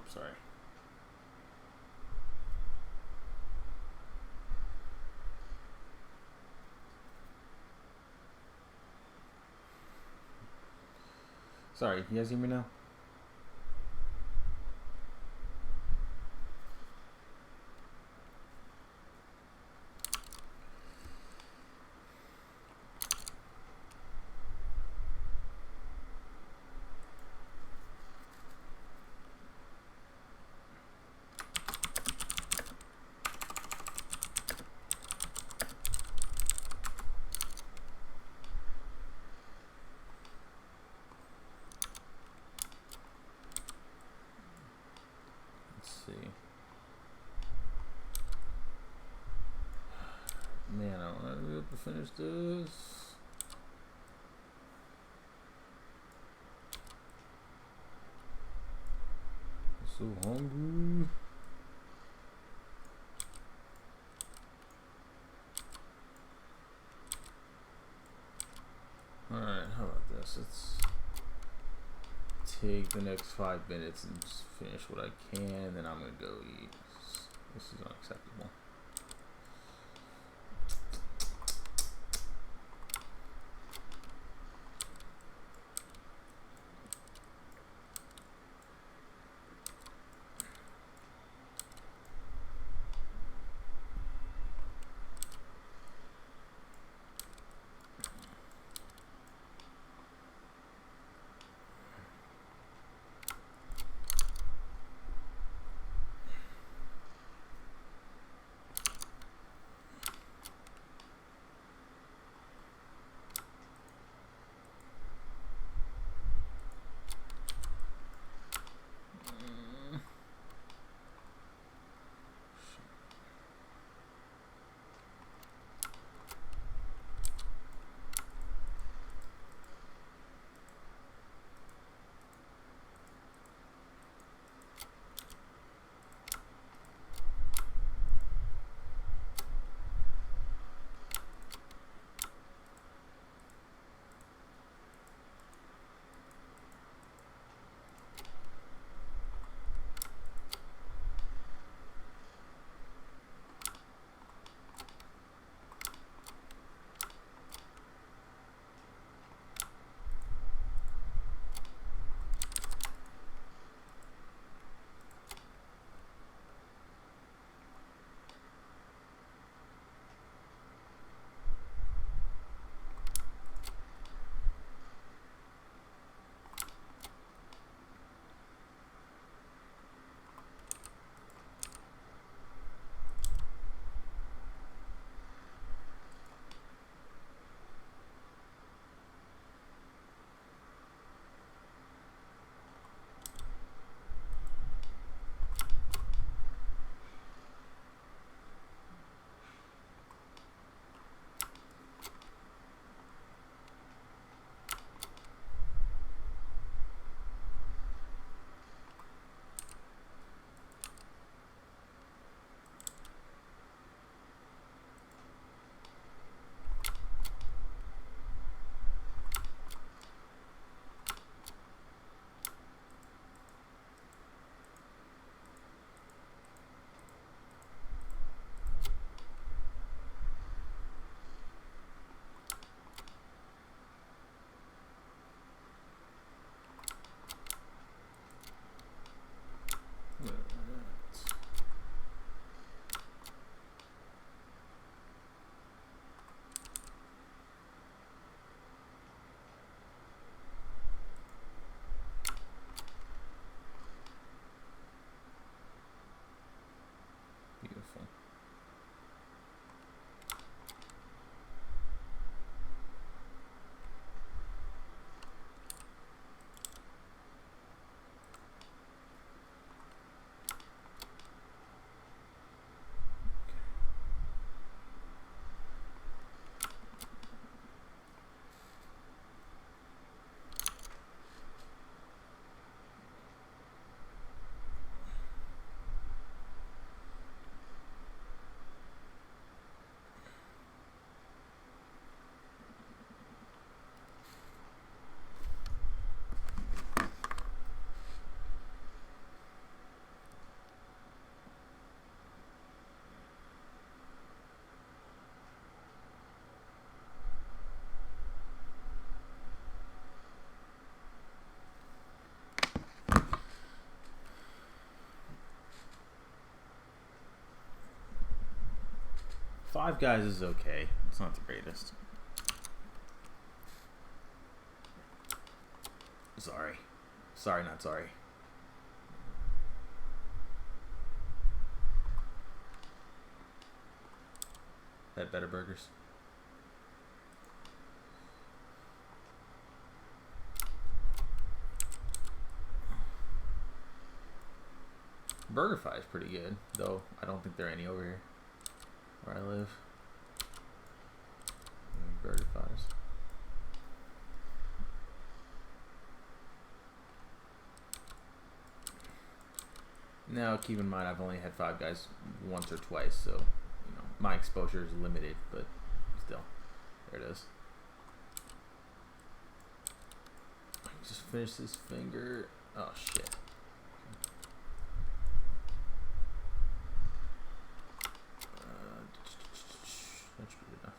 Sorry. Sorry, you guys hear me now? See. Man, I don't know if we have to finish this. I'm so hungry. Alright, how about this? Let's take the next 5 minutes and just finish what I can, and then I'm gonna go eat. This is unacceptable. Five Guys is okay. It's not the greatest. Sorry, not sorry. That Better Burgers. BurgerFi is pretty good, though I don't think there are any over here where I live. BurgerFi's. Now, keep in mind, I've only had Five Guys once or twice, so you know my exposure is limited. But still, there it is. Just finish this finger. Oh shit. That should be enough.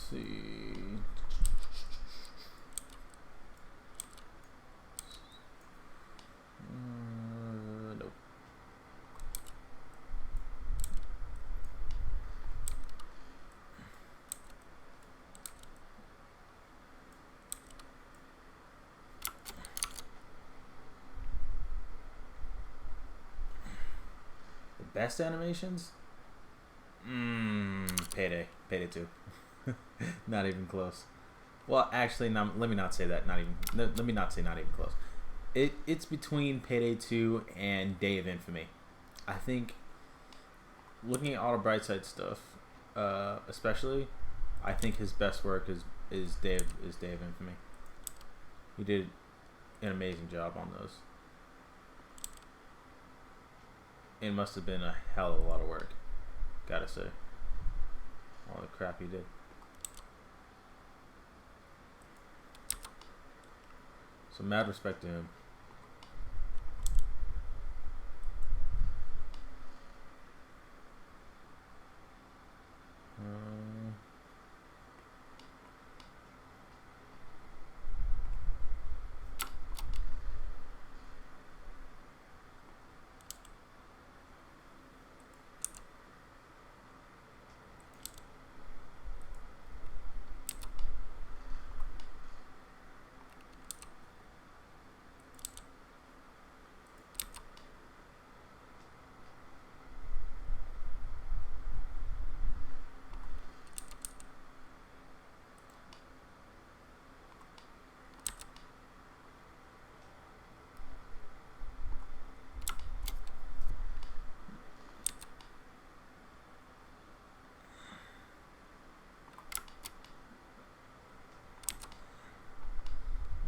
See. Nope. The best animations? Payday 2. Not even close. Well, actually, let me not say that. Let me not say not even close. It's between Payday 2 and Day of Infamy. I think, looking at all the Brightside stuff, especially, I think his best work is Day of Infamy. He did an amazing job on those. It must have been a hell of a lot of work, gotta say. All the crap he did. So mad respect to him.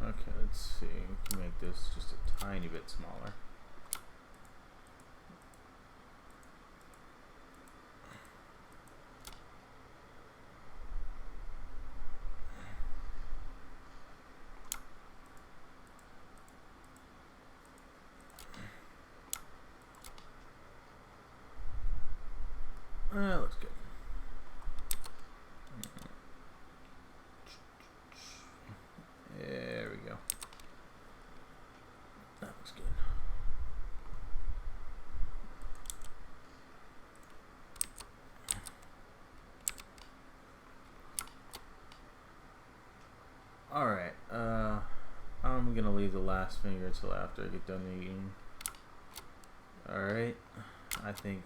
Okay, let's see. We can make this just a tiny bit smaller. Looks good. There we go. That looks good. Alright, I'm gonna leave the last finger until after I get done eating. Alright, I think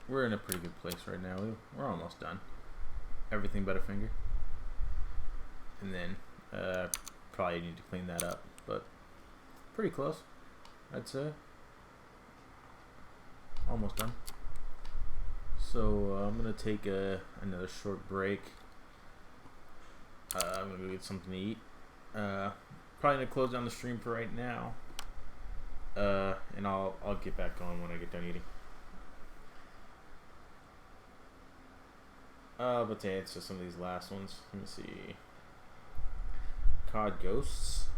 we're in a pretty good place right now. We're almost done. Everything but a finger. And then, probably need to clean that up, but pretty close. I'd say. Almost done. So I'm gonna take another short break. I'm gonna go get something to eat. Probably gonna close down the stream for right now. And I'll get back on when I get done eating. But to answer some of these last ones, let me see. COD Ghosts.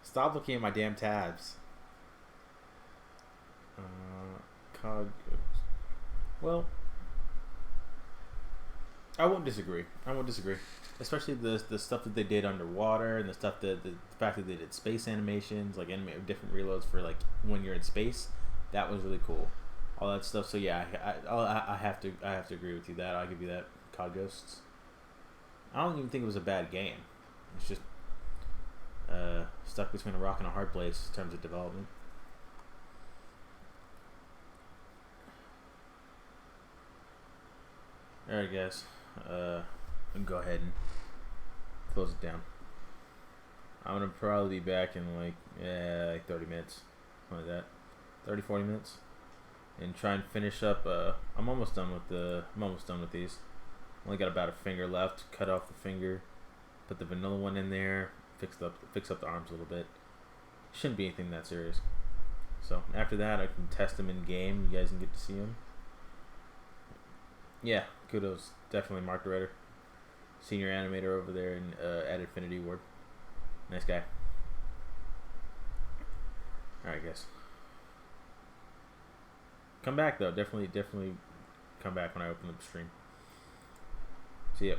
Stop looking at my damn tabs. COD Ghosts. Well, I won't disagree. Especially the stuff that they did underwater and the stuff that the fact that they did space animations, like different reloads for like when you're in space. That was really cool. All that stuff. So yeah, I have to agree with you that I'll give you that. COD Ghosts. I don't even think it was a bad game. It's just stuck between a rock and a hard place in terms of development. Alright guys, go ahead and close it down. I'm gonna probably be back in like 30 minutes, something like that, 30-40 minutes, and try and finish up. I'm almost done with these. Only got about a finger left. Cut off the finger, put the vanilla one in there, fix up the arms a little bit. Shouldn't be anything that serious. So after that, I can test them in game. You guys can get to see them. Yeah, kudos. Definitely Mark the Writer, senior animator over there in at Infinity Ward. Nice guy. Alright guys. Come back though. Definitely come back when I open up the stream. See ya.